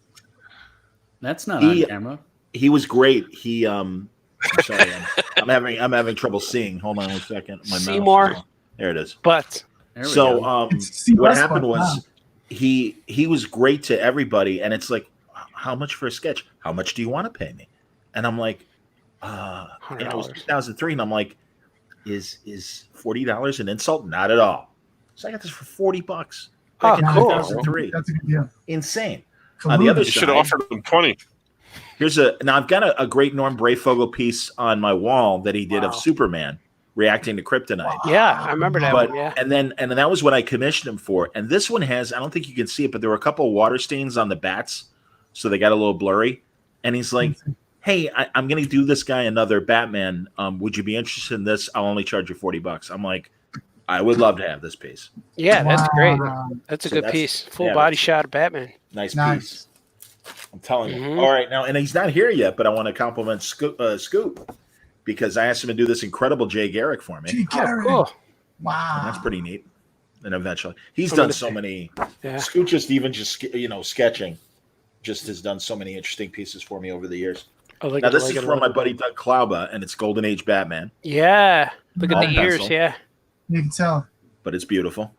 That's not He- on camera. He was great. I'm sorry, I'm having trouble seeing. Hold on 1 second. My mouse Seymour. is on. There it is. But There we So go. It's what C-plus happened fun. was Wow. he was great to everybody, and it's like, how much for a sketch? How much do you want to pay me? And I'm like, it was $100. 2003, and I'm like, is $40 an insult? Not at all. So I got this for $40. Oh, Back in cool. 2003. That's a good deal. Insane. Kalu, On the other You should have side, offered them 20. now I've got a great Norm Brayfogle piece on my wall that he did of Wow. Superman reacting to kryptonite. yeah, I remember that But one. Yeah. and then that was what I commissioned him for. And this one has, I don't think you can see it, but there were a couple of water stains on the bats, so they got a little blurry. And he's like, "Hey, I'm going to do this guy another Batman. Would you be interested in this? I'll only charge you $40." I'm like, I would love to have this piece. Yeah, that's great. Wow. That's a So good that's- piece. Full yeah, body shot of Batman. Nice Nice. piece. I'm telling you. Mhm. All right, now, and he's not here yet, but I want to compliment Scoop because I asked him to do this incredible Jay Garrick for me. Gee, Oh, Garrett. cool. Wow. And that's pretty neat. And eventually, he's I'm done gonna so say- many. Yeah. Scoot sketching, just has done so many interesting pieces for me over the years. I like Now it, this I like is it, I from my like it. buddy Doug Klauba, and it's Golden Age Batman, Yeah. Look at All the ears. pencil. Yeah. You can tell. but it's beautiful.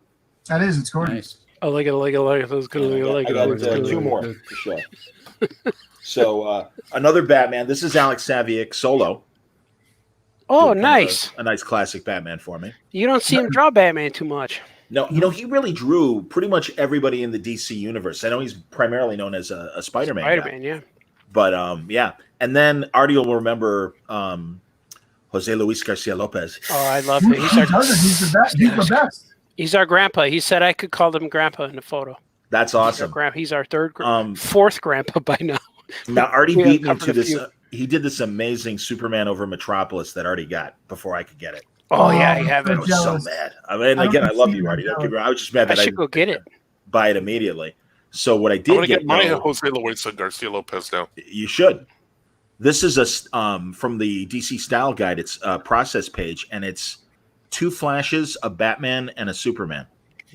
That is. It's gorgeous. Nice. I like it. I like it. I like it. That's good. I like it. I I got like it. I like two it. more for sure. So another Batman. This is Alex Saviuk solo. Oh, Doing kind of nice. a nice classic Batman for me. You don't see him draw Batman too much. No, he really drew pretty much everybody in the DC universe. I know he's primarily known as a Spider-Man guy. Spider-Man, yeah. But yeah, and then Artie will remember Jose Luis Garcia Lopez. Oh, I love Who him. doesn't? He's the best. He's the best. He's our grandpa. He said I could call him grandpa in the photo. That's He's our awesome. He's our Um, fourth grandpa by now. Now Artie We beat me uncovered to a this. few. He did this amazing Superman over Metropolis that Artie got before I could get it. Oh, yeah, you I'm have I it. was jealous. so mad. I mean, I again, don't I love see you, that Artie. Don't get me jealous. wrong. I was just mad I that I should go get it. buy it immediately. So what I I did want to get my though, Jose Luis Garcia Lopez now. you should. This is from the DC Style Guide. It's a process page, and it's 2 flashes, a Batman, and a Superman,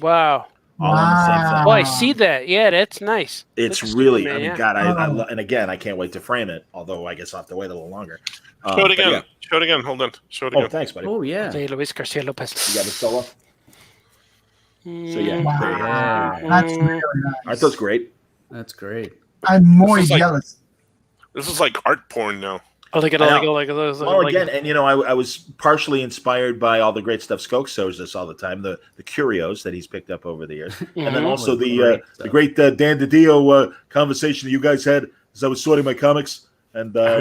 Wow. all on the same Wow. thing. Oh, I see that. Yeah, that's nice. It's Look at really, Superman, I mean, yeah. God, Oh. and again, I can't wait to frame it. Although I guess I'll have to wait a little longer. Show it But again. yeah. Show it again. Hold on. Show it Oh, again. thanks, buddy. Oh yeah. Jose Luis Garcia Lopez. You got the solo. So yeah, Wow. there you go. Yeah. That's Mm. really nice. Aren't those great? That's great. I'm more This is like- jealous. This is like art porn now. I like it. I I like it. know. I like it. I like it. Well, like again, it. and I was partially inspired by all the great stuff Skokes shows us all the time, the curios that he's picked up over the years, and then Mhm. also the Great the great Dan DiDio conversation that you guys had as I was sorting my comics, and I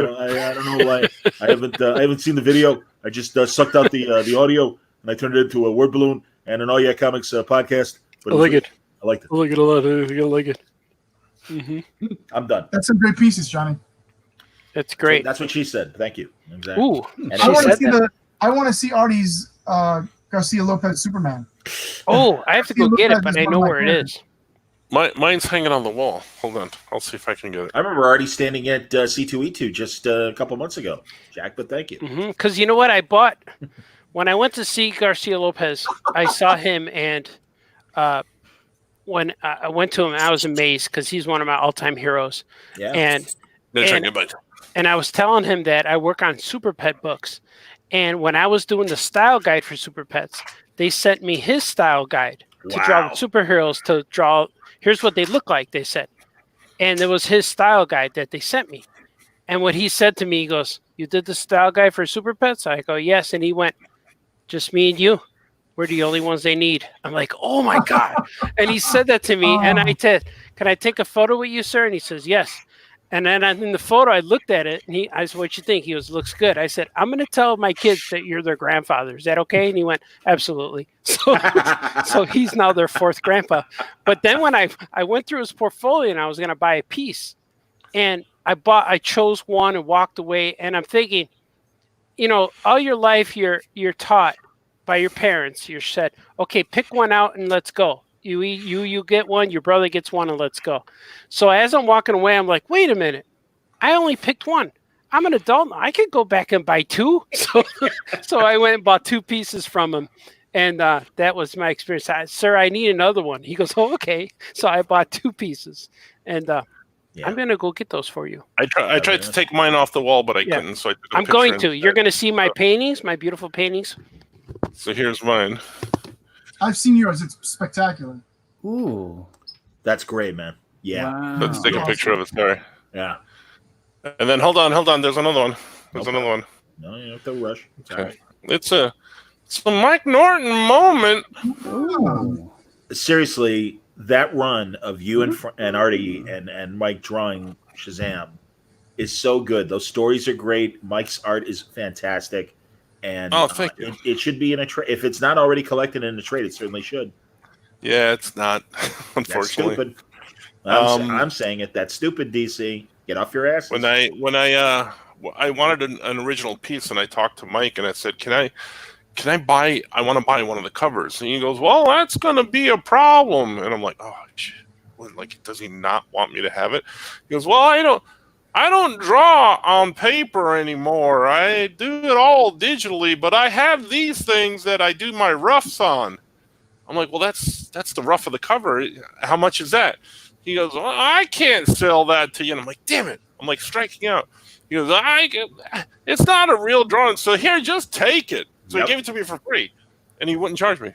don't know why I haven't seen the video. I just sucked out the audio and I turned it into a word balloon and an All Yeah Comics podcast. But I like it. I liked it. I like it a lot. I like it. Mm-hmm. I'm done. That's some great pieces, Johnny. That's great. That's what she said. Thank you. Exactly. Ooh. And I she want to said see that. I want to see Artie's Garcia Lopez Superman. Oh, I have to go get it, but I know where it favorites. is. Mine's hanging on the wall. Hold on. I'll see if I can get it. I remember already standing at C2E2 just a couple months ago, Jack. But thank you. Because you know what? I bought when I went to see Garcia Lopez. I saw him, and when I went to him, I was amazed because he's one of my all-time heroes. Yeah. And No, And- check it, bud. and I was telling him that I work on Super Pet books, and when I was doing the style guide for Super Pets, they sent me his style guide to draw Wow. superheroes to draw. Here's what they look like, they said, and it was his style guide that they sent me. And what he said to me, he goes, "You did the style guide for Super Pets?" I go, "Yes." And he went, "Just me and you. We're the only ones they need." I'm like, "Oh my god!" And he said that to me, and I said, "Can I take a photo with you, sir?" And he says, "Yes." And then in the photo, I looked at it, and I said, "What you think?" He goes, "Looks good." I said, "I'm going to tell my kids that you're their grandfather. Is that okay?" And he went, "Absolutely." So he's now their 4th grandpa. But then when I went through his portfolio and I was going to buy a piece, and I chose one and walked away, and I'm thinking, all your life you're taught by your parents. You're said, "Okay, pick one out and let's go." You get one, your brother gets one, and let's go. So as I'm walking away, I'm like, wait a minute, I only picked one. I'm an adult now. I could go back and buy 2. So I went and bought 2 pieces from him, And that was my experience. Sir, I need another one. He goes, oh, okay. So I bought 2 pieces. And I'm going to go get those for you. I tried to take mine off the wall, but I couldn't. So I took a I'm picture going to. instead. You're going to see my paintings, my beautiful paintings. So here's mine. I've seen yours. It's spectacular. Ooh. That's great, man. Yeah. Wow. Let's take a picture of it. Sorry. Yeah. And then hold on. There's another one. There's another one. No, you don't have to rush. It's all right. It's a Mike Norton moment. Ooh. Seriously, that run of you and Artie and Mike drawing Shazam is so good. Those stories are great. Mike's art is fantastic. And thank you. It should be in a trade. If it's not already collected in a trade, it certainly should. Yeah, it's not. That's Unfortunately, stupid. I'm saying it. That's stupid, DC. Get off your ass. when I wanted an original piece, and I talked to Mike, and I said, "Can I buy? I want to buy one of the covers." And he goes, "Well, that's going to be a problem." And I'm like, "Oh, shit. Like, does he not want me to have it?" He goes, "Well, I don't draw on paper anymore. I do it all digitally, but I have these things that I do my roughs on." I'm like, "Well, that's the rough of the cover. How much is that?" He goes, "Well, I can't sell that to you." And I'm like, "Damn it." I'm like striking out. He goes, "It's not a real drawing. So here, just take it." So he gave it to me for free, and he wouldn't charge me.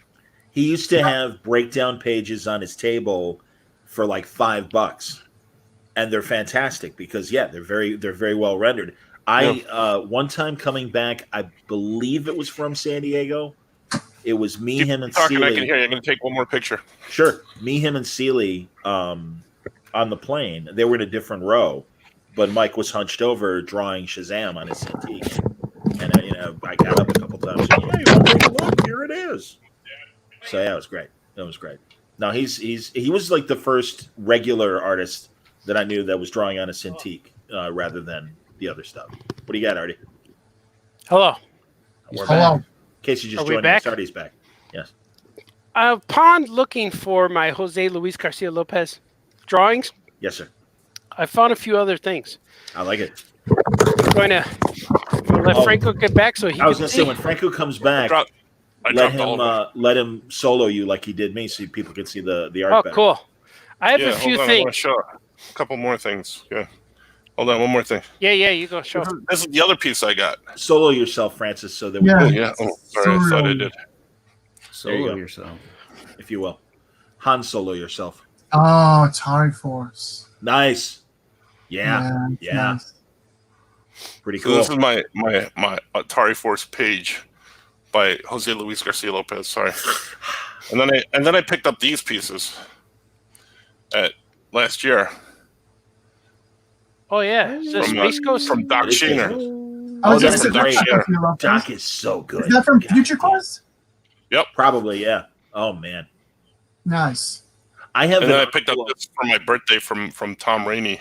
He used to have breakdown pages on his table for like $5, and they're fantastic because they're very well rendered. I one time coming back, I believe it was from San Diego. It was me, him, and Talking, Seeley. I can hear you. I'm going to take one more picture. Sure, me, him, and Seeley on the plane. They were in a different row, but Mike was hunched over drawing Shazam on his Cintiq. And I got up a couple times. And, "Yeah, you want to take a look? Here it is." So it was great. It was great. Now he was like the first regular artist that I knew that was drawing on a Cintiq rather than the other stuff. What do you got, Artie? Hello. We're Hello. back. In case you just Are we joined back? us, Artie's back. Yes. Upon looking for my Jose Luis Garcia Lopez drawings, Yes, sir. I found a few other things. I like it. I'm going to let Franco get back so he I was can going to see. say when Franco comes back, I let dropped all him of them. let him solo you like he did me, so people can see the art Oh, better. cool. I have a Yeah, few hold on. I want to things. show a couple more things. Yeah. Hold on, one more thing. Yeah, you go show. This is the other piece I got. Solo yourself, Francis, so that we Yeah. Oh, yeah. Oh, sorry. I thought I Surreal. did. There you Solo go. yourself. if you will. Han Solo yourself. Oh, Atari Force. Nice. Yeah. it's Yeah. nice. Pretty So cool. this is my Atari Force page by Jose Luis Garcia Lopez. Sorry. And then I picked up these pieces at last year Oh, yeah. Is this from, Space Ghost? from Doc It is Shaner. I was Oh, just that's saying, great. that's definitely love Doc this. is so good. Is that from God. Future Quest? Probably, yeah. Oh man. Nice. I have And then I an- picked up this for my birthday from Tom Rainey.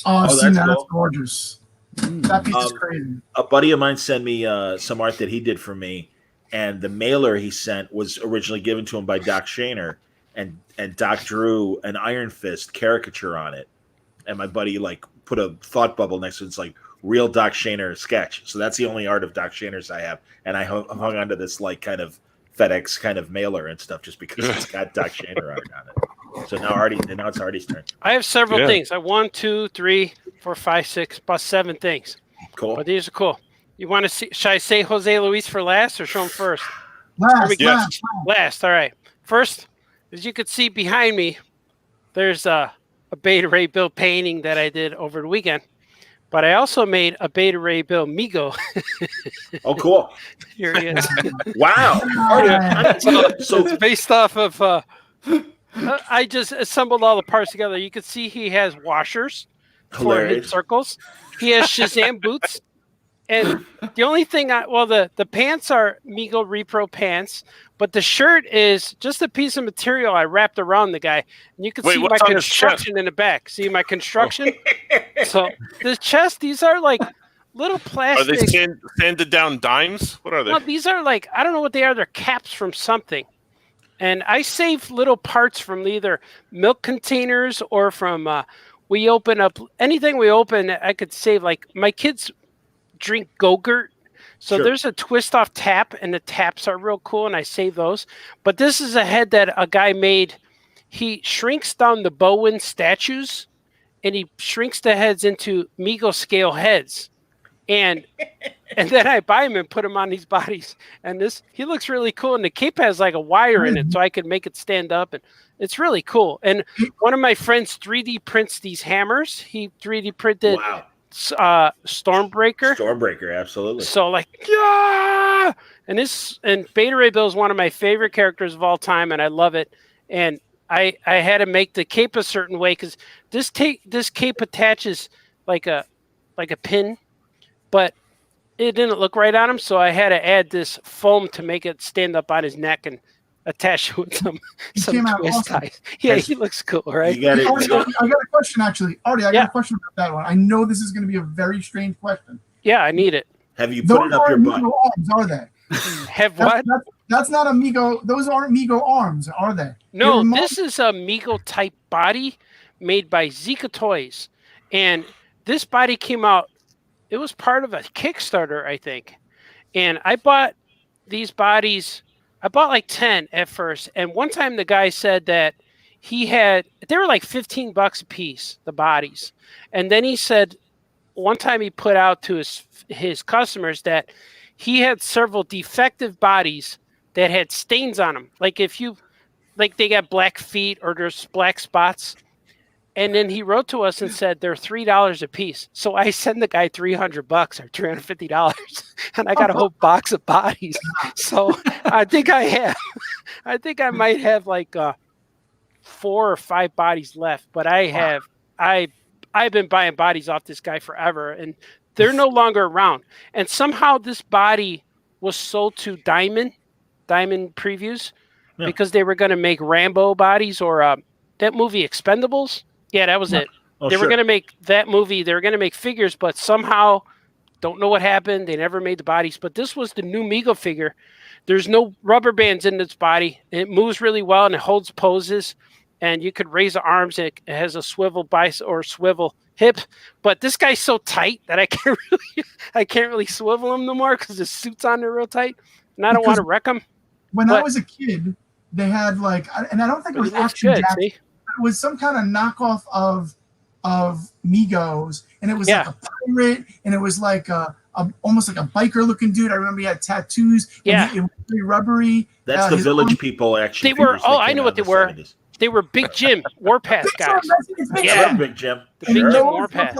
Oh, I've Oh, seen that's that. cool. That's gorgeous. That piece is Um, crazy. a buddy of mine sent me some art that he did for me, and the mailer he sent was originally given to him by Doc Shaner, and Doc drew an Iron Fist caricature on it, and my buddy like put a thought bubble next to it. It's like real Doc Shaner sketch. So that's the only art of Doc Shaner's I have, and I hung onto this like kind of FedEx kind of mailer and stuff just because it's got Doc Shaner art on it. So now it's Artie's turn. I have several Yeah. things. I have 1, 2, 3, 4, 5, 6, about 7 things. Cool. But these are cool. You want to see? Should I say Jose Luis for last or show him first? Last, Yes. last. Last. All right. First, as you can see behind me, there's a Beta Ray Bill painting that I did over the weekend. But I also made a Beta Ray Bill Migo. Oh, cool. Here he is. Wow. So It's based off of. I just assembled all the parts together. You can see he has washers for his hilarious. circles. He has Shazam boots. And the only thing the pants are Migo Repro pants, but the shirt is just a piece of material I wrapped around the guy. And you can Wait, see my what's on his construction in the back. See my construction? So the chest, these are like little Are plastic. they sanded down dimes? What are they? No, these are like, I don't know what they are. They're caps from something. And I save little parts from either milk containers or from we open up anything we open. I could save, like my kids drink Go-Gurt. So Sure. there's a twist off tap, and the taps are real cool, and I save those. But this is a head that a guy made. He shrinks down the Bowen statues, and he shrinks the heads into Mego scale heads. And then I buy him and put him on these bodies. And he looks really cool. And the cape has like a wire in it, so I can make it stand up. And it's really cool. And one of my friends 3D prints these hammers. He 3D printed Wow. Stormbreaker. Stormbreaker, absolutely. So like, yeah. And Beta Ray Bill is one of my favorite characters of all time, and I love it. And I had to make the cape a certain way because this cape attaches like a pin, but it didn't look right on him, so I had to add this foam to make it stand up on his neck and attach it with some came out twist awesome. ties. Yeah, he looks cool, right? You got it. Artie, I got a question, actually. Artie, I Yeah. got a question about that one. I know this is going to be a very strange question. Yeah, I need it. Have you put it up your butt? Mego arms, are they? Have what? That's not a Mego. Those aren't Mego arms, are they? No, They're this is a Mego type body made by Zika Toys. And this body came out, it was part of a Kickstarter, I think. And I bought these bodies, I bought like 10 at first. And one time the guy said that they were like $15 a piece, the bodies. And then he said, one time he put out to his customers that he had several defective bodies that had stains on them. Like they got black feet or there's black spots. And then he wrote to us and said they're $3 a piece. So I sent the guy $300 or $350, and I got a whole box of bodies. So I think I might have like 4 or 5 bodies left. But I've been buying bodies off this guy forever, and they're no longer around. And somehow this body was sold to Diamond Previews because they were going to make Rambo bodies or that movie Expendables. Yeah, that was it. They were going to make that movie. They were going to make figures, but somehow, don't know what happened. They never made the bodies. But this was the new Mego figure. There's no rubber bands in its body. It moves really well, and it holds poses. And you could raise the arms. It has a swivel bicep or swivel hip. But this guy's so tight that I can't really swivel him no more because his suit's on there real tight. And I don't want to wreck him. When I was a kid, they had like, and I don't think it was Action Jackson. It was some kind of knockoff of Migos, and it was like a pirate, and it was like almost like a biker looking dude. I remember he had tattoos. Yeah, it was pretty rubbery. That's the Village People actually. They were. Oh, I know what they were. 70s. They were Big Jim Warpath guys. Yeah, Big Jim. The Big Jim Warpath.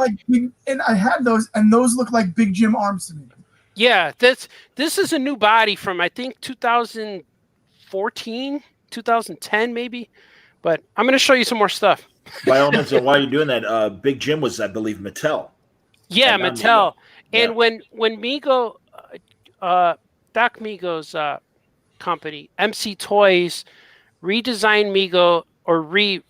And I had those, and those look like Big Jim arms to me. Yeah, this is a new body from I think 2014, 2010 maybe. But I'm going to show you some more stuff. By all means, and while you're doing that, Big Jim was, I believe, Mattel. Yeah, Mattel. And Yeah. when Mego, Doc Mego's company, MC Toys, redesigned Mego or redid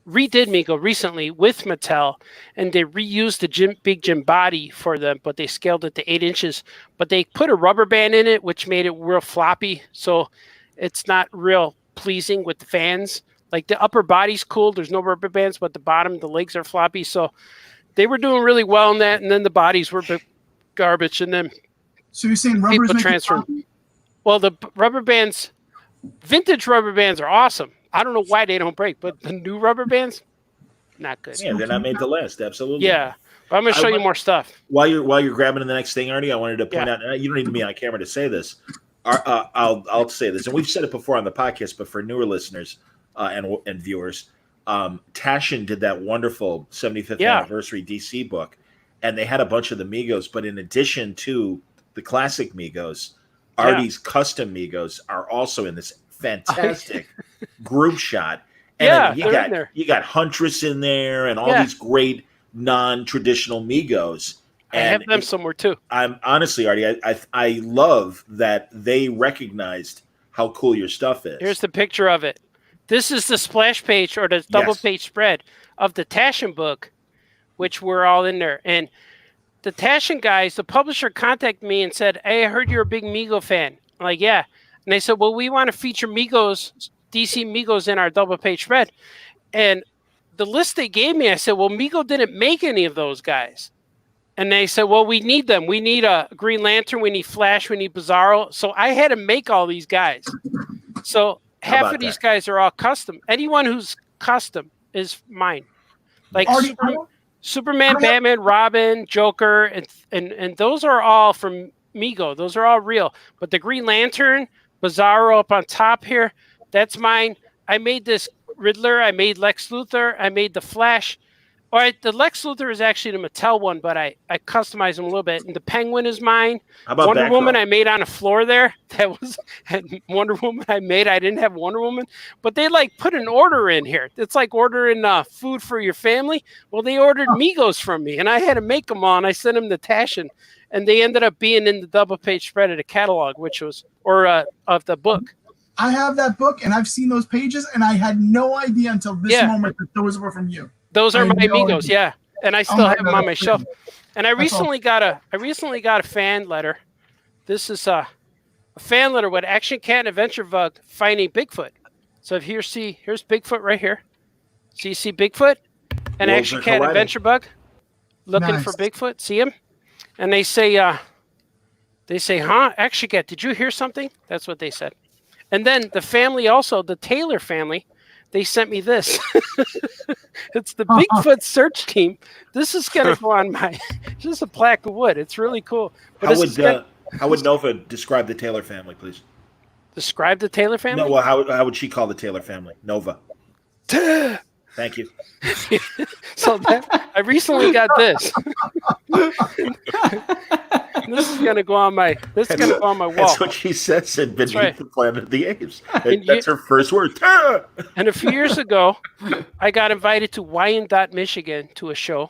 Mego recently with Mattel, and they reused the Big Jim body for them, but they scaled it to 8 inches. But they put a rubber band in it, which made it real floppy, so it's not real pleasing with the fans. Like the upper body's cool, there's no rubber bands, but the bottom, the legs are floppy. So they were doing really well in that, and then the bodies were garbage. And then so you're saying rubber people transfer. Well, the rubber bands, vintage rubber bands are awesome. I don't know why they don't break, but the new rubber bands, not good. Yeah, they're not made to last. Absolutely. Yeah, but I'm going to show you more stuff. While you're grabbing the next thing, Artie, I wanted to point out. You don't need to be on camera to say this. I'll say this, and we've said it before on the podcast, but for newer listeners and viewers, Taschen did that wonderful 75th anniversary DC book, and they had a bunch of the Migos. But in addition to the classic Migos, Artie's custom Migos are also in this fantastic group shot. And you got Huntress in there, and all these great non-traditional Migos. I have them somewhere too. I'm honestly, Artie, I love that they recognized how cool your stuff is. Here's the picture of it. This is the splash page or the double page spread of the Taschen book, which we're all in there. And the Taschen guys, the publisher contacted me and said, "Hey, I heard you're a big Mego fan." I'm like, "Yeah." And they said, "Well, we want to feature Migos, DC Migos in our double page spread." And the list they gave me, I said, "Well, Mego didn't make any of those guys." And they said, well, we need them. We need a Green Lantern. We need Flash. We need Bizarro. So I had to make all these guys. So half of these guys are all custom. Anyone who's custom is mine. Like Superman, Batman, Robin, Joker, and those are all from Mego. Those are all real. But the Green Lantern, Bizarro up on top here, that's mine. I made this Riddler. I made Lex Luthor. I made the Flash. All right, the Lex Luthor is actually the Mattel one, but I customized him a little bit. And the Penguin is mine. How about Wonder Batgirl? Woman I made on a floor there. That was Wonder Woman I made. I didn't have Wonder Woman, but they like put an order in here. It's like ordering food for your family. Well, they ordered Migos from me, and I had to make them all. And I sent them to Tashin, and they ended up being in the double page spread of the catalog, which was of the book. I have that book, and I've seen those pages, and I had no idea until this moment that those were from you. Those are my Migos, yeah, and I still have them on my shelf. And I recently got a fan letter. This is a fan letter with Action Cat and Adventure Bug finding Bigfoot. So if here's Bigfoot right here. So you see Bigfoot and Action Cat and Adventure Bug looking for Bigfoot. See him? And they say, huh? Action Cat, did you hear something? That's what they said. And then the family also, the Taylor family, they sent me this. It's the Bigfoot search team. This is going to go on my, just a plaque of wood. It's really cool. But how would Nova describe the Taylor family, please? Describe the Taylor family? No, well, how would she call the Taylor family? Nova. Thank you. So I recently got this. This is going to go on my wall. That's what she says in Beneath the Planet of the Apes. That's her first word. And a few years ago, I got invited to Wyandotte, Michigan to a show.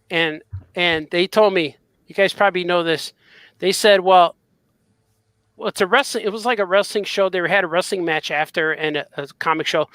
And they told me, you guys probably know this. They said, well, it's a wrestling. It was like a wrestling show. They had a wrestling match after and a comic show.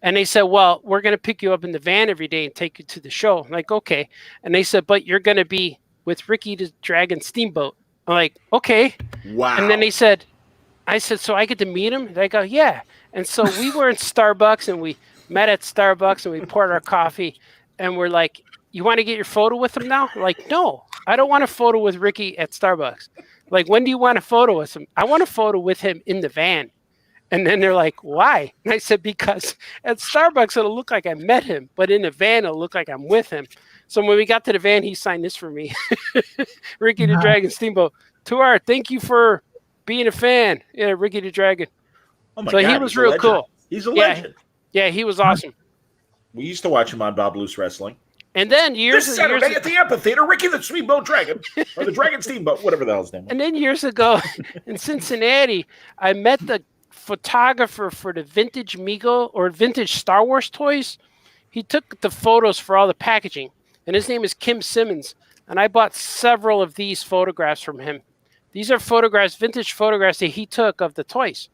And they said, well, we're going to pick you up in the van every day and take you to the show. I'm like, okay. And they said, but you're going to be with Ricky the Dragon Steamboat. I'm like, okay. Wow. And then I said, so I get to meet him? They go, yeah. And so we were in Starbucks, and we met at Starbucks, and we poured our coffee. And we're like, you want to get your photo with him now? I'm like, no, I don't want a photo with Ricky at Starbucks. Like, when do you want a photo with him? I want a photo with him in the van. And then they're like, why? And I said, because at Starbucks, it'll look like I met him, but in the van, it'll look like I'm with him. So when we got to the van, he signed this for me. Ricky the Dragon Steamboat. Tuar, thank you for being a fan. Yeah, Ricky the Dragon. Oh my God, he was real cool. He's a legend. Yeah, he was awesome. We used to watch him on Bob Loose Wrestling. And then This Saturday at the Amphitheater, Ricky the Steamboat Dragon, or the Dragon Steamboat, whatever the hell his name was. And then years ago in Cincinnati, I met the photographer for the vintage Mego or vintage Star Wars toys. He took the photos for all the packaging, and his name is Kim Simmons. And I bought several of these photographs from him. These are photographs, vintage photographs that he took of the toys.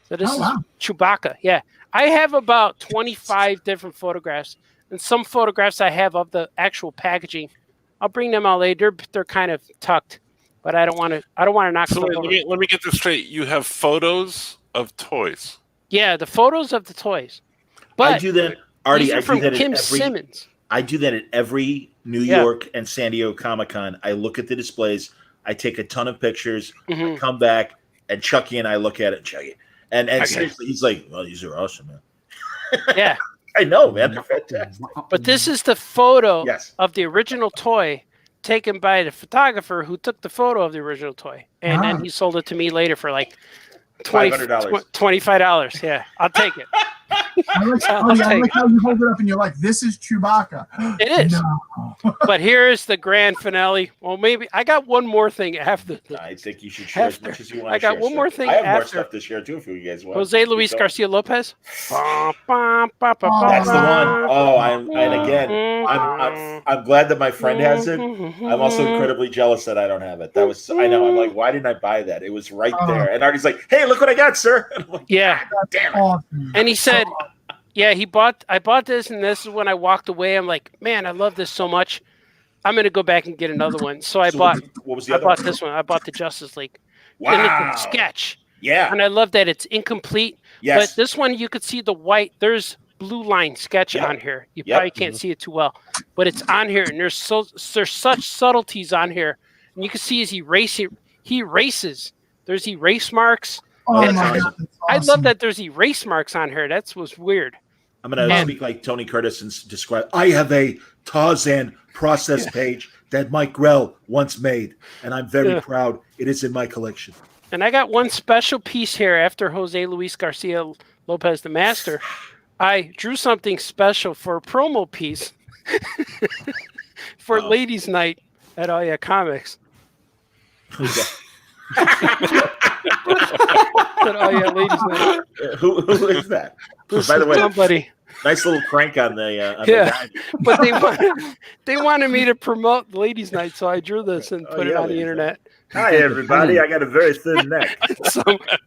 So this is Chewbacca. Yeah. I have about 25 different photographs, and some photographs I have of the actual packaging. I'll bring them out later. They're kind of tucked, but I don't want to knock them over. Let me get this straight. You have photos of toys. Yeah, the photos of the toys. But I do that, Artie. These are from Kim Simmons. Simmons. I do that at every New York and San Diego Comic-Con. I look at the displays. I take a ton of pictures. I come back, and Chucky and I look at it and check it. And seriously, he's like, "Well, these are awesome, man." Yeah, I know, man. They're fantastic. But this is the photo of the original toy taken by the photographer who took the photo of the original toy, and then he sold it to me later for like $25. Yeah, I'll take it. I like how you hold it up and you're like, this is Chewbacca. It is. No. But here's the grand finale. Well, maybe I got one more thing after this. I think you should share as much as you want. I got one more thing I have after. more stuff to share too if you guys want. Jose Luis Garcia Lopez. That's the one. Oh, I'm glad that my friend has it. I'm also incredibly jealous that I don't have it. I know. I'm like, why didn't I buy that? It was right there. And Artie's like, hey, look what I got, sir. And I'm like, yeah. Damn it. Awesome. And he said, yeah, I bought this, and this is when I walked away. I'm like, man, I love this so much. I'm going to go back and get another one. So I bought this one. I bought the Justice League. Wow. And it's a sketch. Yeah. And I love that it's incomplete. Yes. But this one, you could see the white. There's blue line sketch Yep. on here. You Yep. probably can't see it too well, but it's on here, and there's such subtleties on here, and you can see as he erases. There's erase marks. Oh That's my awesome. God, that's I awesome. love that there's erase marks on here. That's what's weird. I'm going to And- speak like Tony Curtis and describe. I have a Tarzan process page that Mike Grell once made, and I'm very Yeah. proud. It is in my collection. And I got one special piece here after Jose Luis Garcia Lopez, the master. I drew something special for a promo piece for Ladies' Night at Oh Yeah Comics. Who's that? At Oh Yeah Ladies' Night. Who is that? By the way, Somebody. nice little crank on the Yeah. guy. But they wanted me to promote Ladies' Night, so I drew this and Oh, put it yeah, on the Ladies' internet. Hi everybody, I got a very thin neck.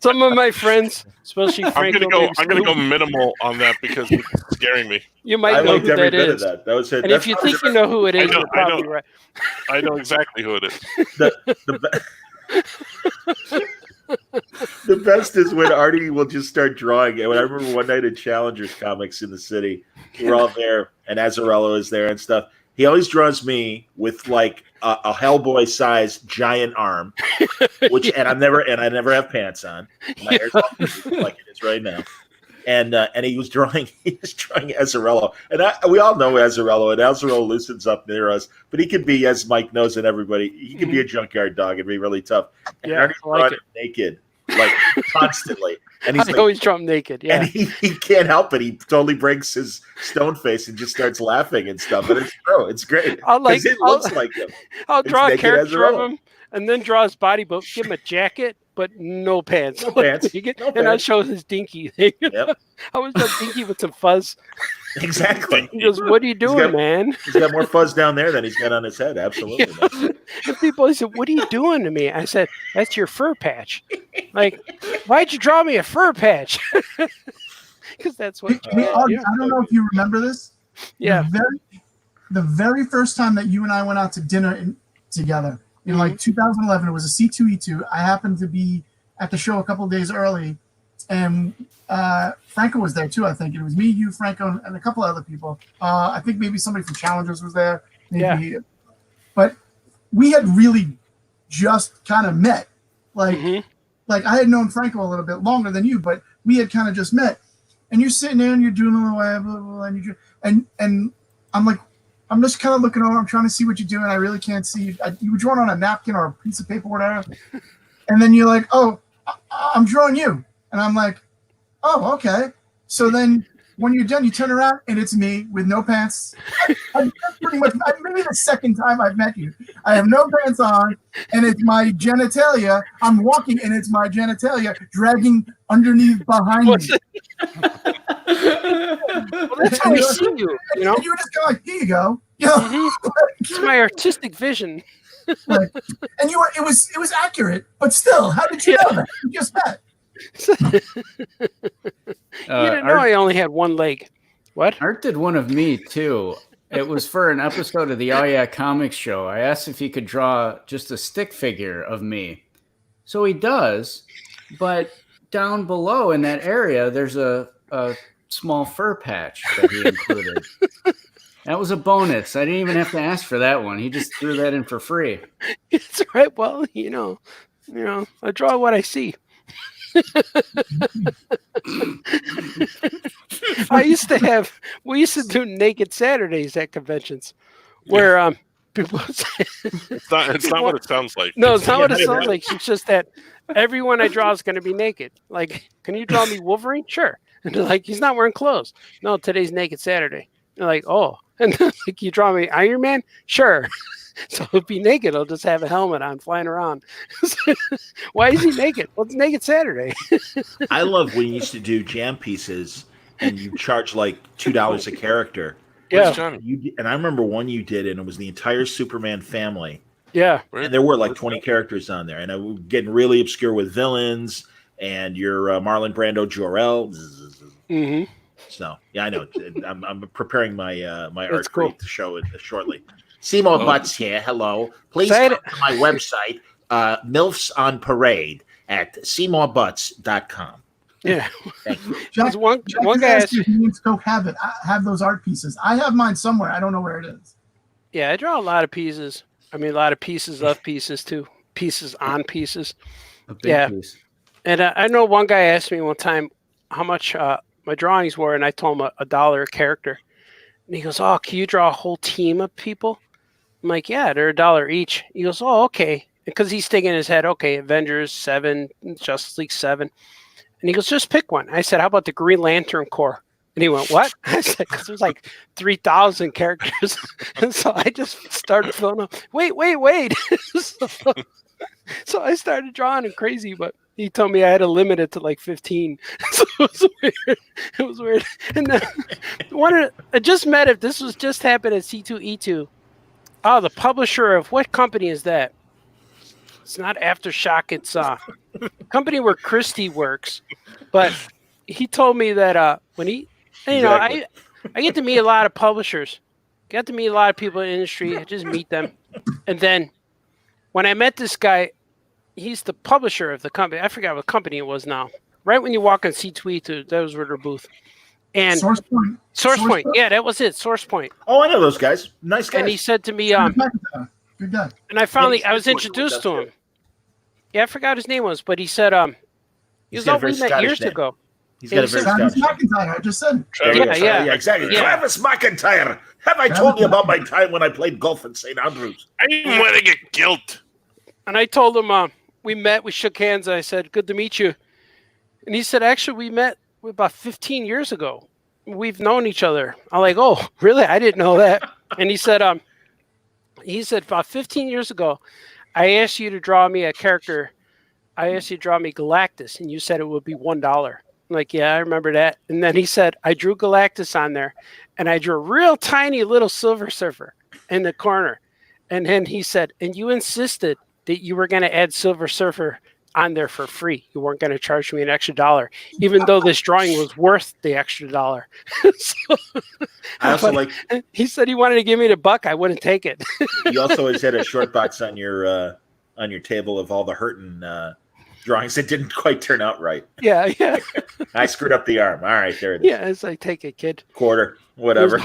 Some of my friends, especially I'm Frank, gonna go minimal on that because it's scaring me. You I might know liked who every that bit of is. that. That was it. And if you think you know who it is, I know- you're probably right. I know exactly who it is. The best is when Artie will just start drawing. And when I remember one night at Challengers Comics in the city, we're all there, and Azzarello is there and stuff. He always draws me with like a Hellboy sized giant arm, which and I never have pants on. My hair's all like it is right now. And he was drawing Azzarello, and we all know Azzarello, and Azzarello loosens up near us, but he could be, as Mike knows and everybody, he could be a junkyard dog and be really tough. And Yeah, Artie's I like drawing it. him naked, like constantly, and he's I like, always draw him naked. Yeah. and he can't help it. He totally breaks his stone face and just starts laughing and stuff. And it's true. It's great. I'll It looks like him. I'll draw a naked caricature of Azzarello. him and then draw his body, but give him a jacket, but no pants. No pants. and No I pants. show his dinky thing. Yep. I was draw dinky with some fuzz. Exactly. He goes, "What are you doing, got- man?" He's got more fuzz down there than he's got on his head. Absolutely. Yeah. And people said, "What are you doing to me?" I said, "That's your fur patch." Like, why'd you draw me a fur patch? Because that's what. Hey, Artie, I don't know if you remember this. Yeah. The very first time that you and I went out to dinner together in like 2011, it was a C2E2. I happened to be at the show a couple of days early, and Franco was there too. I think it was me, you, Franco, and a couple of other people. I think maybe somebody from Challengers was there. Maybe, but we had really just kind of met. Like I had known Franco a little bit longer than you, but we had kind of just met. And you're sitting there and you're doing a little blah, blah, blah, and I'm like, I'm just kind of looking over. I'm trying to see what you're doing. I really can't see. You were drawing on a napkin or a piece of paper, whatever. And then you're like, "Oh, I'm drawing you." And I'm like, "Oh, okay." So then when you're done, you turn around and it's me with no pants. That's pretty much maybe the second time I've met you. I have no pants on, and it's my genitalia. I'm walking, and it's my genitalia dragging underneath behind me. Well, that's how I see you. You know, And you were just kind of like, "Here you go." You know? it's my artistic vision. Like, and you were it was accurate, but still, how did you know that? You just met. You didn't know I only had one leg. What? Art did one of me too. It was for an episode of the Oh Yeah Comics show. I asked if he could draw just a stick figure of me. So he does, but down below in that area, there's a small fur patch that he included. That was a bonus. I didn't even have to ask for that one. He just threw that in for free. It's right. Well, you know, I draw what I see. We used to do naked Saturdays at conventions where people say, It's not what it sounds like. no, it's not what it sounds like. It's just that everyone I draw is going to be naked. Like, can you draw me Wolverine? Sure. And they're like, he's not wearing clothes. No, today's naked Saturday. They're like, oh. And like, you draw me Iron Man? Sure. So he'll be naked. He'll just have a helmet on flying around. Why is he naked? Well, it's naked Saturday. I love when you used to do jam pieces and you charge like $2 a character. Where's Yeah. Johnny? And I remember one you did, and it was the entire Superman family. Yeah. And there were like 20 characters on there. And I was getting really obscure with villains and your Marlon Brando Jor-El. Mm-hmm. So, yeah, I know. I'm preparing my my That's art cool. create to show it shortly. Seymour Butts here. Hello. Please Say come it. to my website, MILFs on Parade at SeymourButts.com. Yeah. Thank you. There's one Jack guy asked asked you if you and Stoke have those art pieces. I have mine somewhere. I don't know where it is. Yeah, I draw a lot of pieces. I mean, a lot of pieces of pieces too. Pieces on pieces. A big Yeah. piece. And I know one guy asked me one time how much my drawings were, and I told him $1 a character. And he goes, "Oh, can you draw a whole team of people?" I'm like, "Yeah, they're $1 each." He goes, "Oh, okay." Because he's thinking in his head, okay, Avengers 7, Justice League 7. And he goes, "Just pick one." I said, "How about the Green Lantern Corps?" And he went, "What?" I said, "Because there's like 3,000 characters." And so I just started filling up. Wait. So I started drawing him crazy, but he told me I had to limit it to like 15. So it was weird. It was weird. And then I just met it. This was just happened at C2E2. Oh, the publisher of what company is that? It's not Aftershock. It's company where Christie works. But he told me that when he, Exactly. I get to meet a lot of publishers. Get to meet a lot of people in the industry. I just meet them. And then when I met this guy, he's the publisher of the company. I forgot what company it was now. Right when you walk on C2E2, that was their booth. And Source Point. Yeah, that was it. Source Point. Oh, I know those guys. Nice guys. And he said to me, Good guy. and I was introduced to him. Yeah, I forgot his name was, but he said, he was got a we very met Scottish years name. ago. He's got a very Travis Scottish name. McIntyre. I just said. Yeah. Exactly. Yeah. Travis McIntyre. Have I told you about my time when I played golf at St. Andrews? I didn't want to get guilt. And I told him, we met, we shook hands, and I said, "Good to meet you." And he said, "Actually, we met about 15 years ago. We've known each other." I'm like, "Oh, really? I didn't know that." And he said, about 15 years ago, I asked you to draw me a character. I asked you to draw me Galactus, and you said it would be $1. I'm like, "Yeah, I remember that." And then he said, I drew Galactus on there, and I drew a real tiny little Silver Surfer in the corner. And then he said, "And you insisted that you were going to add Silver Surfer on there for free. You weren't going to charge me an extra $1, even though this drawing was worth the extra $1." So, I also like. he said he wanted to give me the buck. I wouldn't take it. You also always had a short box on your table of all the hurting drawings that didn't quite turn out right. Yeah. I screwed up the arm. All right, there it is. Yeah, it's like, take it, kid. Quarter, whatever.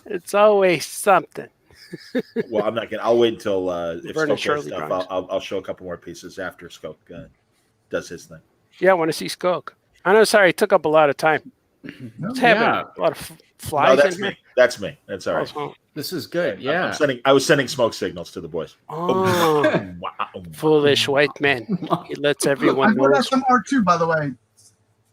It's always something. Well, I'm not gonna. I'll wait until if Vernon Skoke Shirley does stuff. drawings. I'll show a couple more pieces after Skoke does his thing. Yeah, I want to see Skoke. I know, sorry, it took up a lot of time. No, It's happening. Yeah. A lot of No, flies that's in me. here. That's me. That's all right. Oh, This is good. Yeah. I was sending smoke signals to the boys. oh, Wow. foolish white man. He lets I everyone know. grabbed some art too, by the way.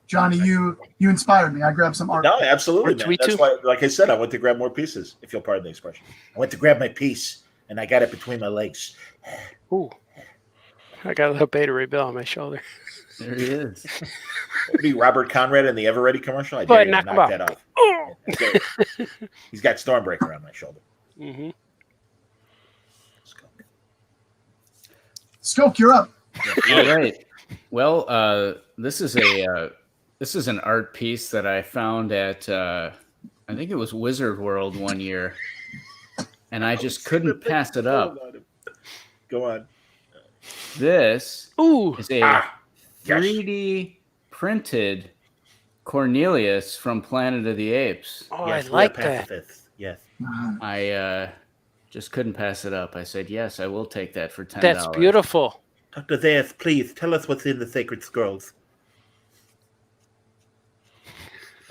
Johnny, you inspired me. I grabbed some art. No, absolutely. Or Man. tweet That's too. why, like I said, I went to grab more pieces, if you'll pardon the expression. I went to grab my piece, and I got it between my legs. Ooh, I got a little Beta Ray Bill on my shoulder. There he is. Would be Robert Conrad in the Everready commercial. I Go dare ahead, you to knock him knock off. that off. Oh. Okay. He's got Stormbreaker on my shoulder. Mm-hmm. Skoke, you're up. All right. Well, this is an art piece that I found at I think it was Wizard World one year, and I just couldn't pass it up. Go on. This Ooh, is a Yes. 3D printed Cornelius from Planet of the Apes. oh, Yes, I we like have that. Pacifist. Yes. I just couldn't pass it up. I said, yes, I will take that for $10. That's beautiful. Dr. Zayas, please tell us what's in the Sacred Scrolls.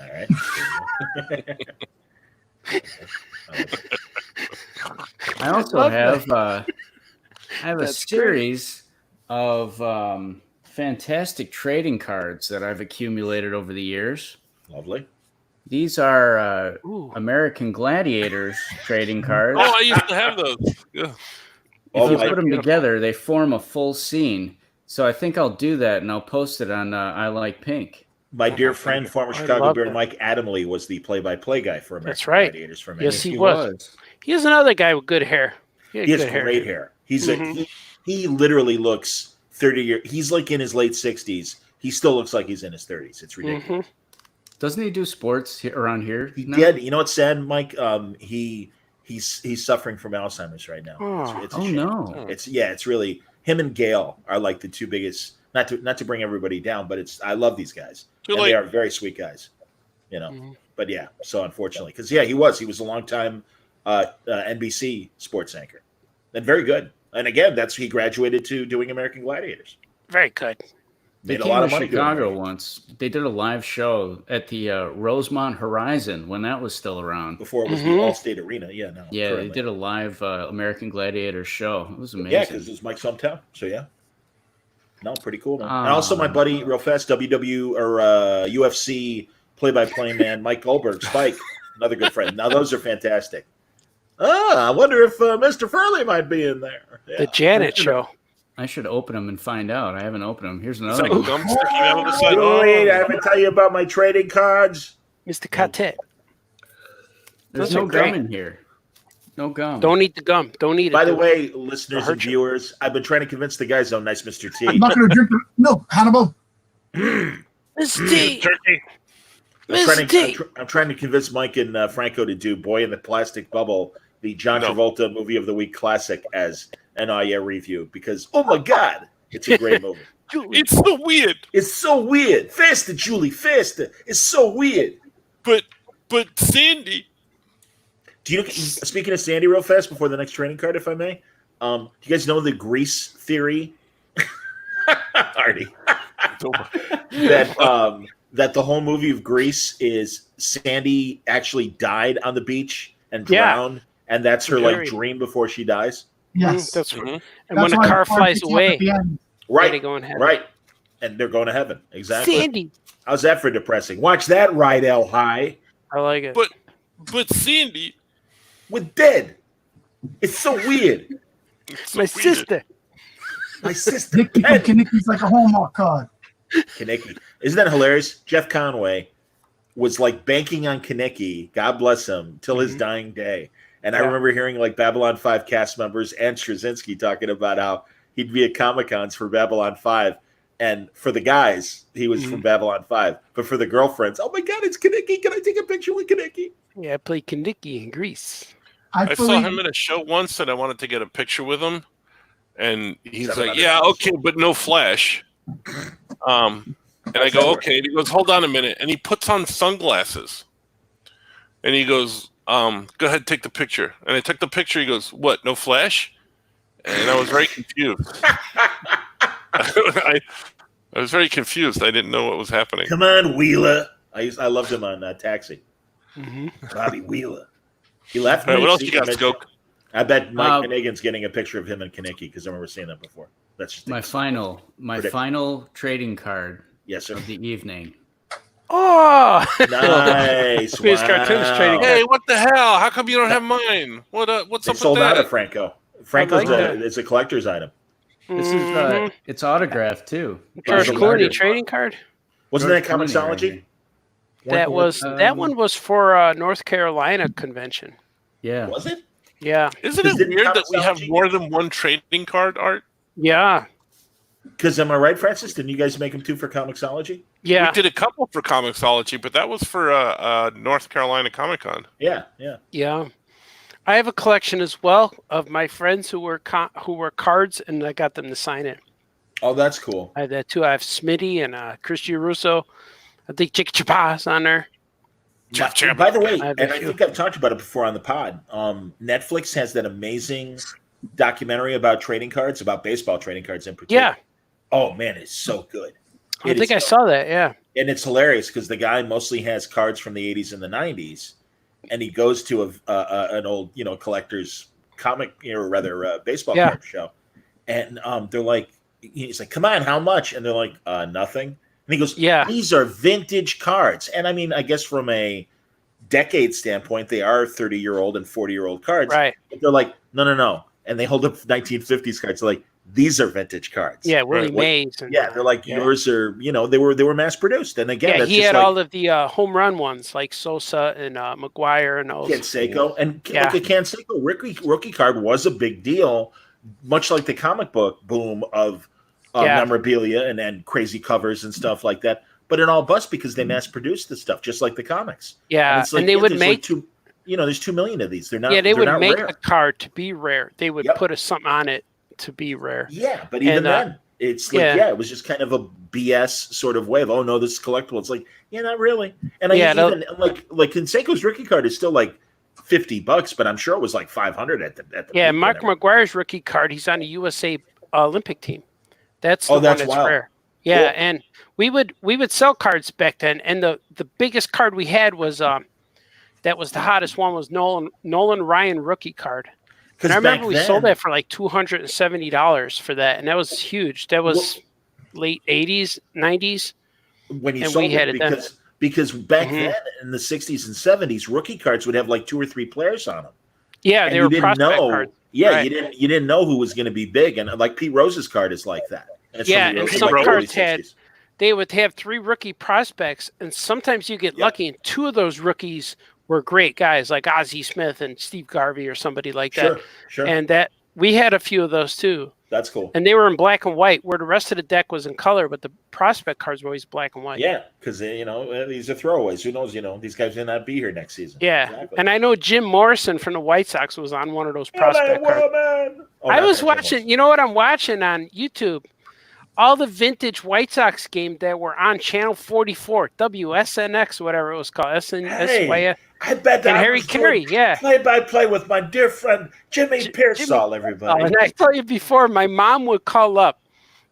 All right. I also love have I have a That's series of fantastic trading cards that I've accumulated over the years. Lovely. These are Ooh. American Gladiators trading cards. Oh, I used to have those. Yeah. If Oh, you my- put them together, they form a full scene. So I think I'll do that, and I'll post it on I Like Pink. My dear friend, former I Chicago love Bear that. Mike Adamley was the play-by-play guy for American That's right. Gladiators for many Yes, years. he was. He is another guy with good hair. He had He has good great hair. He's Mhm. he literally looks 30 years. He's like in his late 60s. He still looks like he's in his 30s. It's ridiculous. Mhm. Doesn't he do sports around here? He now? did. You know what's sad, Mike? He's suffering from Alzheimer's right now. Oh. It's a Oh shame. no! It's really him and Gail are like the two biggest. Not to bring everybody down, but I love these guys. Too And late. they are very sweet guys, you know. Mhm. But yeah, so unfortunately, because he was a long time NBC sports anchor, and very good. And again, he graduated to doing American Gladiators. Very good. They Made a came lot to of money doing Chicago it once. They did a live show at the Rosemont Horizon when that was still around. before it was the Mhm. Allstate Arena. Yeah, no, Yeah, currently. they did a live American Gladiator show. It was amazing. Yeah, because it was Mike's hometown. So yeah, no, pretty cool, man. And also my buddy, real fast, UFC play-by-play man, Mike Goldberg, Spike, another good friend. Now those are fantastic. I wonder if Mr. Furley might be in there. Yeah. The Janet Show. I should open them and find out. I haven't opened them. Here's Is another that one. gum sticking out of the side? Wait, I haven't tell you about my trading cards. Mr. Catet. There's Those are no great. gum in here. No gum. Don't eat the gum. Don't eat it. By the dude. way, listeners hurt and you. viewers, I've been trying to convince the guys on Nice Mr. T. I'm not going to drink the milk, Hannibal. Mr. T. Turkey. Mr. T. I'm trying to convince Mike and Franco to do Boy in the Plastic Bubble, the John No. Travolta Movie of the Week classic, as an review, because, oh my God, it's a great movie. It's so weird. It's so weird. Faster, Julie, faster. It's so weird. But Sandy, Do you, speaking of Sandy real fast before the next training card, if I may, do you guys know the Grease theory? Artie. That the whole movie of Grease is Sandy actually died on the beach and Yeah. drowned, and that's her Very. dream before she dies. Yes. That's Mhm. And That's when the why car the flies picks up away, at the end. Right, they go in heaven. right, and they're going to heaven. Exactly. Sandy. How's that for depressing? Watch that ride, El High, I like it. but Sandy, with Dead. It's so weird. it's so My weird. sister. My sister Nicky Penny. Kanicki's like a Hallmark card. Kaneki. Isn't that hilarious? Jeff Conway was like banking on Kaneki, God bless him, till his dying day. And I Yeah. remember hearing like Babylon 5 cast members and Straczynski talking about how he'd be at Comic-Cons for Babylon 5. And for the guys, he was from Babylon 5. But for the girlfriends, oh my God, it's Kaneki. Can I take a picture with Kaneki? Yeah, I played Kaniki in Greece. I saw fully- him at a show once, and I wanted to get a picture with him. And he's like, 700 "Yeah, okay, but no flash." And I go, "Okay." And he goes, "Hold on a minute," and he puts on sunglasses. And he goes, "Go ahead, take the picture." And I took the picture. He goes, "What? No flash?" And I was very confused. I was very confused. I didn't know what was happening. Come on, Wheeler. I loved him on Taxi. Mm-hmm. Bobby Wheeler. He left. All right, me. what else you got, Skoke? I bet Mike Finnegan's getting a picture of him and Kaneki because I remember seeing that before. That's just My final trading card yes, sir. of the evening. Oh, Nice. Space Cartoons trading Hey, what the hell? How come you don't have mine? What's They up sold with out that? of Franco. Franco's like that. it's a collector's item. This is Mhm. it's autographed too. George George Clooney Clooney. trading card. Wasn't George that Clooney right Comixology? here. That Um, one was for North Carolina convention. Yeah. Was it? Yeah, Isn't Because it didn't weird that we have Comixology- more than one trading card, Art? yeah, Because am I right, Francis? Didn't you guys make them two for Comixology? yeah, We did a couple for Comixology, but that was for North Carolina Comic Con. Yeah, yeah. yeah. I have a collection as well of my friends who were cards, and I got them to sign it. Oh, that's cool. I have that too. I have Smitty and Chris Russo. I think Chick Chapa's on there. By the way, I have and a I few. think I've talked about it before on the pod. Netflix has that amazing documentary about trading cards, about baseball trading cards in particular. Yeah, Oh man, it's so good. I It think is I saw that. Yeah, and it's hilarious because the guy mostly has cards from the 80s and the 90s, and he goes to an old collector's comic or rather baseball Yeah. card show, and they're like, he's like, come on, how much? And they're like, nothing. And he goes, Yeah. these are vintage cards. And I mean, I guess from a decade standpoint, they are 30-year-old and 40-year-old cards. right. But they're like, no. And they hold up 1950s cards. They're like, these are vintage cards. Yeah, Willie Right. Mays. And, Yeah, they're like Yeah. yours are, they were mass produced. And again, yeah, that's he just had like all of the home run ones like Sosa and McGuire and those. Canseco. And Yeah. like a Canseco rookie card was a big deal, much like the comic book boom of Yeah. memorabilia and crazy covers and stuff like that. But it all bust because they mass produced the stuff, just like the comics. Yeah, it's like, and they would there's make. there's 2 million of these. They're not. Yeah, they they're would not make rare. a card to be rare. They would Yep. put something on it to be rare. Yeah, but even And, then, It's like, it was just kind of a BS sort of way of, oh no, this is collectible. It's like, yeah, not really. And even like Canseco's rookie card is still like $50, but I'm sure it was like 500 at the yeah. Mark McGuire's rookie card, he's on the USA Olympic team. That's the one that's wild. rare. Yeah, Cool. and we would sell cards back then, and the biggest card we had was that was the hottest one was Nolan Ryan rookie card. And I remember we sold that for like $270 for that, and that was huge. That was late 80s, 90s. When you sold it, because back then in the 60s and 70s, rookie cards would have like 2 or 3 players on them. Yeah, they were prospect cards. Yeah, right. you didn't know who was going to be big, and like Pete Rose's card is like that. And some cards they would have 3 rookie prospects, and sometimes you get lucky, and 2 of those rookies were great guys like Ozzie Smith and Steve Garvey or somebody like that. Sure. And that we had a few of those too. That's cool. And they were in black and white, where the rest of the deck was in color, but the prospect cards were always black and white. Yeah, because these are throwaways. Who knows? These guys may not be here next season. Yeah, exactly. And I know Jim Morrison from the White Sox was on one of those prospect cards. I was watching. You know what I'm watching on YouTube? All the vintage White Sox games that were on Channel 44, WSNX, whatever it was called, SNY. I bet that and Harry Carey, play-by-play with my dear friend Jimmy Pearsall, everybody. And I told you before, my mom would call up.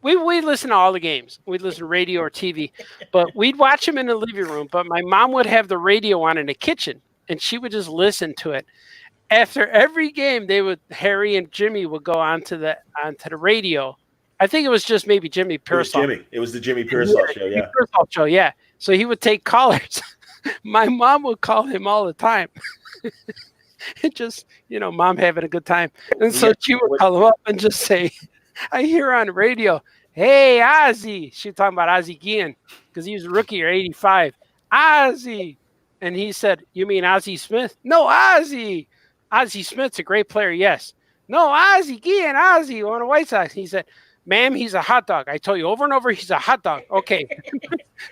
We'd listen to all the games. We'd listen to radio or TV, but we'd watch them in the living room. But my mom would have the radio on in the kitchen, and she would just listen to it. After every game, Harry and Jimmy would go onto the radio. I think it was just maybe Jimmy Pearsall. It was the Jimmy Pearsall show, yeah. Pearsall show, yeah. So he would take callers. My mom would call him all the time. It just, mom having a good time. And so she would call him up and just say, I hear on the radio, hey, Ozzie. She was talking about Ozzie Guillen because he was a rookie or 85. Ozzie. And he said, you mean Ozzie Smith? No, Ozzie. Ozzie Smith's a great player, yes. No, Ozzie Guillen, Ozzie, one of the White Sox. He said, ma'am, he's a hot dog. I told you over and over, he's a hot dog. Okay.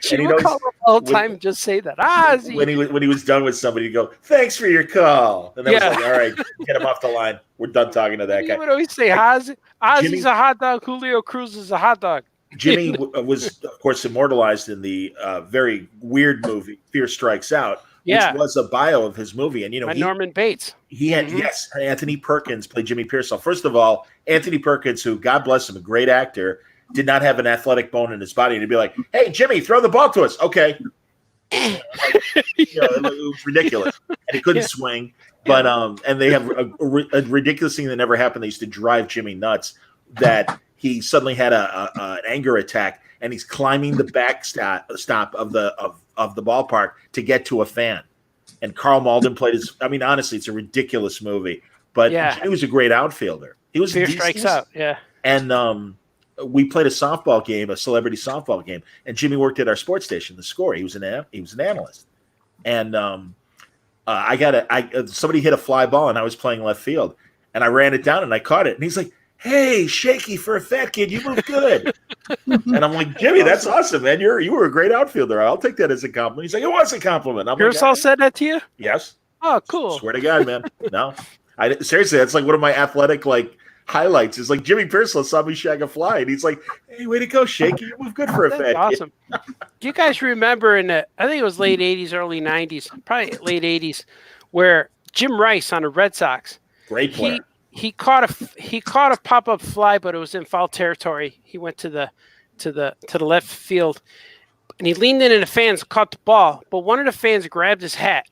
She would call up all the time and just say that. Ozzie. When he was done with somebody, he'd go, thanks for your call. And then was like, all right, get him off the line. We're done talking to that guy. He would always say, Ozzie's a hot dog. Julio Cruz is a hot dog. Jimmy was, of course, immortalized in the very weird movie, Fear Strikes Out, which was a bio of his movie. And, by Norman Bates. He had, Anthony Perkins played Jimmy Pearsall. First of all, Anthony Perkins, who, God bless him, a great actor, did not have an athletic bone in his body. And he'd be like, hey, Jimmy, throw the ball to us. Okay. It was ridiculous. And he couldn't swing. But and they have a ridiculous thing that never happened. They used to drive Jimmy nuts, that he suddenly had an anger attack, and he's climbing the backstop of the ballpark to get to a fan. And Carl Malden played his. I mean, honestly, it's a ridiculous movie. But he was a great outfielder. He was Fear Strikes Out. Yeah. And we played a celebrity softball game, and Jimmy worked at our sports station, The Score. He was an analyst, and somebody hit a fly ball, and I was playing left field, and I ran it down, and I caught it, and he's like, hey, shaky for a fat kid, you move good. And I'm like, Jimmy, that's awesome, man. You were a great outfielder. I'll take that as a compliment. He's like, it was a compliment. I'm Pearsall said that to you? Yes. Oh, cool. Swear to God, man. No, seriously, that's like one of my athletic highlights. Is like Jimmy Pearsall saw me shag a fly, and he's like, hey, way to go, shaky. You move good for a fat kid. Awesome. Do you guys remember I think it was late 80s, early 90s, probably late 80s, where Jim Rice on the Red Sox, great player. He caught a pop-up fly, but it was in foul territory. He went to the left field, and he leaned in, and the fans caught the ball. But one of the fans grabbed his hat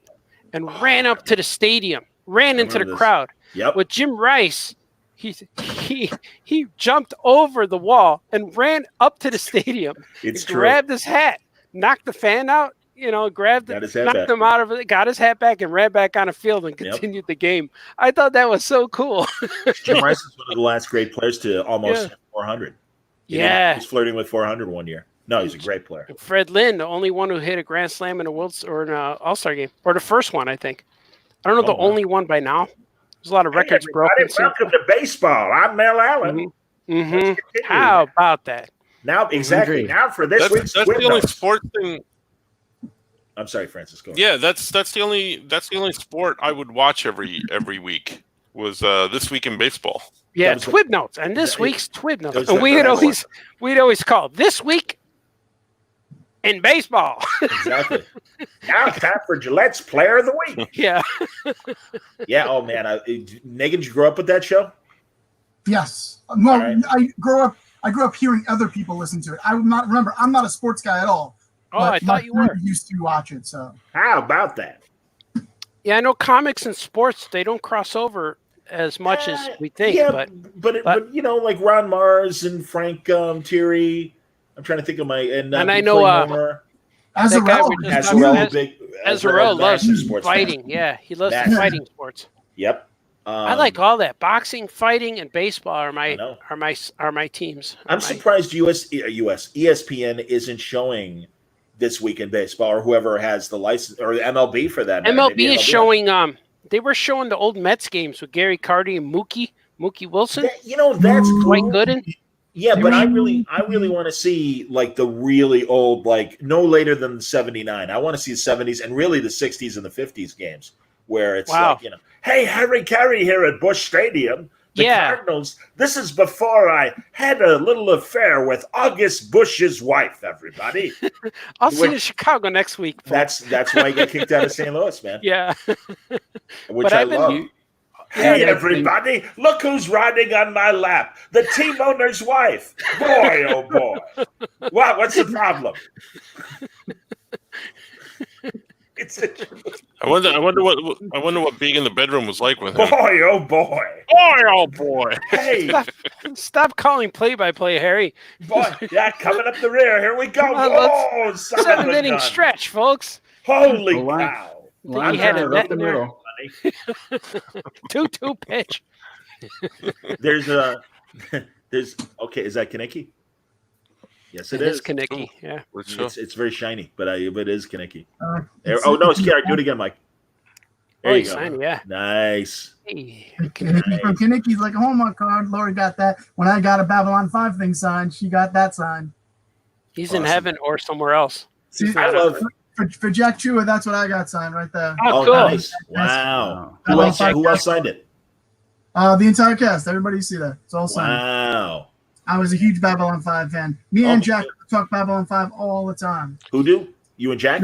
and ran up to the stadium, ran into the crowd. Yep. With Jim Rice, he jumped over the wall and ran up to the stadium. Grabbed his hat, knocked the fan out. Grabbed it, knocked him out of it, got his hat back, and ran back on the field and continued the game. I thought that was so cool. Jim Rice is one of the last great players to almost hit 400. He was flirting with 400 one year. No, he's a great player. And Fred Lynn, the only one who hit a grand slam in an All-Star game, or the first one, I think. I don't know only one by now. There's a lot of records broken. Welcome to baseball. I'm Mel Allen. Mm-hmm. How about that? Now, exactly. Now for this week's that's the only sport thing. I'm sorry, Francis. Go ahead. Yeah, that's the only sport I would watch every week was This Week in Baseball. Yeah, That was Twib Notes, and this that- week's Twib Notes. those And are we'd the best always call this week in baseball. exactly. Now it's time for Gillette's Player of the Week. Yeah. Yeah. Oh man, Megan, did you grow up with that show? Yes. No, All right. I grew up hearing other people listen to it. I'm not a sports guy at all. Oh, but I my thought you were. friend used to watch it, so How about that? Yeah, I know comics and sports, they don't cross over as much as we think, Yeah, but you know, like Ron Mars and Frank Thierry. I'm trying to think of my And I Big know, Play Homer. as a that guy relative, we just Azarello, big Azarello loves massive sports fan. fighting. Yeah, he loves Massive. fighting sports. Yep. I like all that. Boxing, fighting, and baseball are my know. teams. I'm surprised ESPN isn't showing This Week in Baseball or whoever has the license or the MLB for that. matter. MLB Maybe is showing. They were showing the old Mets games with Gary Carty and Mookie Wilson, You know, that's Dwight Gooden. yeah, but I really want to see like the really old, like no later than '79. I want to see the '70s and really the '60s and the '50s games where it's Wow. like, you know, hey, Harry Carey here at Busch Stadium. The Yeah. Cardinals. This is before I had a little affair with August Bush's wife. Everybody, I'll see you in Chicago next week. folks. that's why I got kicked out of St. Louis, man. Yeah. Which But I I've been- love. Hey, Yeah, everybody, look who's riding on my lap. The team owner's wife. Boy, oh boy. Wow, what's the problem? I wonder what being in the bedroom was like with him. Boy, oh boy. Boy, oh boy. Hey, Stop calling play-by-play, Harry. boy. Yeah, coming up the rear. Here we go. Come on, Whoa, son of a 7-inning gun. stretch, folks. Holy The line- cow. Line had a drive net up the in there. middle. 2-2 pitch. There's okay, is that Kaneki? Yes, it It is is. Kaneki. Yeah. Let's show. It's very shiny, but it is Kaneki. it's- Oh no, it's Garrett. Do it again, Mike. There Oh, you he's go. fine, yeah. Nice. Hey. Kaneki from Kaneki's like a Hallmark card. Lori got that. When I got a Babylon 5 thing signed, she got that signed. He's in Awesome. heaven or somewhere else. See, I love. for Jack Chua, that's what I got signed right there. Oh, Oh, cool. nice! Wow. I Who love else? five Who else signed it? The entire cast, everybody you see that. It's all signed. Wow. I was a huge Babylon 5 fan. Me and Oh. Jack talk Babylon 5 all the time. Who do? You and Jack?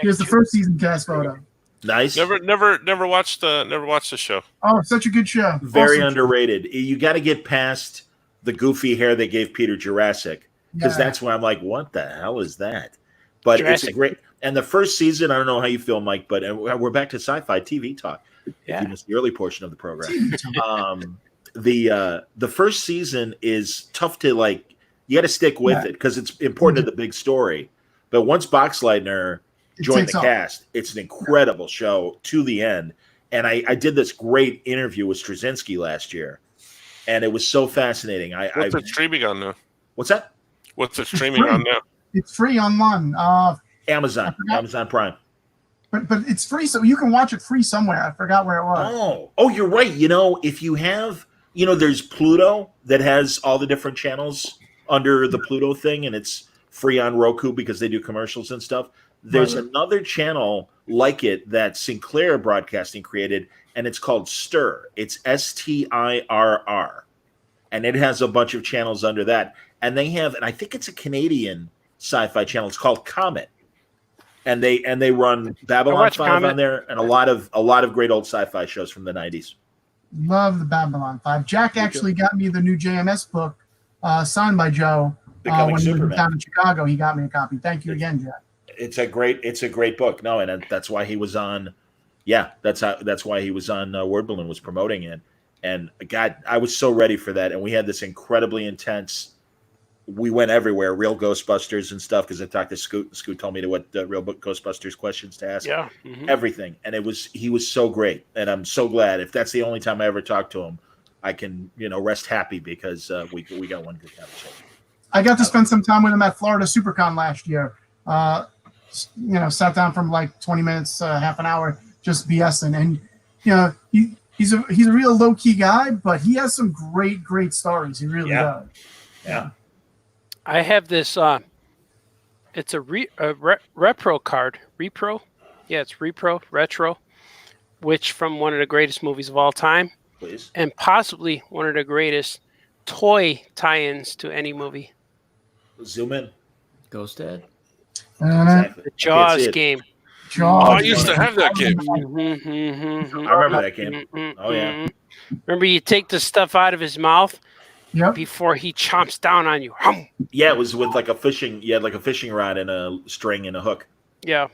Here's the first season cast photo. Nice. Never watched the show. Oh, such a good show. Very Awesome. underrated. You got to get past the goofy hair they gave Peter Jurassic because Yeah. that's where I'm like, what the hell is that? But it's a Jurassic. great. And the first season, I don't know how you feel, Mike, but we're back to sci-fi TV talk. If Yeah. you missed the early portion of the program. The first season is tough to like. You got to stick with Yeah. it because it's important to the big story. But once Boxleitner It joined takes the off. cast, it's an incredible show to the end. And I did this great interview with Straczynski last year, and it was so fascinating. What's it streaming on now? What's that? What's it streaming on now? It's free online. Amazon Prime. But it's free, so you can watch it free somewhere. I forgot where it was. Oh, you're right. You know, if you have, there's Pluto that has all the different channels under the Pluto thing, and it's free on Roku because they do commercials and stuff. There's Right. another channel like it that Sinclair Broadcasting created, and it's called Stir. It's STIRR, and it has a bunch of channels under that. And they have, and I think it's a Canadian sci-fi channel. It's called Comet, and they run Babylon watch 5 Comet. on there, and a lot of great old sci-fi shows from the 90s. Love the Babylon 5. Jack actually got me the new JMS book signed by Joe. Becoming When he was Superman. down in Chicago, he got me a copy. Thank you again, Jack. It's a great book. No, and that's why he was on. Yeah, that's why he was on Word Balloon, was promoting it. And God, I was so ready for that. And we had this incredibly intense. We went everywhere, real Ghostbusters and stuff, because I talked to Scoot. Scoot told me what real Ghostbusters questions to ask. Yeah. Everything, and he was so great. And I'm so glad. If that's the only time I ever talk to him, I can rest happy because we got one good conversation. I got to spend some time with him at Florida SuperCon last year. Sat down from like 20 minutes, half an hour, just BSing. And he's a real low key guy, but he has some great stories. He really does. Yeah. I have this. It's a repro card. Repro? Yeah, it's repro, retro, which from one of the greatest movies of all time. Please. and possibly one of the greatest toy tie-ins to any movie. Zoom in. Ghost Dad? Exactly. The I can't Jaws see it. game. Oh, Jaws. I used to have that game. I I remember that game. Oh, yeah. Remember, you take the stuff out of his mouth Yep. before he chomps down on you. Hum. Yeah, it was with like a fishing. You had like a fishing rod and a string and a hook. Yeah, It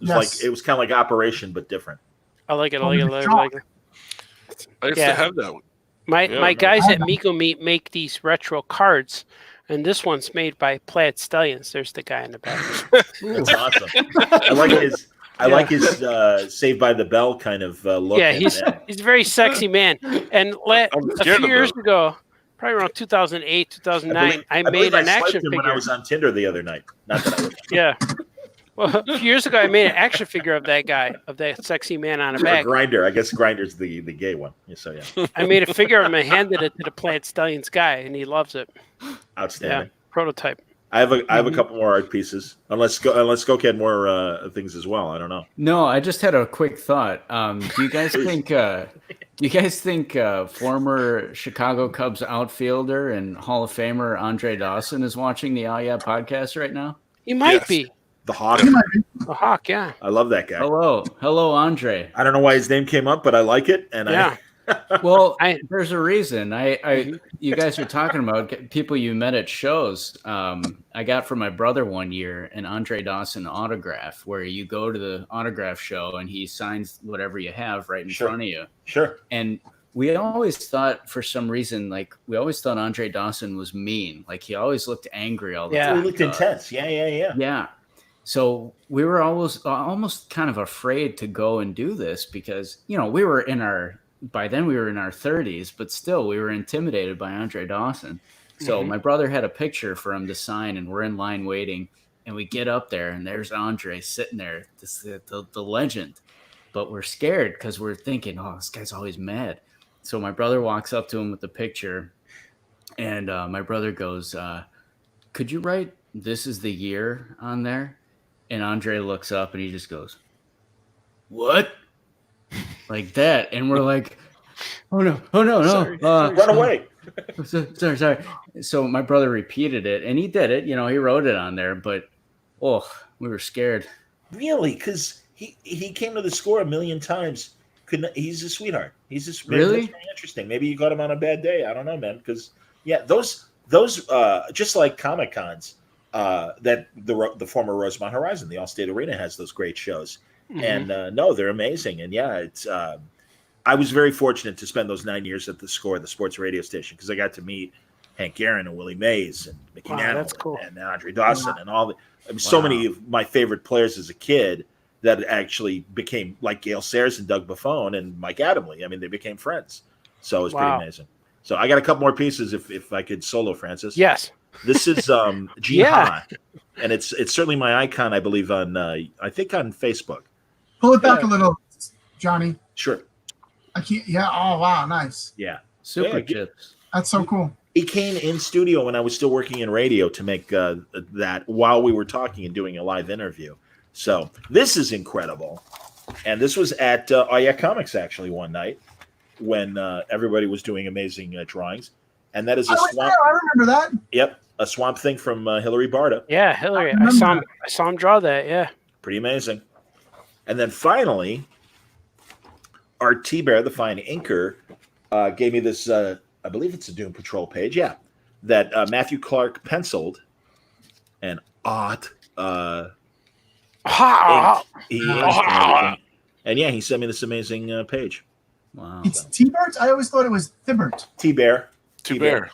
was Yes. like it was kind of like Operation, but different. I like it. I Oh, like it. the I like it. I used Yeah. to have that one. My Yeah, my no. guys at Miko Meat make these retro cards, and this one's made by Plaid Stallions. There's the guy in the back. That's awesome. I like his. I like his Saved by the Bell kind of look. Yeah, and- he's a very sexy man. And a scared few of years him. ago, probably around 2008, 2009, I believe made an swiped action him figure. when I was on Tinder the other night. Not that I would. Yeah. Well, a few years ago, I made an action figure of that guy, of that sexy man on a bag. Grinder. I guess Grinder's the gay one. Yeah, so yeah, I made a figure of him and handed it to the Plaid Stallions guy, and he loves it. outstanding. Yeah, prototype. I have a couple more art pieces. Unless Goke had more things as well. I don't know. No, I just had a quick thought. Do you guys think former Chicago Cubs outfielder and Hall of Famer Andre Dawson is watching the Oh Yeah podcast right now? He might Yes. be The Hawk. a hawk. Yeah. I love that guy. Hello, Andre. I don't know why his name came up, but I like it. And Yeah. Well, I- there's a reason. You guys are talking about people you met at shows. I got from my brother one year an Andre Dawson autograph, where you go to the autograph show and he signs whatever you have right in Sure. front of you. sure. And we always thought, for some reason, Andre Dawson was mean. Like, he always looked angry all the Yeah. time. He looked intense. Yeah. Yeah. So we were almost kind of afraid to go and do this because, by then we were in our 30s, but still we were intimidated by Andre Dawson. So my brother had a picture for him to sign, and we're in line waiting, and we get up there and there's Andre sitting there, the legend. But we're scared because we're thinking, oh, this guy's always mad. So my brother walks up to him with the picture, and my brother goes, could you write "This is the year" on there? And Andre looks up and he just goes, "What?" Like that. And we're like, oh no. Sorry. Run away. Sorry. So my brother repeated it, and he did it. He wrote it on there, but we were scared. Really? Because he came to the score a million times. He's a sweetheart. He's just Really? that's very interesting. Maybe you got him on a bad day. I don't know, man. Because those just like Comic Cons, that the former Rosemont Horizon, the Allstate Arena has those great shows, and no, they're amazing. And yeah, it's. I was very fortunate to spend those 9 years at the Score, the sports radio station, because I got to meet Hank Aaron and Willie Mays and Mickey Wow, Mantle that's cool. and Andre Dawson and all so many of my favorite players as a kid that actually became like Gale Sayers and Doug Buffon and Mike Adamle. I mean, they became friends. So it was pretty Wow. amazing. So I got a couple more pieces if I could solo, Francis. Yes. This is Gene Yeah. Ha, and it's certainly my icon, I believe, on I think on Facebook. Pull it back Yeah. a little, Johnny. Sure. I can't. Yeah. Oh wow, nice. Yeah. Super Yeah, chips. That's so cool. He came in studio when I was still working in radio to make that while we were talking and doing a live interview. So this is incredible. And this was at Oh Yeah Comics actually one night when everybody was doing amazing drawings. And that is a I swamp. remember that. Yep, a swamp thing from Hillary Barta. Yeah, Hillary. I remember I saw him draw that. Yeah. Pretty amazing. And then finally, Art T Bear, the fine inker, gave me this. I believe it's a Doom Patrol page. Yeah, that Matthew Clark penciled, and Art. Ha! He inked and everything. And yeah, he sent me this amazing page. Wow. It's T-Bert. I always thought it was Thibbert. T Bear. Too bad.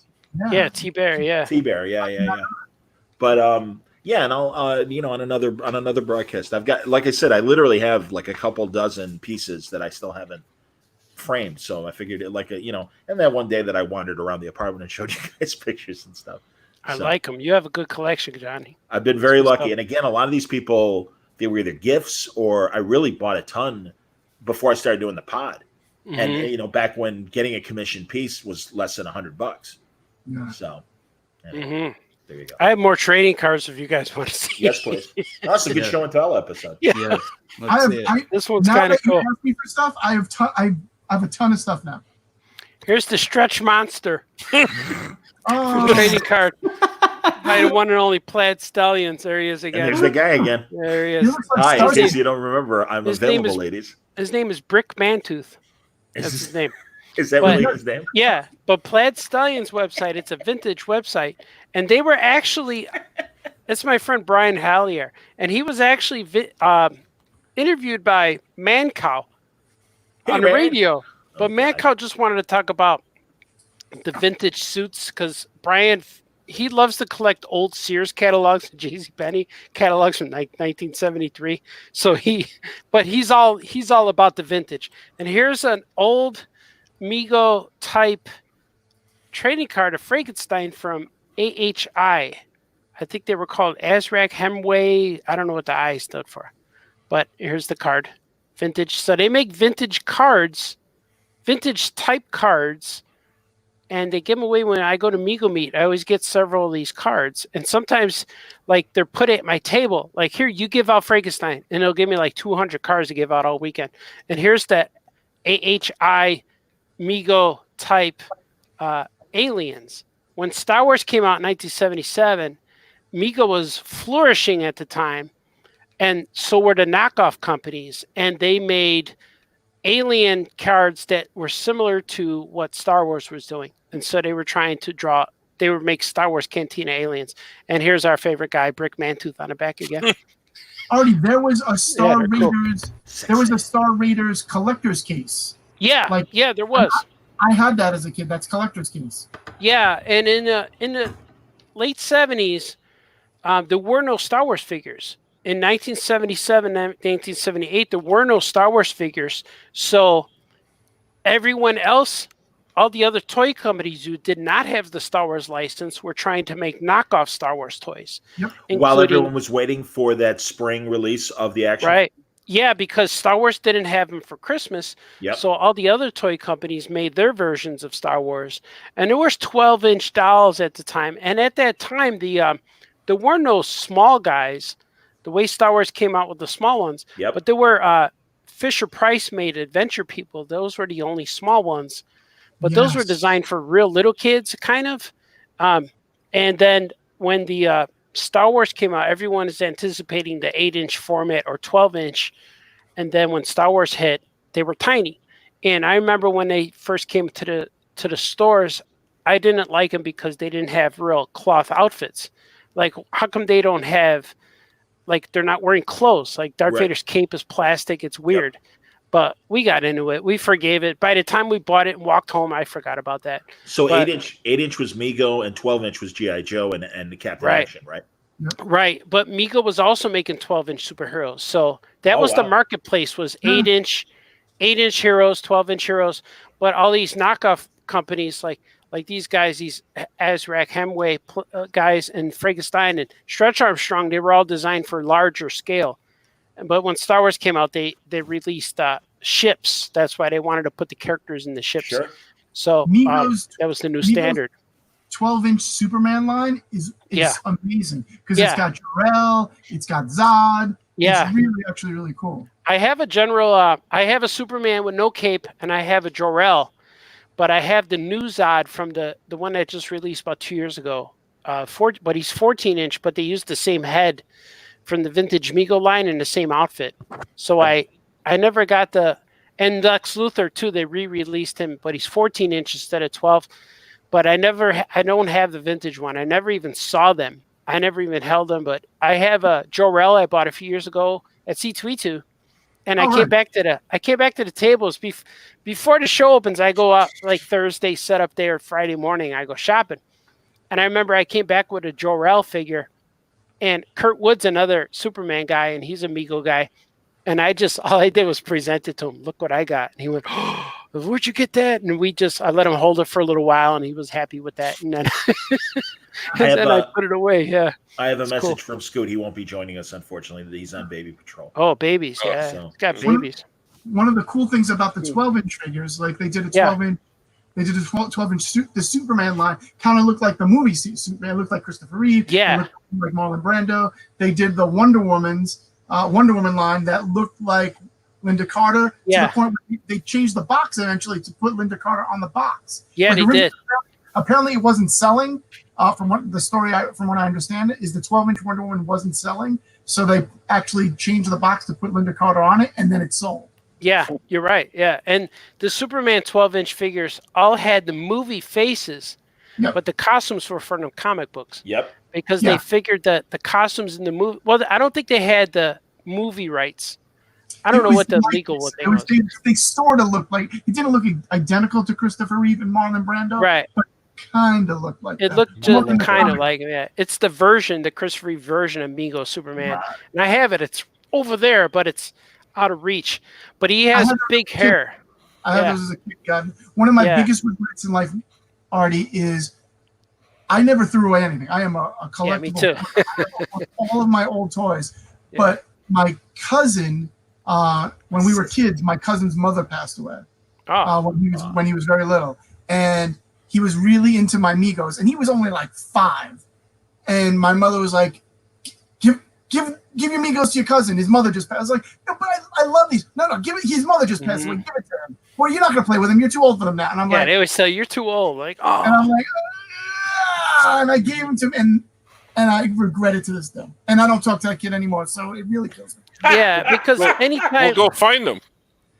Yeah, T Bear. Yeah. T Bear. Yeah. But yeah, and I'll on another broadcast. I've got, like I said, I literally have like a couple dozen pieces that I still haven't framed. So I figured it and then one day that I wandered around the apartment and showed you guys pictures and stuff. I So, like him. You have a good collection, Johnny. I've been very Good lucky. stuff. And again, a lot of these people, they were either gifts or I really bought a ton before I started doing the pod. Mhm. And back when getting a commission piece was less than $100. Yeah. So Mhm. there you go. I have more trading cards if you guys want to see. Yes, please. That's a good Yeah. show and tell episode. Yeah. Yes. I Let's have. see it. I, This one's now kind of that you cool. ask me for stuff, I have a ton of stuff now. Here's the Stretch Monster Oh, trading card by the one and only Plaid Stallions. There he is And again. there's the guy again. There he he is. looks like Hi, in Starsky. case you don't remember, I'm His name available, is- ladies. His name is Brick Mantooth. That's Is, his name. is that But- really his name? Yeah, but Plaid Stallions website, it's a vintage website. And they were actually, that's my friend Brian Hallier. And he was actually interviewed by Mancow Hey, on the man. radio. But Oh, Mancow just wanted to talk about the vintage suits because Brian, he loves to collect old Sears catalogs and JCPenney catalogs from 1973. So he's all about the vintage. And here's an old Mego type trading card of Frankenstein from AHI. I think they were called Azrak Hemway. I don't know what the I stood for, but here's the card. Vintage. So they make vintage cards, vintage type cards, and they give them away when I go to Mego Meet. I always get several of these cards, and sometimes like they're put at my table. Like here, you give out Frankenstein, and they'll give me like 200 cards to give out all weekend. And here's that AHI Mego type aliens. When Star Wars came out in 1977, Mego was flourishing at the time, and so were the knockoff companies, and they made alien cards that were similar to what Star Wars was doing. And so they were trying to make Star Wars Cantina aliens. And here's our favorite guy, Brick Mantooth, on the back again. Artie, there was a Star they're cool. Raiders. There was a Star Raiders collector's case. Yeah, yeah, there was. I had that as a kid. That's collector's case. Yeah, and in the late 70s, there were no Star Wars figures. In 1977, 1978, there were no Star Wars figures. So everyone else, all the other toy companies who did not have the Star Wars license were trying to make knockoff Star Wars toys. Yep. While including- everyone was waiting for that spring release of the action. Right. Yeah, because Star Wars didn't have them for Christmas. Yep. So all the other toy companies made their versions of Star Wars. And there was 12-inch dolls at the time. And at that time, there were no small guys. The way Star Wars came out with the small ones. Yep. But there were Fisher-Price made Adventure People. Those were the only small ones. But those were Yes. designed for real little kids, kind of. And then when the Star Wars came out, everyone is anticipating the 8-inch format or 12-inch. And then when Star Wars hit, they were tiny. And I remember when they first came to the stores, I didn't like them because they didn't have real cloth outfits. Like, how come they don't have, like, they're not wearing clothes? Like, Darth Right. Vader's cape is plastic. It's weird. But we got into it. We forgave it. By the time we bought it and walked home, I forgot about that. So But- 8-inch was Mego and 12-inch was G.I. Joe and the Captain Right. Action, right? Right, but Mego was also making 12-inch superheroes, so that Oh, was the wow. marketplace was Hmm. 8-inch heroes, 12-inch heroes. But all these knockoff companies like these guys, these Azrak Hemway guys, and Frankenstein and Stretch Armstrong, they were all designed for larger scale. But when Star Wars came out, they released ships. That's why they wanted to put the characters in the ships. Sure. So Mego's that was the new Mego's- standard. 12-inch Superman line is Yeah. amazing because Yeah. it's got Jor-El, it's got Zod. Yeah. It's really actually really cool. I have a Superman with no cape, and I have a Jor-El, but I have the new Zod from the one that just released about 2 years ago. But he's 14-inch, but they used the same head from the vintage Mego line in the same outfit. So I never got and Lex Luthor too. They re-released him, but he's 14-inch instead of 12. But I don't have the vintage one. I never even saw them. I never even held them, but I have a Jor-El I bought a few years ago at C2E2, and I came back to the tables before the show opens. I go out like Thursday, set up there Friday morning. I go shopping, and I remember I came back with a Jor-El figure, and Kurt Wood's another Superman guy, and he's a Mego guy, and all I did was present it to him. Look what I got, and he went, "Oh, where'd you get that?" And I let him hold it for a little while, and he was happy with that, and then. I put it away. Yeah. I have a It's message cool. from Scoot. He won't be joining us, unfortunately. He's on baby patrol. Oh, babies. Oh, Yeah. so- It's got One- babies. One of the cool things about the 12-inch figures, like they did a Yeah. 12-inch, they did a 12-inch suit. The Superman line kind of looked like the movie suit. Superman looked like Christopher Reeve. Yeah. It looked like Marlon Brando. They did the Wonder Woman line that looked like Linda Carter to Yeah. the point where they changed the box eventually to put Linda Carter on the box. Yeah, But they originally, did. Apparently, it wasn't selling. From what I understand, is the 12-inch Wonder Woman wasn't selling, so they actually changed the box to put Linda Carter on it, and then it sold. Yeah, you're right. Yeah, and the Superman 12-inch figures all had the movie faces, Yep. but the costumes were from the comic books. Yep. Because Yeah. they figured that the costumes in the movie. Well, I don't think they had the movie rights. I don't It know was what the like legal this. thing was. They sort of looked like it didn't look identical to Christopher Reeve and Marlon Brando, Right. but kind of looked like It that. looked More just than the kind of comic. like that. It's the version, the Christopher Reeve version of Mego Superman, Right. and I have it. It's over there, but it's out of reach. But he has had big hair. I had Yeah. those as a kid. God, one of my Yeah. biggest regrets in life, Artie, is I never threw away anything. I am a collectible. Yeah, me too. Of all of my old toys. Yeah. But my cousin, when we were kids, my cousin's mother passed away Oh, when he was very little, and he was really into my Migos, and he was only like 5, and my mother was like, "Give your Migos to your cousin. His mother just passed." I was like, "No, but I love these. No, give it. His mother just passed away. Give it to him. Well, you're not gonna play with him. You're too old for them now." And I'm yeah. like, They always say you're too old. Like, and oh, I'm like, "Ah," and I gave him to him, and I regret it to this day. And I don't talk to that kid anymore, so it really kills me. yeah. Because We'll anytime, go find them.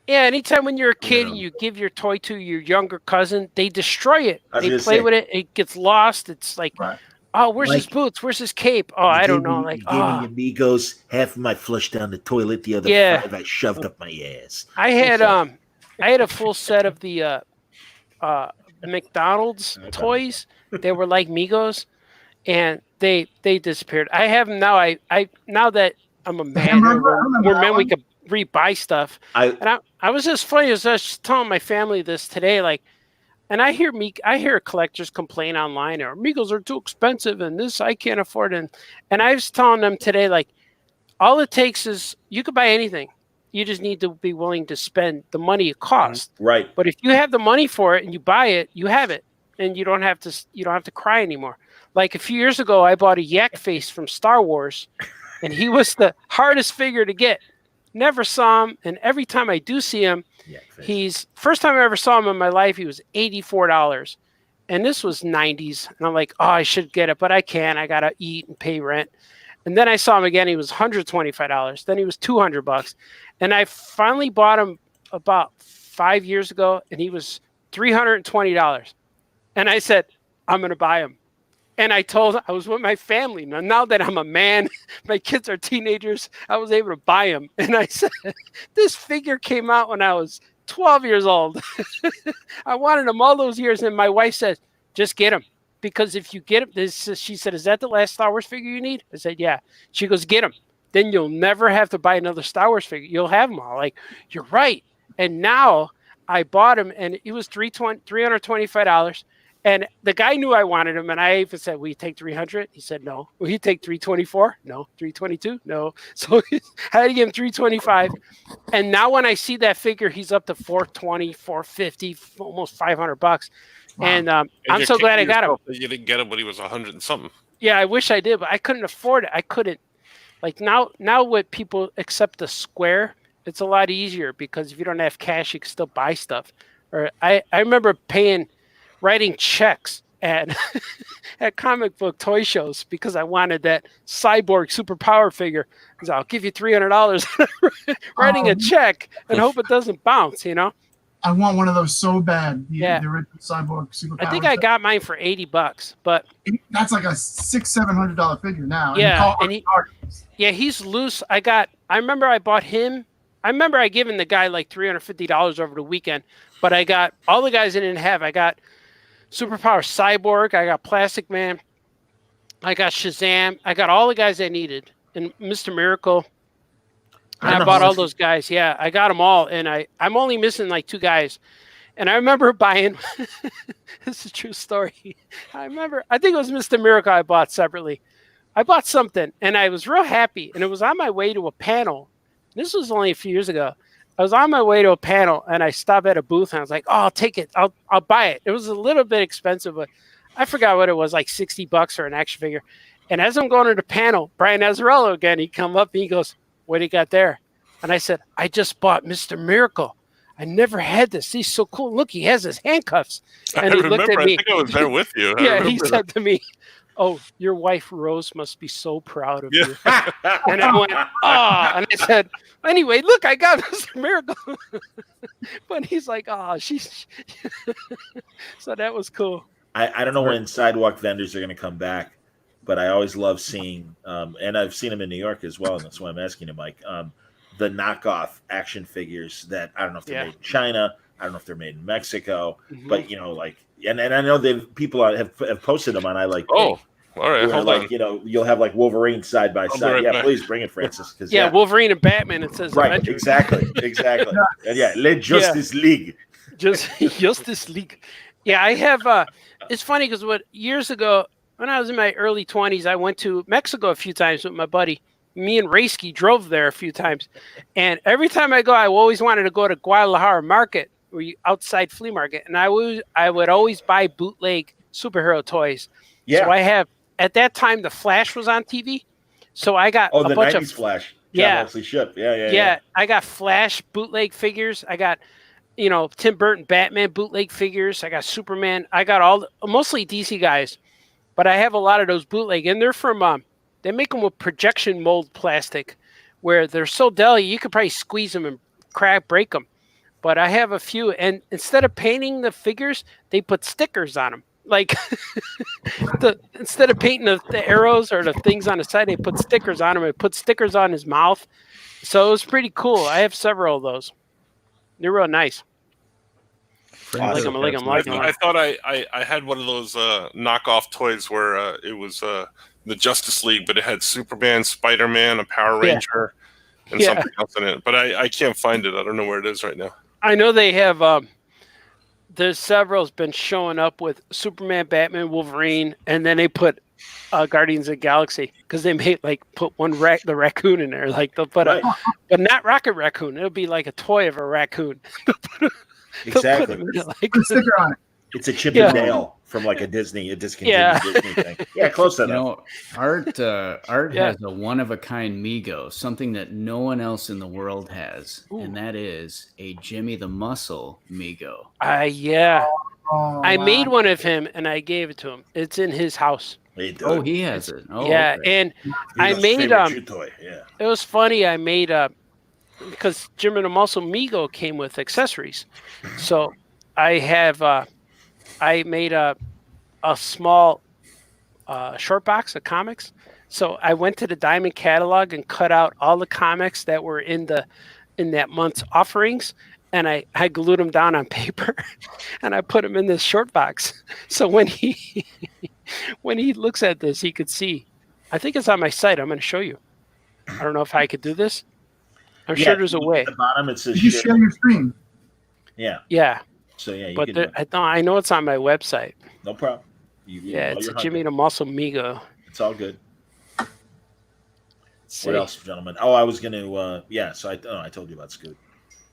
yeah, anytime when you're a kid and you give your toy to your younger cousin, they destroy it. I was They gonna play say- with it. It gets lost. It's like, Right. oh, where's his Like- boots? Where's his cape? Oh, I don't know. Like, you gave oh, me Amigos. Half of my flushed down the toilet. The other Yeah. 5 I shoved up my ass. I had a full set of the McDonald's toys. They were like Migos, and they disappeared. I have them now. I now that I'm a man, Hamburger? I or remember we're that men, we one. could rebuy stuff. And I was just funny as I was just telling my family this today, like, and I hear collectors complain online, or Migos are too expensive, and this I can't afford. And I was telling them today, like, all it takes is you could buy anything. You just need to be willing to spend the money it costs. Right. But if you have the money for it and you buy it, you have it, and you don't have to cry anymore. Like a few years ago, I bought a Yak Face from Star Wars, and he was the hardest figure to get. Never saw him, and every time I do see him, he's first time I ever saw him in my life, he was $84, and this was '90s, and I'm like, oh, I should get it, but I can't. I gotta eat and pay rent. And then I saw him again. He was $125. Then he was $200, and I finally bought him about 5 years ago, and he was $320. And I said, I'm going to buy him. And I was with my family. Now that I'm a man, my kids are teenagers, I was able to buy him. And I said, this figure came out when I was 12 years old. I wanted him all those years. And my wife said, just get him. Because if you get him, she said, is that the last Star Wars figure you need? I said, yeah. She goes, get him. Then you'll never have to buy another Star Wars figure. You'll have them all. Like, you're right. And now I bought him, and it was $325. And the guy knew I wanted him, and I even said, will you take $300? He said, no. Will you take $324? No. $322? No. So I had to give him $325. And now when I see that figure, he's up to $420, $450, almost $500. Wow. And I'm so glad I got him. You didn't get him when he was 100 and something. Yeah, I wish I did, but I couldn't afford it. I couldn't. Like now when people accept the square, it's a lot easier because if you don't have cash, you can still buy stuff. Or I remember writing checks at at comic book toy shows because I wanted that Cyborg superpower figure. Because I'll give you $300 writing a check and hope it doesn't bounce. You know. I want one of those so bad. The original Cyborg superpower. I think I got mine for $80, but that's like a $600-700 figure now. Yeah, and he's loose. I remember I bought him. I remember I given the guy like $350 over the weekend, but I got all the guys I didn't have. I got Superpower Cyborg. I got Plastic Man. I got Shazam. I got all the guys I needed, and Mr. Miracle. And I bought all those guys. Yeah, I got them all, and I'm only missing like 2 guys. And I remember buying. This is a true story. I think it was Mr. Miracle I bought separately. I bought something, and I was real happy, and it was on my way to a panel. This was only a few years ago. I was on my way to a panel, and I stopped at a booth, and I was like, "Oh, I'll take it. I'll buy it." It was a little bit expensive, but I forgot what it was, like $60 for an action figure. And as I'm going to the panel, Brian Azzarello again, he come up and he goes, "What do you got there?" And I said, I just bought Mr. Miracle. I never had this. He's so cool. Look, he has his handcuffs. And I he looked remember. at me. I think I was there with you. I Yeah, he remember. said to me, "Oh, your wife Rose must be so proud of Yeah. you." And I went, "Ah!" And I said, "Anyway, look, I got Mr. Miracle." But he's like, "Oh, she's." So that was cool. I don't know when sidewalk vendors are going to come back, but I always love seeing, and I've seen them in New York as well, and that's why I'm asking you, Mike, the knockoff action figures that I don't know if they're made in China, I don't know if they're made in Mexico, but like, and I know people have posted them on I Like. Oh, all right. Hold like on. you'll have like Wolverine side by I'll be side. right Yeah, back. please bring it, Francis. Because Wolverine and Batman. It says right, Avengers. exactly. And let Justice League. Just Justice League. Yeah, I have. It's funny because years ago when I was in my early 20s, I went to Mexico a few times with my buddy. Me and Raisky drove there a few times, and every time I go, I always wanted to go to Guadalajara Market, outside flea market, and I would always buy bootleg superhero toys. Yeah. So I have at that time the Flash was on TV, so I got a the bunch 90s of Flash. Yeah. Wesley Shipp. Yeah. I got Flash bootleg figures. I got Tim Burton Batman bootleg figures. I got Superman. I got mostly DC guys, but I have a lot of those bootleg, and they're from they make them with projection mold plastic, where they're so delicate you could probably squeeze them and break them. But I have a few, and instead of painting the figures, they put stickers on them. Like instead of painting the arrows or the things on the side, they put stickers on them. They put stickers on his mouth, so it was pretty cool. I have several of those. They're real nice. I like them. I thought I had one of those knockoff toys where it was the Justice League, but it had Superman, Spider-Man, a Power Ranger, and something else in it. But I can't find it. I don't know where it is right now. I know they have. There's several's been showing up with Superman, Batman, Wolverine, and then they put Guardians of the Galaxy because they made put the raccoon in there. Like they'll put but not Rocket Raccoon. It'll be like a toy of a raccoon. Exactly. Put a sticker on it. It's a Chip and Dale from like a discontinued Disney thing. Yeah, close enough. Art has a one-of-a-kind Mego, something that no one else in the world has, and that is a Jimmy the Muscle Mego. I made one of him, and I gave it to him. It's in his house. Oh, he has it. Oh, yeah, okay. and I made It was funny. I made because Jimmy the Muscle Mego came with accessories, so I have I made a small short box of comics. So I went to the Diamond catalog and cut out all the comics that were in that month's offerings, and I glued them down on paper, and I put them in this short box. So when he looks at this, he could see. I think it's on my site. I'm going to show you. I don't know if I could do this. I'm sure there's a way. At the bottom it says you share your screen. Yeah. Yeah. So yeah, I know it's on my website. No problem. It's a Jimmy the Muscle Mego. It's all good. What else, gentlemen? Oh, I was going to. So I told you about Scoot.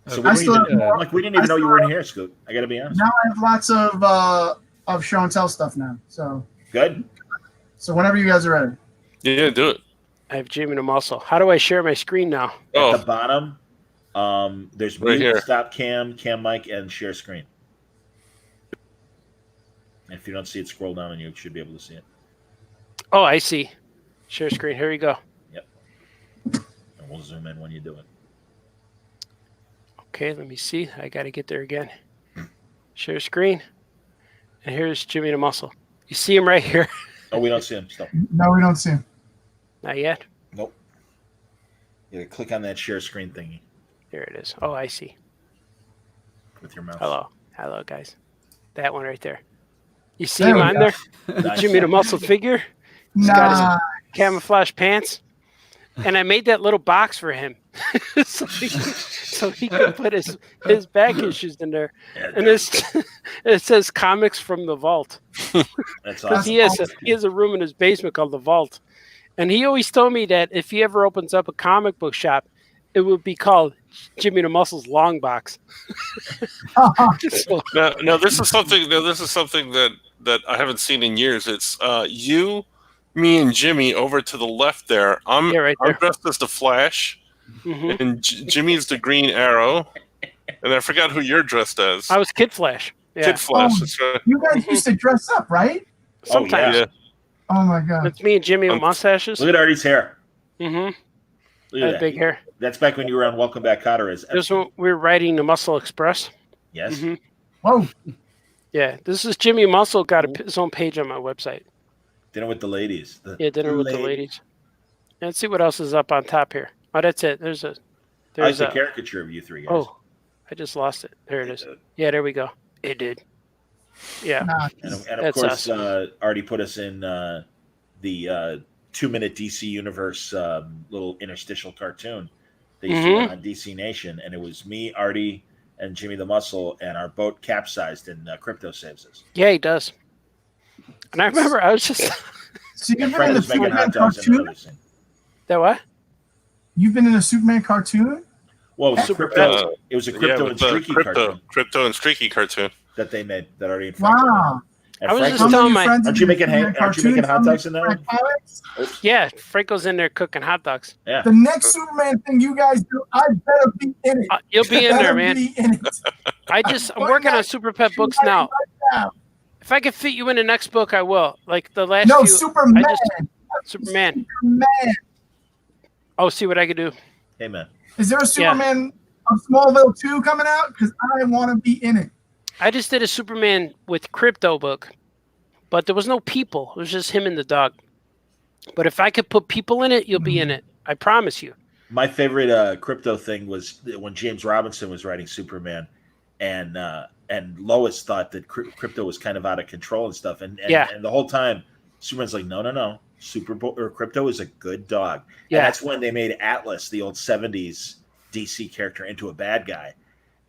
So we didn't even know you were in here, Scoot. I got to be honest. Now I have lots of show and tell stuff now. So good. So whenever you guys are ready. Yeah, do it. I have Jimmy the Muscle. How do I share my screen now? At the bottom, there's right here. Stop cam mic, and share screen. If you don't see it, scroll down and you should be able to see it. Oh, I see. Share screen. Here you go. Yep. And we'll zoom in when you do it. Okay, let me see. I got to get there again. Share screen. And here's Jimmy the Muscle. You see him right here? Oh, we don't see him still. No, we don't see him. Not yet? Nope. You gotta click on that share screen thingy. There it is. Oh, I see. With your mouse. Hello, guys. That one right there. You see him on there? The Jimmy the Muscle figure? He's got his camouflage pants. And I made that little box for him. so he could put his back issues in there. And it says comics from the vault. That's awesome. He has a room in his basement called the Vault. And he always told me that if he ever opens up a comic book shop, it would be called Jimmy the Muscle's Long Box. Now this is something that I haven't seen in years. It's you, me, and Jimmy over to the left there. I'm right there. I'm dressed as the Flash. Mhm. And Jimmy's the Green Arrow, and I forgot who you're dressed as. I was Kid Flash. Yeah. Kid Flash. Oh. That's right. You guys used to dress up, right? Sometimes Yeah. Oh my god. it's me and Jimmy with mustaches. Look at Artie's hair. Mm-hmm. Look at that. Big hair. That's back when you were on Welcome Back, Kotter. This was when we were riding the Muscle Express. Yes. Mhm. Whoa. Yeah, this is Jimmy Muscle. Got his own page on my website. Dinner with the ladies. Yeah, dinner with the ladies. Let's see what else is up on top here. Oh, that's it. There's I like a the caricature of you three guys. oh, I just lost it. There it is. Yeah, there we go. It did. Yeah. Nice. And of That's course, Artie put us in the 2-minute DC Universe little interstitial cartoon they used to run on DC Nation, and it was me, Artie, and Jimmy the Muscle, and our boat capsized, and Crypto saves us. Yeah, he does. And I remember I was just So you've And been Frank in the was making Superman hot dogs in cartoon? another scene. that what? You've been in a Superman cartoon? Well, it was a Super crypto. It was a crypto with and the streaky cartoon Crypto and Streaky cartoon. that they made that Artie and Frank. Wow. And I was Frank just telling my- Aren't you making hot dogs in that one? Yeah, Franco's in there cooking hot dogs. Yeah. The next Superman thing you guys do, I better be in it. You'll be in there, Better man. be in it. I'm working on Super Pet books now. now. If I can fit you in the next book, I will. Like the last No, few. Superman. Superman. Superman. Oh, see what I can do. Hey man. Is there a Superman of Smallville 2 coming out? Because I want to be in it. I just did a Superman with Crypto book, but there was no people. It was just him and the dog. But if I could put people in it, you'll be in it. I promise you. My favorite crypto thing was when James Robinson was writing Superman, and Lois thought that crypto was kind of out of control and stuff, and the whole time Superman's like, no, Crypto is a good dog. Yeah, and that's when they made Atlas, the old '70s DC character, into a bad guy,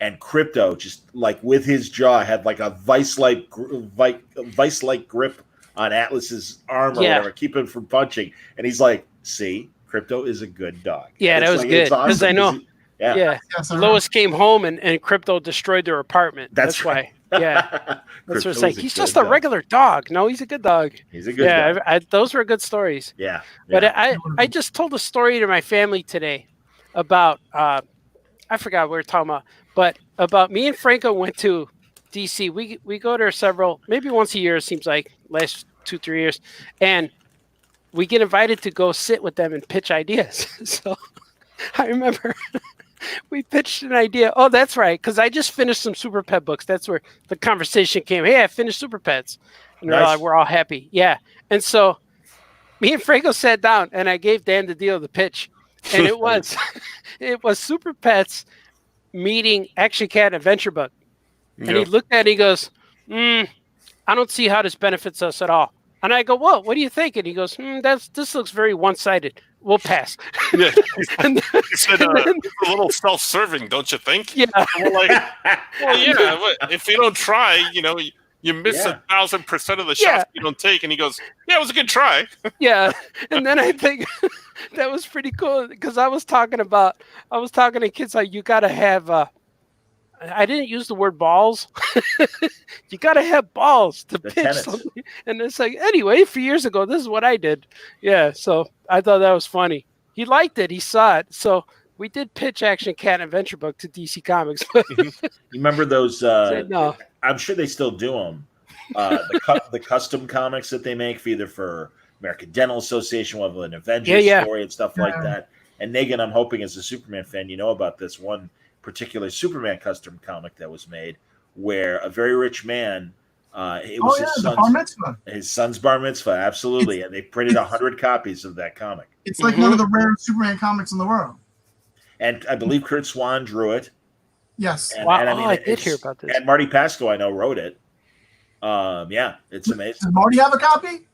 and Crypto just like with his jaw had like a vice-like grip on Atlas's arm or whatever, keep him from punching, and he's like, see. Crypto is a good dog. Yeah, that was good because I know. Yeah. Lois came home and Crypto destroyed their apartment. That's why. Yeah, that's what it's like. He's just a regular dog. No, he's a good dog. He's a good dog. Those were good stories. Yeah. But I just told a story to my family today about I forgot what we were talking about, but about me and Franco went to DC. We go there maybe once a year. It seems like last 2-3 years, and we get invited to go sit with them and pitch ideas. So I remember we pitched an idea. Oh, that's right. Because I just finished some Super Pet books. That's where the conversation came. Hey, I finished Super Pets. And we're all happy. Yeah. And so me and Franco sat down and I gave Dan the deal of the pitch. And it was Super Pets meeting Action Cat Adventure Book. And he looked at it and he goes, I don't see how this benefits us at all. And I go, what do you think? And he goes, this looks very one-sided. We'll pass. Yeah. He said, it's a little self-serving, don't you think? Yeah. And we're like, well, yeah, if you don't try, you miss 1,000% of the shots you don't take. And he goes, yeah, it was a good try. Yeah. And then I think that was pretty cool because I was talking to kids like, you got to have, I didn't use the word balls. You got to have balls to pitch something. And it's like, anyway, a few years ago, this is what I did. Yeah. So I thought that was funny. He liked it. He saw it. So we did pitch Action Cat Adventure Book to DC Comics. You remember those? No. I'm sure they still do them. The custom comics that they make for American Dental Association, with an Avengers story and stuff like that. And Negan, I'm hoping as a Superman fan, you know about this one particular Superman custom comic that was made where a very rich man, it was his son's bar mitzvah, absolutely, and they printed 100 copies of that comic. It's like one of the rare Superman comics in the world. And I believe Kurt Swan drew it. Yes. And, wow, and I did hear about this. And Marty Pasco, I know, wrote it. It's amazing. Does Marty have a copy?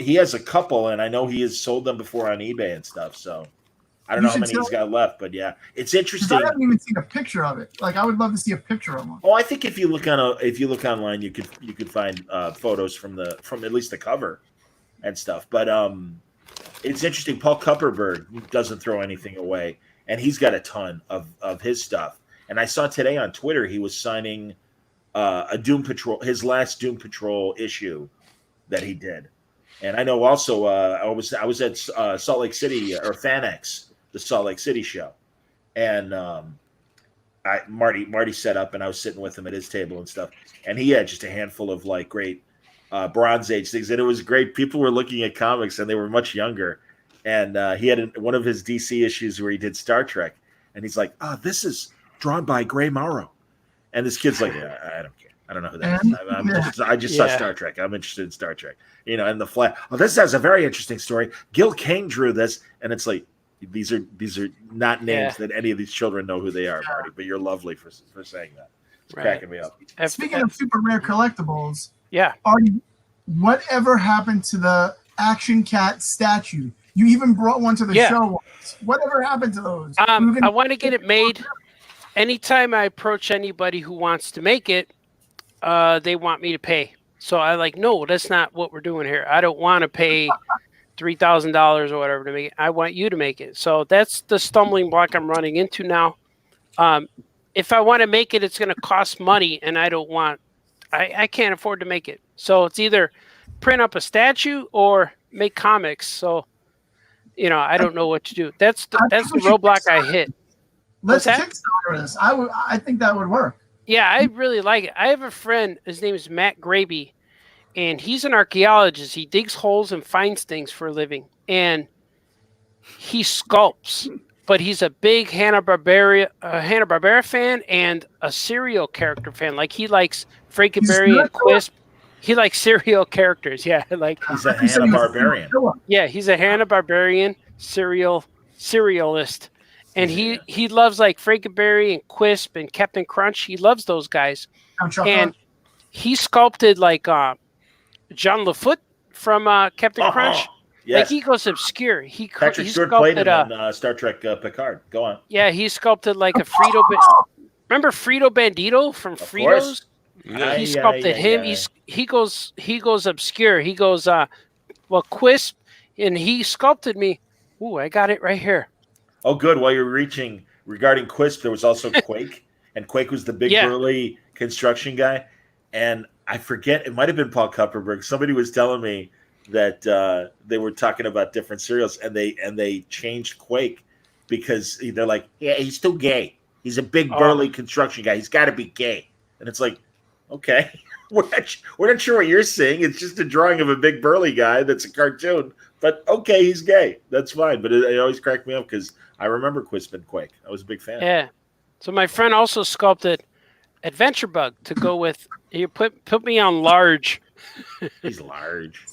He has a couple, and I know he has sold them before on eBay and stuff, so I don't know how many he's got left, but yeah, it's interesting. I haven't even seen a picture of it. Like, I would love to see a picture of one. Oh, I think if you look online, you could find photos from at least the cover and stuff. But it's interesting. Paul Kupperberg doesn't throw anything away, and he's got a ton of his stuff. And I saw today on Twitter he was signing a Doom Patrol, his last Doom Patrol issue that he did. And I know also I was at Salt Lake City or FanX, the Salt Lake City show, and Marty set up, and I was sitting with him at his table and stuff, and he had just a handful of like great Bronze Age things, and it was great. People were looking at comics, and they were much younger, and he had one of his DC issues where he did Star Trek, and he's like, "Oh, this is drawn by Gray Morrow," and this kid's like, "I don't care. I don't know who that is. I just saw Star Trek. I'm interested in Star Trek." And the Flash. Oh, this has a very interesting story. Gil Kane drew this, and it's like these are not names that any of these children know who they are, Marty. But you're lovely for saying that. It's cracking me up. Speaking of super rare collectibles, yeah, whatever happened to the Action Cat statue? You even brought one to the show once. Whatever happened to those? I want to get it made. Anytime I approach anybody who wants to make it, they want me to pay. So I like, no, that's not what we're doing here. I don't want to pay $3,000 or whatever to make it. I want you to make it. So that's the stumbling block I'm running into now. If I want to make it, it's going to cost money, and I can't afford to make it. So it's either print up a statue or make comics. So, I don't know what to do. That's the roadblock I hit. Let's Kickstarter this. I think that would work. Yeah, I really like it. I have a friend, his name is Matt Graby, and he's an archaeologist. He digs holes and finds things for a living. And he sculpts, but he's a big Hanna-Barbera fan and a serial character fan. Like, he likes Frankenberry and Quisp. He likes serial characters. Yeah, like he's a Hanna-Barbarian. Yeah, he's a Hanna-Barbarian serialist. And he loves like Frankenberry and Quisp and Captain Crunch. He loves those guys. And he sculpted like John LaFoot from Captain Crunch. Yes. Like he goes obscure. Patrick Stewart played him in Star Trek Picard. Go on. Yeah, he sculpted like a Frito. Remember Frito Bandito from Fritos? He sculpted him. He goes obscure. He goes Quisp, and he sculpted me. Ooh, I got it right here. Oh, good. While you're reaching regarding Quisp, there was also Quake, and Quake was the big burly construction guy. And I forget, it might have been Paul Kupperberg. Somebody was telling me that they were talking about different serials, and they changed Quake because they're like, yeah, he's too gay. He's a big burly construction guy. He's got to be gay. And it's like, okay, we're not sure what you're seeing. It's just a drawing of a big burly guy that's a cartoon. But okay, he's gay. That's fine. But it always cracked me up because I remember Quisp and Quake. I was a big fan. Yeah. So my friend also sculpted Adventure Bug to go with. You put me on large. He's large.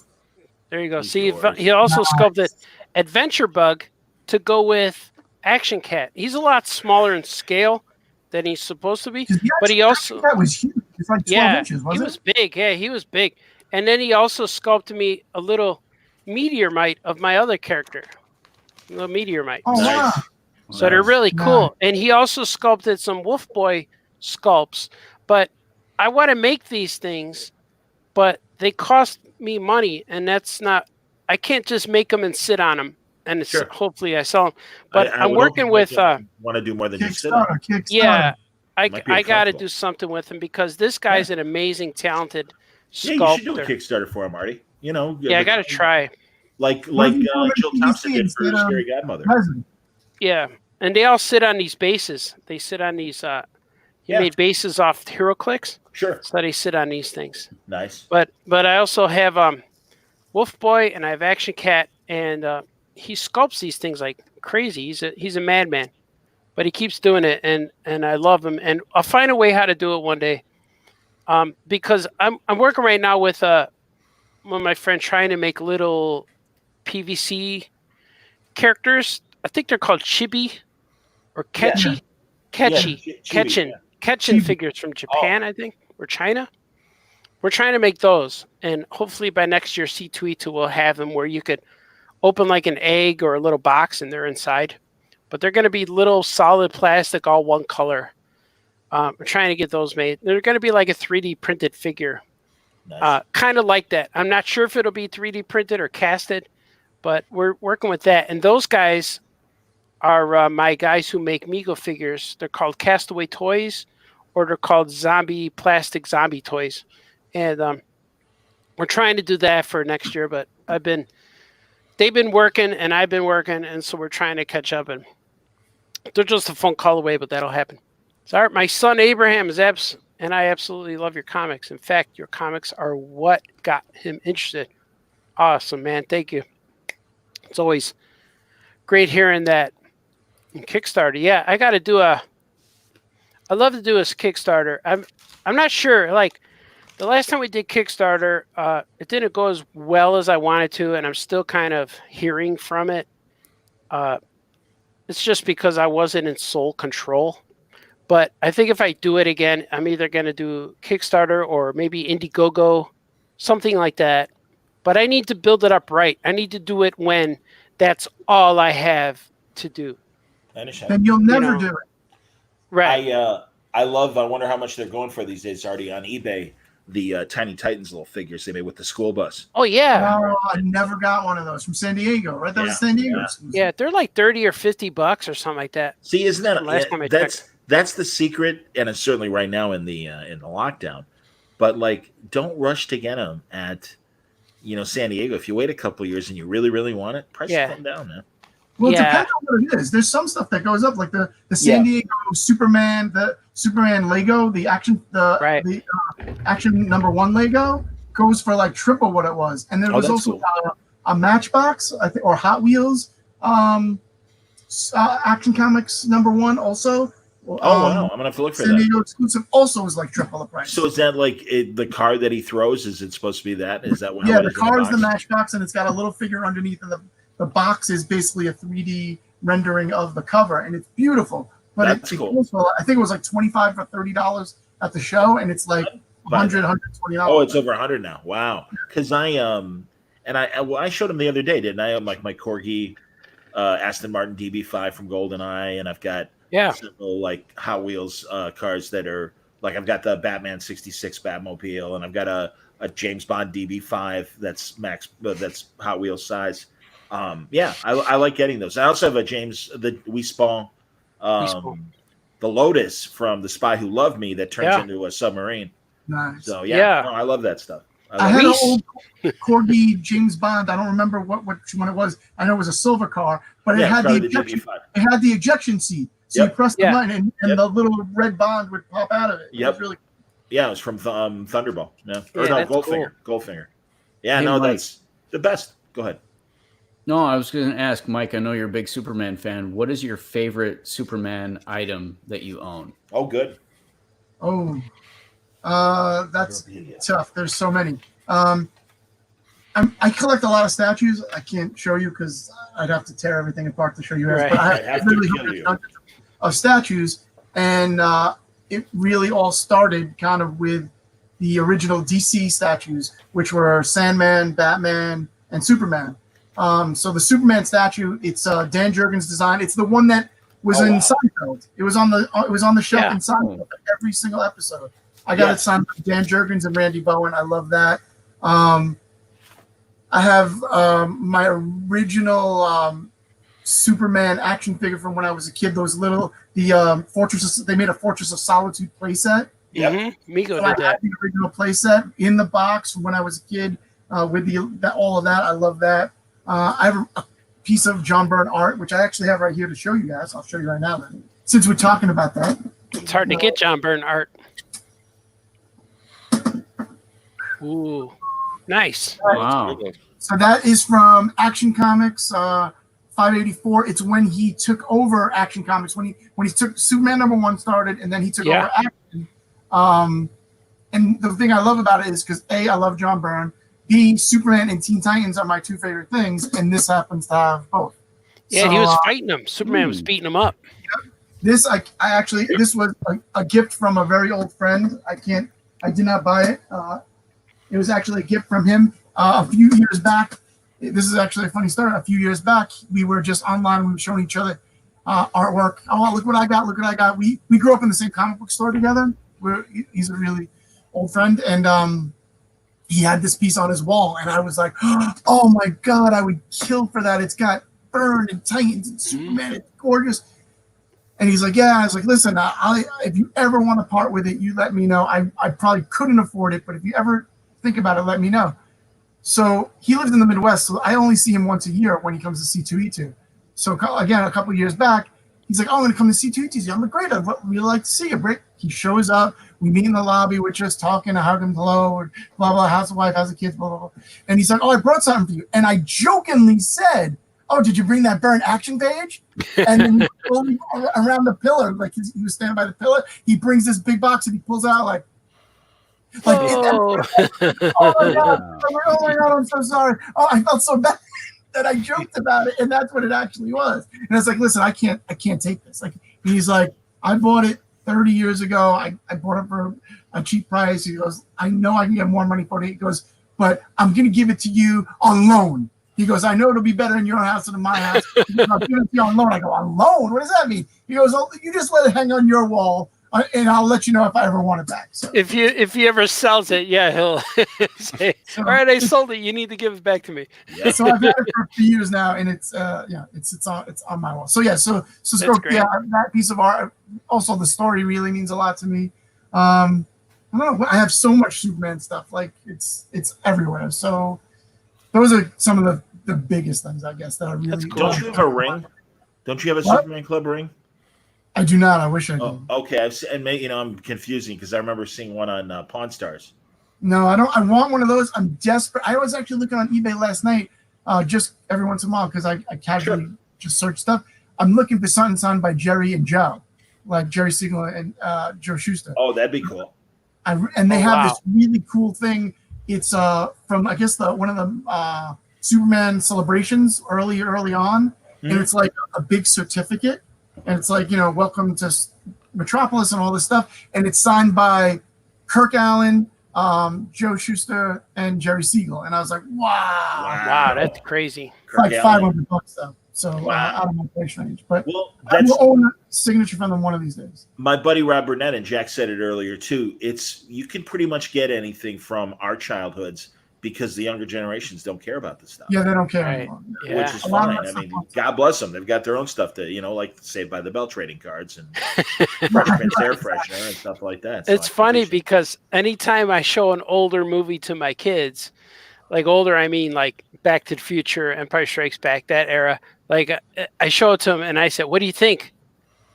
There you go. See, he also sculpted Adventure Bug to go with Action Cat. He's a lot smaller in scale than he's supposed to be, but he also that was huge. It's like 12 inches, wasn't it? He was big. Yeah, he was big. And then he also sculpted me a little Meteormite of my other character. A little Meteormite. Oh, wow. So they're really cool. And he also sculpted some Wolf Boy sculpts. But I want to make these things, but they cost me money, and that's not. I can't just make them and sit on them, and hopefully I sell them. But I'm working with. Want to do more than just sit on? Yeah, I got to do something with him because this guy's an amazing, talented sculptor. You should do a Kickstarter for him, Marty. I got to try. Like Jill Thompson did for Scary Godmother. Yeah, and they all sit on these bases. They sit on these. He made bases off HeroClix. Sure. So they sit on these things. Nice. But I also have Wolf Boy and I have Action Cat, and he sculpts these things like crazy. He's a madman, but he keeps doing it, and I love him. And I'll find a way how to do it one day. Because I'm working right now with one of my friends trying to make little PVC characters. I think they're called Chibi or Ketchi. Ketchin figures from Japan, I think, or China. We're trying to make those, and hopefully by next year, C2E2 will have them where you could open like an egg or a little box, and they're inside. But they're going to be little solid plastic, all one color. We're trying to get those made. They're going to be like a 3D printed figure, kind of like that. I'm not sure if it'll be 3D printed or casted, but we're working with that. And those guys are my guys who make Mego figures. They're called Castaway Toys, or they're called Plastic Zombie Toys. And we're trying to do that for next year, but I've been they've been working and I've been working, and so we're trying to catch up. And they're just a phone call away, but that'll happen. So my son Abraham is and I absolutely love your comics. In fact, your comics are what got him interested. Awesome, man. Thank you. It's always great hearing that in Kickstarter. Yeah, I got to do I'd love to do a Kickstarter. I'm not sure. Like the last time we did Kickstarter, it didn't go as well as I wanted to, and I'm still kind of hearing from it. It's just because I wasn't in sole control. But I think if I do it again, I'm either going to do Kickstarter or maybe Indiegogo, something like that. But I need to build it up right. I need to do it when that's all I have to do. I understand. And you'll never do it. Right. I wonder how much they're going for these days. Already on eBay, the Tiny Titans little figures they made with the school bus. Oh, yeah. No, I never got one of those from San Diego, right? That was San Diego. Yeah, they're like $30 or $50 or something like that. See, isn't that Last time I checked. That's the secret, and it's certainly right now in the lockdown. But like, don't rush to get them at San Diego. If you wait a couple of years and you really, really want it, prices come down, man. Well, it depends on what it is. There's some stuff that goes up, like the San Diego Superman, the Superman Lego, the action action #1 Lego goes for like triple what it was. And there was also a Matchbox, I think, or Hot Wheels Action Comics #1 also. Wow! I'm gonna have to look for San that. Diego exclusive also was like triple the price. So is that like the car that he throws? Is it supposed to be that? Is that what? Yeah, the car is the Matchbox, and it's got a little figure underneath, and the box is basically a 3D rendering of the cover, and it's beautiful. But That's cool. I think it was like $25 or $30 at the show, and it's like $100, $120. Oh, it's over 100 now. Wow! Because I showed him the other day, didn't I? Like my Corgi Aston Martin DB5 from GoldenEye, and I've got several like Hot Wheels cars that are like I've got the Batman '66 Batmobile, and I've got a James Bond DB5 that's Hot Wheels size. I like getting those. I also have a Weespall, the Lotus from The Spy Who Loved Me that turns into a submarine. Nice. So I love that stuff. I had an old Corgi James Bond. I don't remember which one it was. I know it was a silver car, but it had the ejection seat. So you press the button and the little red Bond would pop out of it. It was really cool. Yeah, it was from Thunderball. Goldfinger. Cool. Goldfinger. Yeah, hey, that's the best. Go ahead. No, I was going to ask, Mike, I know you're a big Superman fan. What is your favorite Superman item that you own? Oh, good. Oh, that's tough. There's so many. I collect a lot of statues. I can't show you because I'd have to tear everything apart to show you. Right. But I have really hundreds of statues, and it really all started kind of with the original DC statues, which were Sandman, Batman, and Superman. So the Superman statue, it's Dan Jurgens' design. It's the one that was in Seinfeld. It was on the shelf in Seinfeld every single episode. I got it signed by Dan Jurgens and Randy Bowen. I love that. I have my original Superman action figure from when I was a kid. Those fortresses. They made a Fortress of Solitude playset. Yeah, Mego did that. I had the original playset in the box from when I was a kid. With all of that, I love that. I have a piece of John Byrne art, which I actually have right here to show you guys. I'll show you right now, then, since we're talking about that. It's hard to get John Byrne art. Ooh, nice. Wow. So that is from Action Comics 584. It's when he took over Action Comics, when he took Superman #1 started, and then he took over Action. And the thing I love about it is because A, I love John Byrne. B, Superman and Teen Titans are my two favorite things, and this happens to have both. Yeah, so, he was fighting them. Superman was beating him up. This this was a gift from a very old friend. I did not buy it. It was actually a gift from him a few years back. This is actually a funny story. A few years back, we were just online. We were showing each other artwork. Oh, look what I got! Look what I got! We grew up in the same comic book store together. He's a really old friend, and he had this piece on his wall, and I was like, "Oh my god, I would kill for that! It's got Byrne and Titans and Superman. It's gorgeous." And he's like, "Yeah." I was like, "Listen, if you ever want to part with it, you let me know. I probably couldn't afford it, but if you ever think about it, let me know." So he lives in the Midwest, so I only see him once a year when he comes to C2E2. So again, a couple of years back, he's like, "Oh, I'm going to come to C2E2." I'm like, "Great, I'd really like to see you." Rick. He shows up. We meet in the lobby. We're just talking. I hug him, hello, or blah blah. How's the wife? How's the kids? Blah blah blah. And he's like, "Oh, I brought something for you." And I jokingly said, "Oh, did you bring that burnt action page?" And then he pulled me around the pillar, like he was standing by the pillar. He brings this big box and he pulls out like. Oh. Oh my god! Oh my god! I'm so sorry. Oh, I felt so bad that I joked about it, and that's what it actually was. And it's like, listen, I can't take this. Like, and he's like, I bought it 30 years ago. I bought it for a cheap price. He goes, I know I can get more money for it. He goes, but I'm gonna give it to you on loan. He goes, I know it'll be better in your house than in my house. He goes, I'll give it to you on loan. I go, on loan? What does that mean? He goes, oh, you just let it hang on your wall. And I'll let you know if I ever want it back. So If he ever sells it, yeah, he'll say, "All right, I sold it. You need to give it back to me." Yeah. so I've had it for a few years now, and it's on my wall. So yeah, so Stroke, great. yeah, that piece of art. Also, the story really means a lot to me. I don't know. I have so much Superman stuff. Like it's everywhere. So those are some of the biggest things, I guess, that I really. That's cool. Don't you have a ring? Don't you have a What? Superman Club ring? I do not. I wish I did. Oh, okay. I'm confusing because I remember seeing one on Pawn Stars. No, I don't. I want one of those. I'm desperate. I was actually looking on eBay last night, just every once in a while because I casually just search stuff. I'm looking for something signed by Jerry and Joe, like Jerry Siegel and Joe Shuster. Oh, that'd be cool. And they have this really cool thing. It's from I guess one of the Superman celebrations early on, and it's like a big certificate. And it's like, welcome to Metropolis and all this stuff. And it's signed by Kirk Allen, Joe Shuster, and Jerry Siegel. And I was like, wow, That's crazy. it's like $500 though. So out of my price range. But I will own a signature from them one of these days. My buddy Rob Burnett, and Jack said it earlier too. You can pretty much get anything from our childhoods because the younger generations don't care about this stuff. Yeah, they don't care Right. anymore. Yeah. Which is fine. I mean, God bless them. They've got their own stuff to, like Saved by the Bell trading cards and Fresh Prince air freshener and stuff like that. So It's I funny appreciate it. because anytime I show an older movie to my kids, like older, I mean like Back to the Future, Empire Strikes Back, that era, like I show it to them and I said, "What do you think?"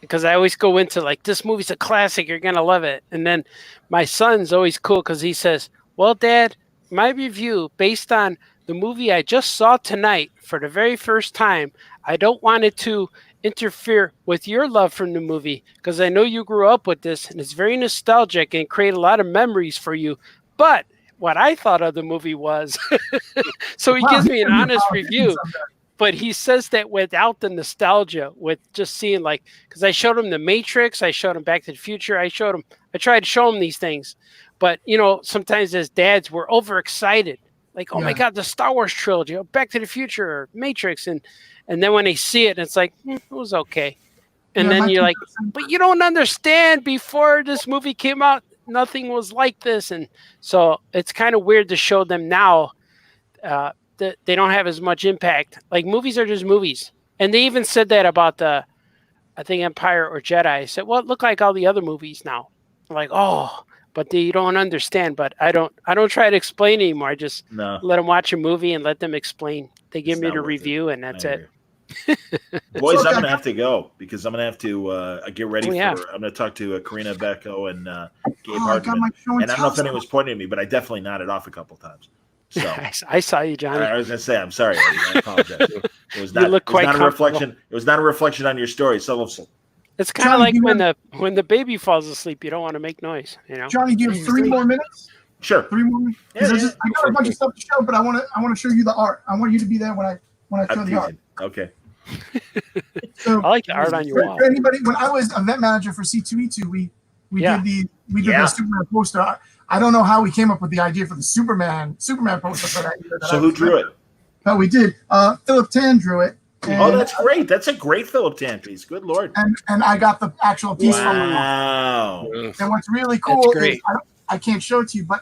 Because I always go into like, this movie's a classic, you're going to love it. And then my son's always cool because he says, "Well, Dad, my review based on the movie I just saw tonight for the very first time, I don't want it to interfere with your love from the movie because I know you grew up with this and it's very nostalgic and create a lot of memories for you. But what I thought of the movie was," so he gives me an honest review. But he says that without the nostalgia, with just seeing because I showed him The Matrix, I showed him Back to the Future, I tried to show him these things. But, sometimes as dads, we're overexcited. Like, oh my God, the Star Wars trilogy, Back to the Future, or Matrix. And then when they see it, it's like, it was okay. And then you're like, but you don't understand, before this movie came out, nothing was like this. And so it's kind of weird to show them now that they don't have as much impact. Like, movies are just movies. And they even said that about I think Empire or Jedi. I said, well, it looked like all the other movies now. I'm like, oh, but they don't understand. But I don't try to explain anymore. I just let them watch a movie and let them explain. They give me the review and that's it. Boys, I'm going to have to go because I'm going to have to get ready I'm going to talk to Karina Becco and Gabe Hartman. And I don't know if anyone's pointing at me, but I definitely nodded off a couple times. So I saw you, Johnny. I was going to say, I'm sorry. I apologize. It was not, you look quite a reflection. It was not a reflection on your story. So it's kind of like when the baby falls asleep, you don't want to make noise. Johnny, do you have 3 more minutes? Sure. 3 more minutes. I got a bunch of stuff to show, but I want to show you the art. I want you to be there when I show the art. Okay. So, I like the art on your wall. For anybody, when I was event manager for C2E2, we did the Superman poster. I don't know how we came up with the idea for the Superman poster for that year. So who drew it? Oh, we did. Philip Tan drew it. And, that's great. That's a great Philip Tan piece. Good Lord. And I got the actual piece from him. Wow. And what's really cool is I can't show it to you, but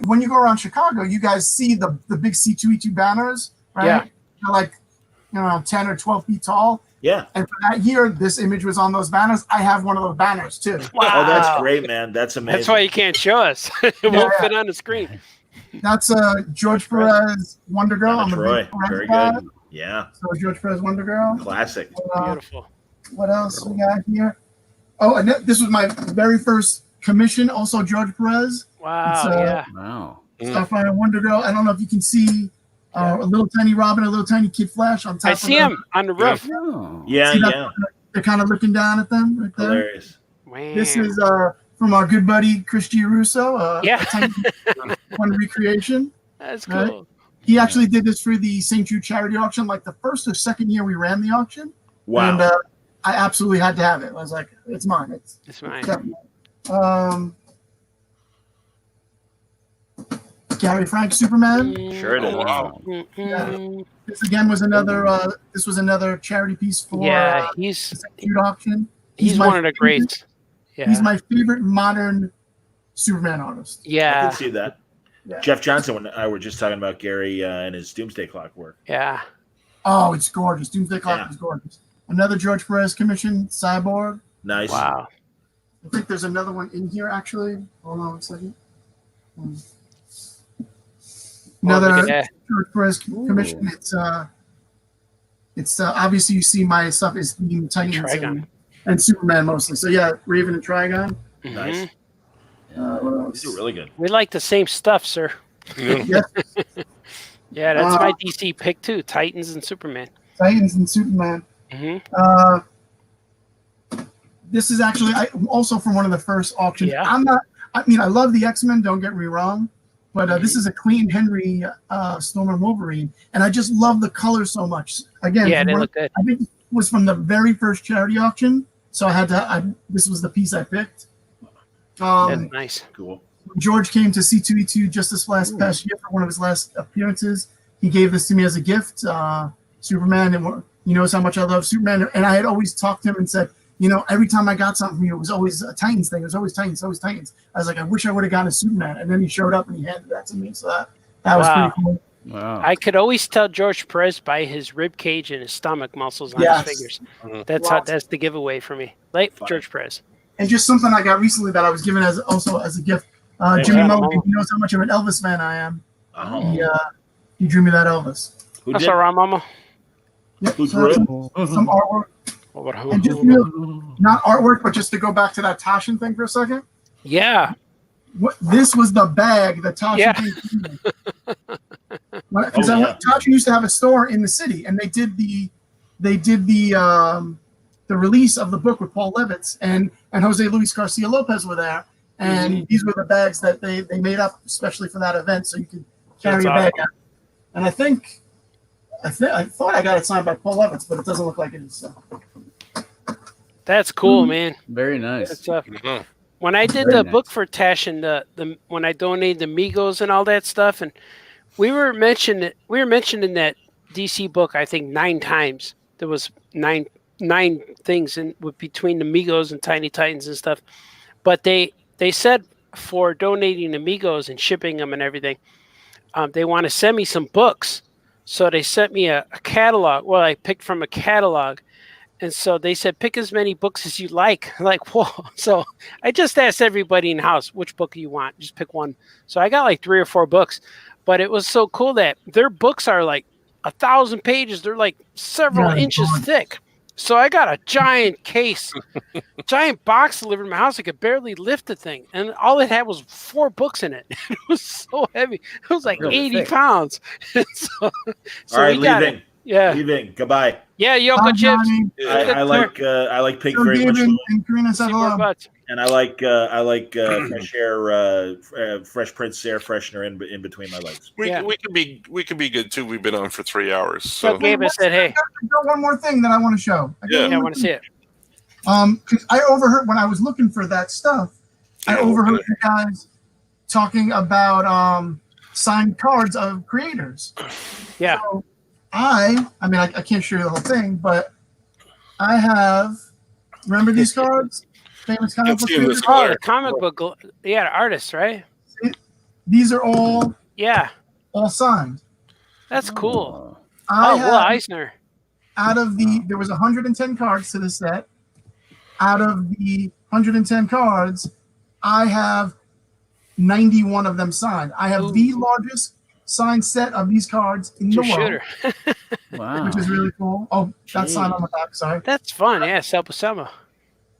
when you go around Chicago, you guys see the big C2E2 banners, right? Yeah. They're like 10 or 12 feet tall. Yeah. And for that year, this image was on those banners. I have one of those banners too. Wow. Oh, that's great, man. That's amazing. That's why you can't show us. It won't fit on the screen. That's George Perez Wonder Girl. I'm a Troy. big Perez Very guy. good. Yeah. So George Perez Wonder Girl. Classic. Beautiful. What else we got here? Oh, and this was my very first commission. Also George Perez. Wow. It's, Yeah. Wow. Starfire Wonder Girl. I don't know if you can see a little tiny Robin, a little tiny Kid Flash on top. I see him on the roof. Oh. Yeah, See that? yeah. They're kind of looking down at them right there. Hilarious. Wow. This is from our good buddy Chris Giarusso. Yeah. A tiny one recreation. That's Right. cool. He actually did this for the St. Jude charity auction, like the first or second year we ran the auction. Wow. And I absolutely had to have it. I was like, it's mine. It's mine. Gary Frank Superman. Sure it is. Oh, wow. Mm-mm. This again was another charity piece for Yeah, the he's St. Jude auction. he's my one of the favorite- greats. Yeah. He's my favorite modern Superman artist. I Yeah. can see that. Yeah. Jeff Johnson and I were just talking about Gary and his Doomsday Clock work. Yeah. Oh, it's gorgeous. Doomsday Clock Yeah. is gorgeous. Another George Perez commission, Cyborg. Nice. Wow. I think there's another one in here actually. Hold on 1 second. Oh, look Another at that. George Perez commission. It's obviously you see my stuff is themed Titans Trigon. and Superman mostly. So yeah, Raven and Trigon. Nice. Mhm. What else? These are really good. We like the same stuff, sir. Yes, Yeah, that's Uh, my DC pick too. Titans and Superman. Titans and Superman. Hmm. This is actually also from one of the first auctions. Yeah. I mean, I love the X-Men. Don't get me wrong, but this is a Clean Henry Storm and Wolverine, and I just love the color so much. Again, Yeah, they look good. I think it was from the very first charity auction, so I had to. This was the piece I picked. That's nice. Cool. George came to C2E2 just this past year for one of his last appearances. He gave this to me as a gift, Superman, and he knows how much I love Superman. And I had always talked to him and said, every time I got something from you, it was always a Titans thing. It was always Titans, always Titans. I was like, I wish I would have gotten a Superman. And then he showed up and he handed that to me. So that was Wow. pretty cool. Wow. I could always tell George Perez by his rib cage and his stomach muscles on Yes. his fingers. Mhm. That's the giveaway for me. Like Fine. George Perez. And just something I got recently that I was given as a gift. Jimmy wow. Mulligan, he knows how much of an Elvis fan I am. Oh. He drew me that Elvis. Who That's did? all right, Mama. Yep, Who so drew it? some artwork. And just not artwork, but just to go back to that Tashin thing for a second. Yeah. This was the bag that Tasha Yeah. gave to me. Because Oh, yeah. Tasha used to have a store in the city, and they did the release of the book with Paul Levitz, and Jose Luis Garcia Lopez were there, and these were the bags that they made up especially for that event, so you could carry That's a bag awesome. out. And I thought I got it signed by Paul Levitz, but it doesn't look like it is. So. That's cool, man. Very nice. That's tough. Mhm. When I did Very the nice. book for Tash and the when I donated the Migos and all that stuff, and we were mentioned in that DC book I think 9 times. There was nine things between the Migos and Tiny Titans and stuff. But they said for donating the Migos and shipping them and everything, they want to send me some books. So they sent me a catalog. Well, I picked from a catalog. And so they said, pick as many books as you like. I'm like, whoa. So I just asked everybody in the house, which book do you want? Just pick one. So I got like 3 or 4 books. But it was so cool that their books are like 1,000 pages. They're like several inches thick. So I got a giant case, giant box delivered to my house. I could barely lift the thing. And all it had was 4 books in it. It was so heavy. It was like Really 80 thick. pounds. so All right, we got it. leaving. Yeah. Leaving. Goodbye. Yeah, Bye, Yoko Chips. Johnny. I like Pig Joe very much, David and Karina said See more hello. butts. and I like fresh air, Fresh Prince air freshener in between my legs. We can be good too. We've been on for 3 hours. So So Gabe said, hey, I got one more thing that I want to show. Yeah. I want to see it. 'Cause I overheard when I was looking for that stuff. I overheard you guys talking about signed cards of creators. Yeah. So I mean, I can't show you the whole thing, but I have. Remember these cards? Famous comic I've book seen this creators? Oh, the comic book. Yeah, the artist, right? These are all Yeah. signed. That's cool. I Oh, have, Will Eisner. out of there was 110 cards to the set. Out of the 110 cards, I have 91 of them signed. I have Ooh. the largest signed set of these cards in the world, Shooter. Wow. which is really cool. Oh, that's signed on the back. Sorry. That's fun. Yeah, Selpa.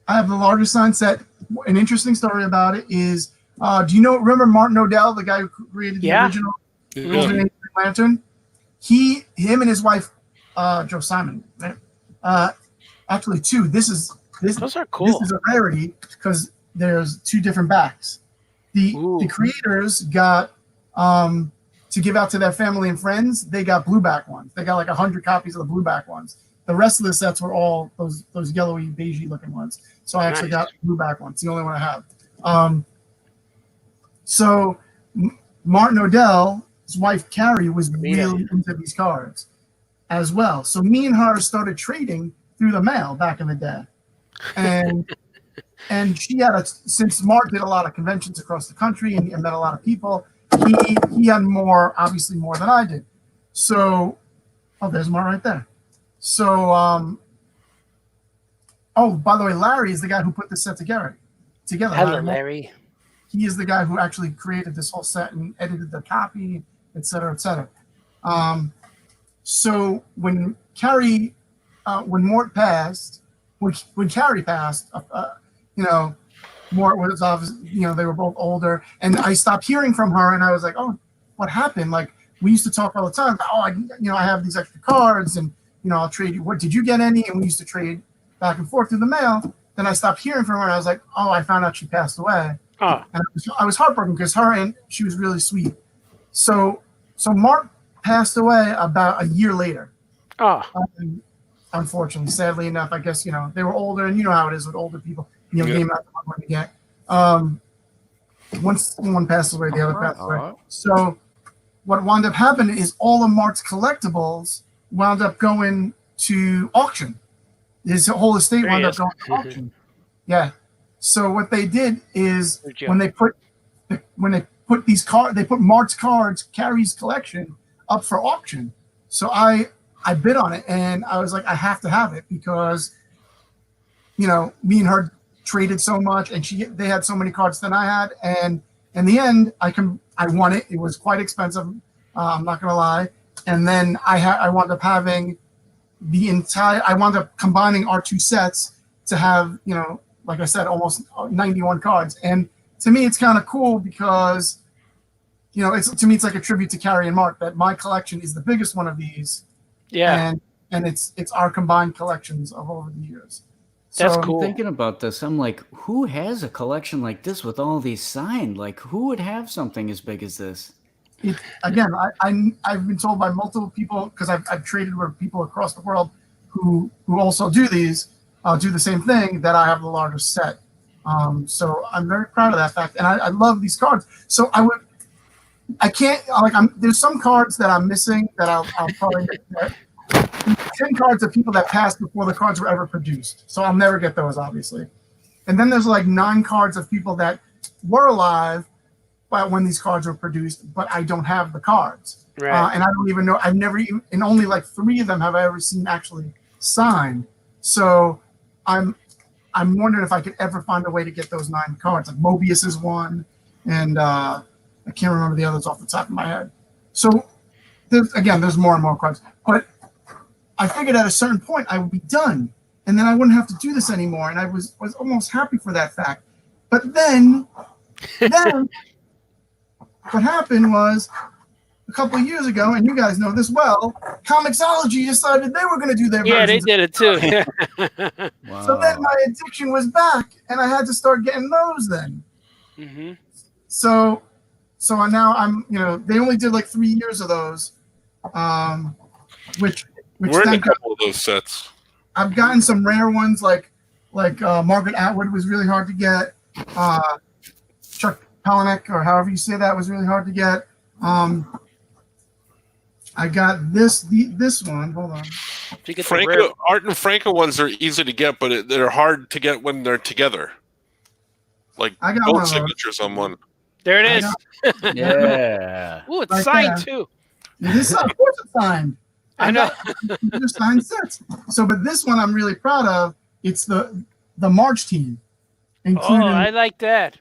I have the largest signed set. An interesting story about it is, do you remember Martin Odell, the guy who created the original Golden Age Green Lantern? Him and his wife, Joe Simon, right? Actually two. Those are cool. This is a rarity because there's two different backs. The creators got to give out to their family and friends. They got blue back ones. They got like 100 copies of the blue back ones. The rest of the sets were all those yellowy, beigey looking ones. So I actually got blue back ones. It's the only one I have. So Martin Odell, his wife Carrie, was really into these cards as well. So me and her started trading through the mail back in the day. And she had since Mark did a lot of conventions across the country and met a lot of people, he had obviously more than I did. So, there's Mark right there. So, by the way, Larry is the guy who put this set together. Hello, Larry. He is the guy who actually created this whole set and edited the copy, et cetera, et cetera. So when Mort passed, when Carrie passed, Mort was obviously, they were both older, and I stopped hearing from her, and I was like, oh, what happened? Like, we used to talk all the time. Oh, I have these extra cards, and I'll trade you. What did you get any? And we used to trade back and forth through the mail. Then I stopped hearing from her, and I was like, oh, I found out she passed away. Oh. And I was heartbroken because she was really sweet. So Mark passed away about a year later. Oh. Unfortunately, sadly enough, I guess, they were older, and you know how it is with older people. Game out the money to get. Once one passes away, the other passes away. So what wound up happening is all of Mark's collectibles wound up going to auction. His whole estate wound up going to auction. Yeah. So what they did is when they put these cards, they put Mark's cards, Carrie's collection, up for auction. So I bid on it, and I was like, I have to have it because, me and her traded so much, and they had so many cards than I had, and in the end, I won it. It was quite expensive. I'm not gonna lie. And then I wound up having I wound up combining our two sets to have, like I said, almost 91 cards. And to me, it's kind of cool because, it's like a tribute to Carrie and Mark that my collection is the biggest one of these. Yeah. And it's our combined collections of over the years. That's so, cool. Thinking about this, I'm like, who has a collection like this with all these signed? Like, who would have something as big as this? Again, I've been told by multiple people, because I've traded with people across the world who also do these, do the same thing, that I have the largest set. So I'm very proud of that fact, and I love these cards. So there's some cards that I'm missing that I'll probably get. 10 cards of people that passed before the cards were ever produced. So I'll never get those, obviously. And then there's like 9 cards of people that were alive when these cards were produced, but I don't have the cards. Right. And I don't even know. And only like 3 of them have I ever seen actually signed. So I'm wondering if I could ever find a way to get those 9 cards. Like Mobius is one, and I can't remember the others off the top of my head. So there's more and more cards. But I figured at a certain point I would be done, and then I wouldn't have to do this anymore. And I was almost happy for that fact. But then what happened was a couple of years ago, and you guys know this well, Comixology decided they were going to do their Yeah, they versions. did it too. Wow. So then my addiction was back, and I had to start getting those then. Mm-hmm. So now I'm, they only did like 3 years of those, which We're in a then couple of those sets. I've gotten some rare ones like Margaret Atwood was really hard to get. Chuck Palahniuk, or however you say that, was really hard to get. I got this one. Hold on. Art and Franco ones are easy to get, but they're hard to get when they're together. Like I got one both of those. signatures on one. There it is. Yeah. Ooh, it's Like signed that. too. This, of course, it's signed. I know. Just signed sets. So, but this one I'm really proud of. It's the March team, Oh, including I like that.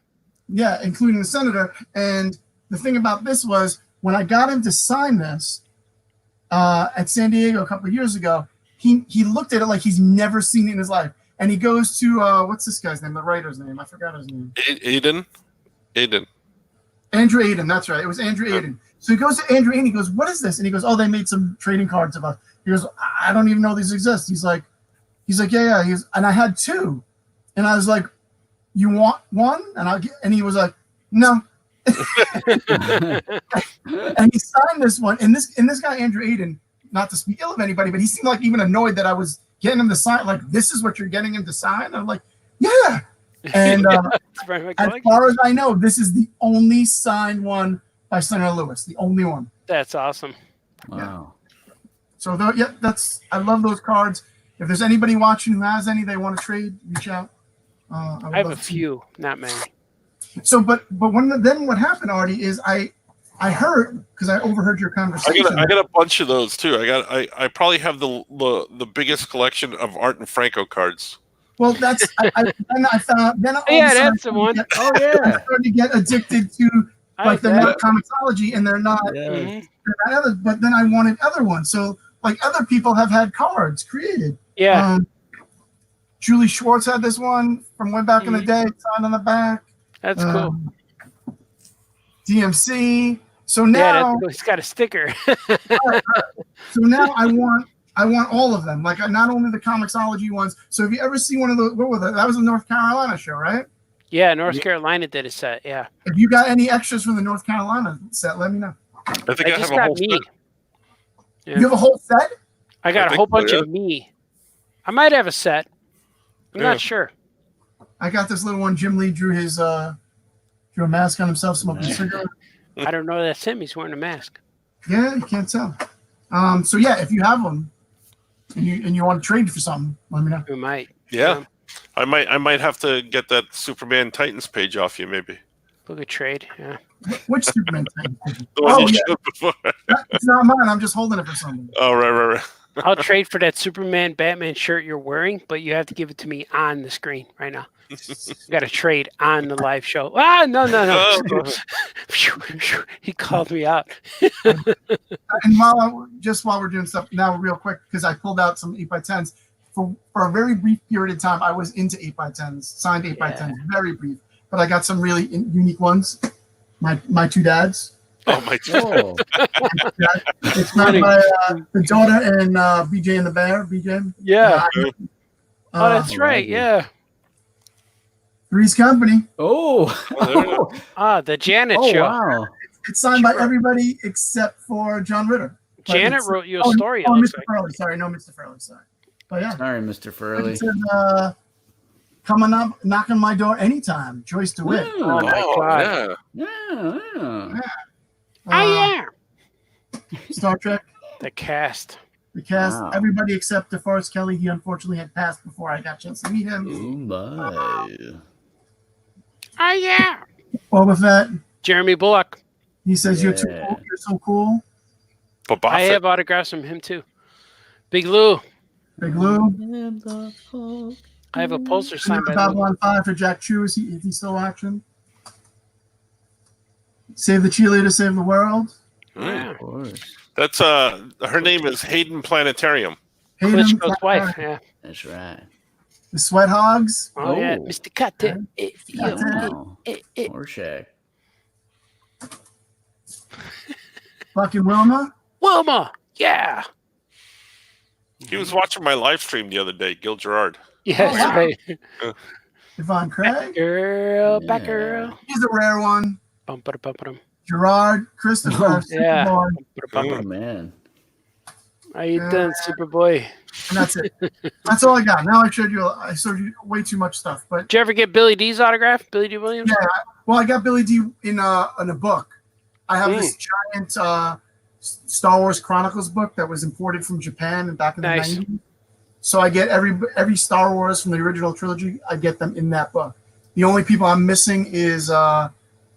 Yeah, including the senator. And the thing about this was when I got him to sign this at San Diego a couple of years ago, he looked at it like he's never seen it in his life. And he goes to what's this guy's name? The writer's name. I forgot his name. Aiden. Andrew Aiden. That's right. It was Andrew Aiden. So he goes to Andrew Aiden. He goes, "What is this?" And he goes, "Oh, they made some trading cards of us." He goes, "I don't even know these exist." He's like, "Yeah." He goes, and I had 2, and I was like, "You want one?" And he was like, "No." And he signed this one. And this guy Andrew Aiden, not to speak ill of anybody, but he seemed like even annoyed that I was getting him to sign. Like, this is what you're getting him to sign? I'm like, yeah. And as far as I know, this is the only signed one by Senator Lewis. The only one. That's awesome. Wow. So I love those cards. If there's anybody watching who has any they want to trade, reach out. I have a few, not many. So, but then what happened, Artie, is I heard, because I overheard your conversation. I got a bunch of those too. I probably have the biggest collection of Art and Franco cards. Well, that's then I found that's the one. Oh yeah. I started to get addicted to like they're not comicsology and they're not. Yeah. But then I wanted other ones. So like other people have had cards created. Yeah. Julie Schwartz had this one from way back in the day, signed on the back. That's cool. DMC. So now he's got a sticker. So now I want all of them. Like not only the comicsology ones. So if you ever see one of those, what was that? That was a North Carolina show, right? Yeah, North Carolina did a set. Yeah. If you got any extras from the North Carolina set, let me know. I think I just have a got whole me. set. Yeah. You have a whole set? I got a whole bunch of me. I might have a set. I'm not sure. I got this little one. Jim Lee drew a mask on himself, smoking a cigarette. I don't know that's him. He's wearing a mask. Yeah, you can't tell. So yeah, if you have them and you want to trade for something, let me know. We might. Yeah. I might have to get that Superman Titans page off you, maybe. Book a trade. Yeah. Which Superman thing? The one you showed before. It's not mine. I'm just holding it for someone. Oh, right. I'll trade for that Superman Batman shirt you're wearing, but you have to give it to me on the screen right now. You got to trade on the live show. No. He called me out. And while we're doing stuff now, real quick, because I pulled out some 8x10s for a very brief period of time. I was into 8x10s, signed 8x10s, very brief. But I got some really unique ones. My 2 dads. Oh my God. It's signed by the daughter and BJ and the Bear. BJ. Yeah. That's right. Yeah. Three's Company. Oh. The Janet Oh show. wow. It's signed by everybody except for John Ritter. Janet wrote you a story. Oh, it looks Mr. like. Furley. Sorry, no, Mr. Furley. Sorry. But yeah. Sorry, Mr. Furley. It said, coming up, knocking my door anytime. Joyce DeWitt. Oh my God. Yeah. Yeah. Star Trek. The cast. The cast. Wow. Everybody except DeForest Kelly. He unfortunately had passed before I got a chance to meet him. Oh my. Yeah. Boba Fett. Jeremy Bullock. He says you're too cool. You're so cool. Boba I Fett. have autographs from him too. Big Lou. Big Lou. I have a poster signed by Lou. Babylon 5 for Jack Chu. Is he still action? Save the cheerleader, save the world. Yeah. Of course. That's her name is Hayden Planetarium. Hayden, Klitschko's wife. Yeah. That's right. The Sweat Hogs. Oh, yeah. Oh. Mr. Cutter. Wow. Rorschach. Fucking Wilma. Wilma. Yeah. He was watching my live stream the other day, Gil Gerard. Yes. wow. Right. Yvonne Craig. Back girl. He's a rare one. Bum-ba-da-bum-ba-dum. Gerard Christopher. Yeah. Superboy. Oh man. How you doing, Superboy? And that's it. That's all I got. Now I showed you way too much stuff. But Did you ever get Billy D's autograph? Billy D. Williams? yeah, well, I got Billy D in a book. I have this giant Star Wars Chronicles book that was imported from Japan and back in the 90s. So I get every Star Wars from the original trilogy. I get them in that book. The only people I'm missing is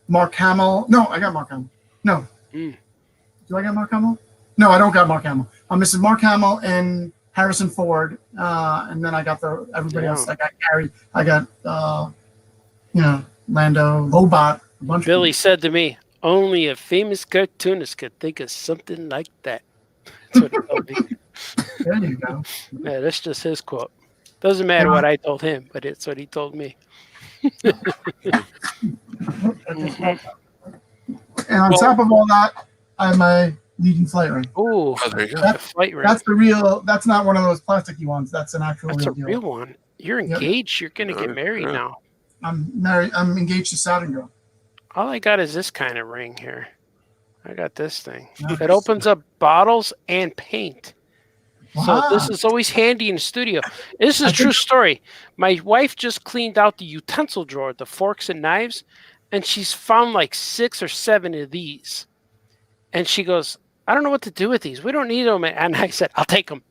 Mark Hamill. No, I got Mark Hamill. No. Do I got Mark Hamill? No, I don't got Mark Hamill. I'm missing Mark Hamill and Harrison Ford, and then I got everybody else. I got Gary. I got Lando, Lobot, a bunch Billy of said to me, only a famous cartoonist could think of something like that. That's what he told me. people. There you go. Yeah, that's just his quote. Doesn't matter what I told him, but it's what he told me. And on top of all that, I have my Legion flight ring. Ooh, Oh, there you go. the flight ring. That's the real. That's not one of those plasticky ones. That's an actual That's real a deal. real one. You're Yep. engaged. You're gonna get married Yeah. now. I'm married. I'm engaged to Saturn Girl. All I got is this kind of ring here. I got this thing. Nice. It opens up bottles and paint. So Wow. this is always handy in the studio. This is a true story. My wife just cleaned out the utensil drawer, the forks and knives, and she's found like 6 or 7 of these. And she goes, I don't know what to do with these. We don't need them. And I said, I'll take them.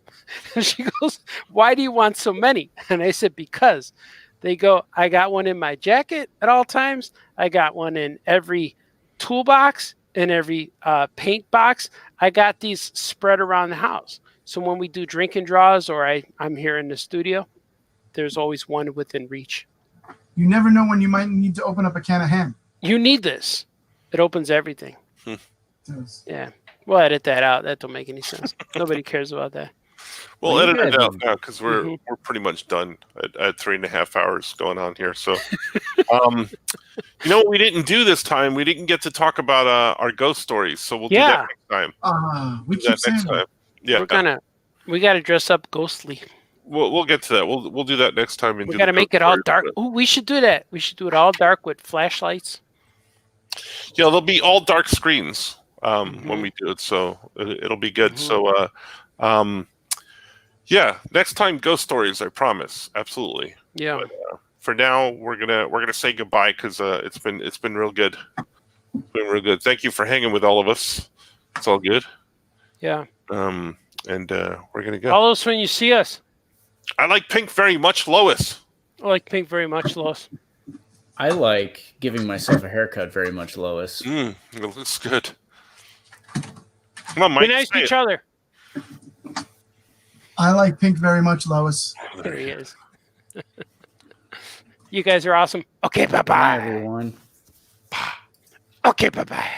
And she goes, why do you want so many? And I said, because they go, I got one in my jacket at all times. I got one in every toolbox, in every paint box. I got these spread around the house. So when we do drinking draws or I'm here in the studio, there's always one within reach. You never know when you might need to open up a can of ham. You need this. It opens everything. Yes. Yeah. We'll edit that out. That don't make any sense. Nobody cares about that. We'll Well, you edit it guys- out now because we're pretty much done at 3.5 hours going on here. So, you know what we didn't do this time? We didn't get to talk about our ghost stories. So we'll do Yeah. that next time. We Do keep that saying next time. Yeah, We got to dress up ghostly. we'll get to that. We'll do that next time. And We do got to the make ghost it all stories. dark. Ooh, we should do that. We should do it all dark with flashlights. Yeah, there'll be all dark screens when we do it, so it'll be good. So, yeah, next time ghost stories, I promise, absolutely. Yeah. For now, we're gonna say goodbye because it's been real good. It's been real good. Thank you for hanging with all of us. It's all good. Yeah. And we're gonna go. Follow us when you see us. I like pink very much, Lois. I like pink very much, Lois. I like giving myself a haircut very much, Lois. It looks good. Come on, Mike. Be nice to say each it. other. I like pink very much, Lois. There he is. You guys are awesome. Okay, Bye, bye-bye. everyone. Okay, bye-bye.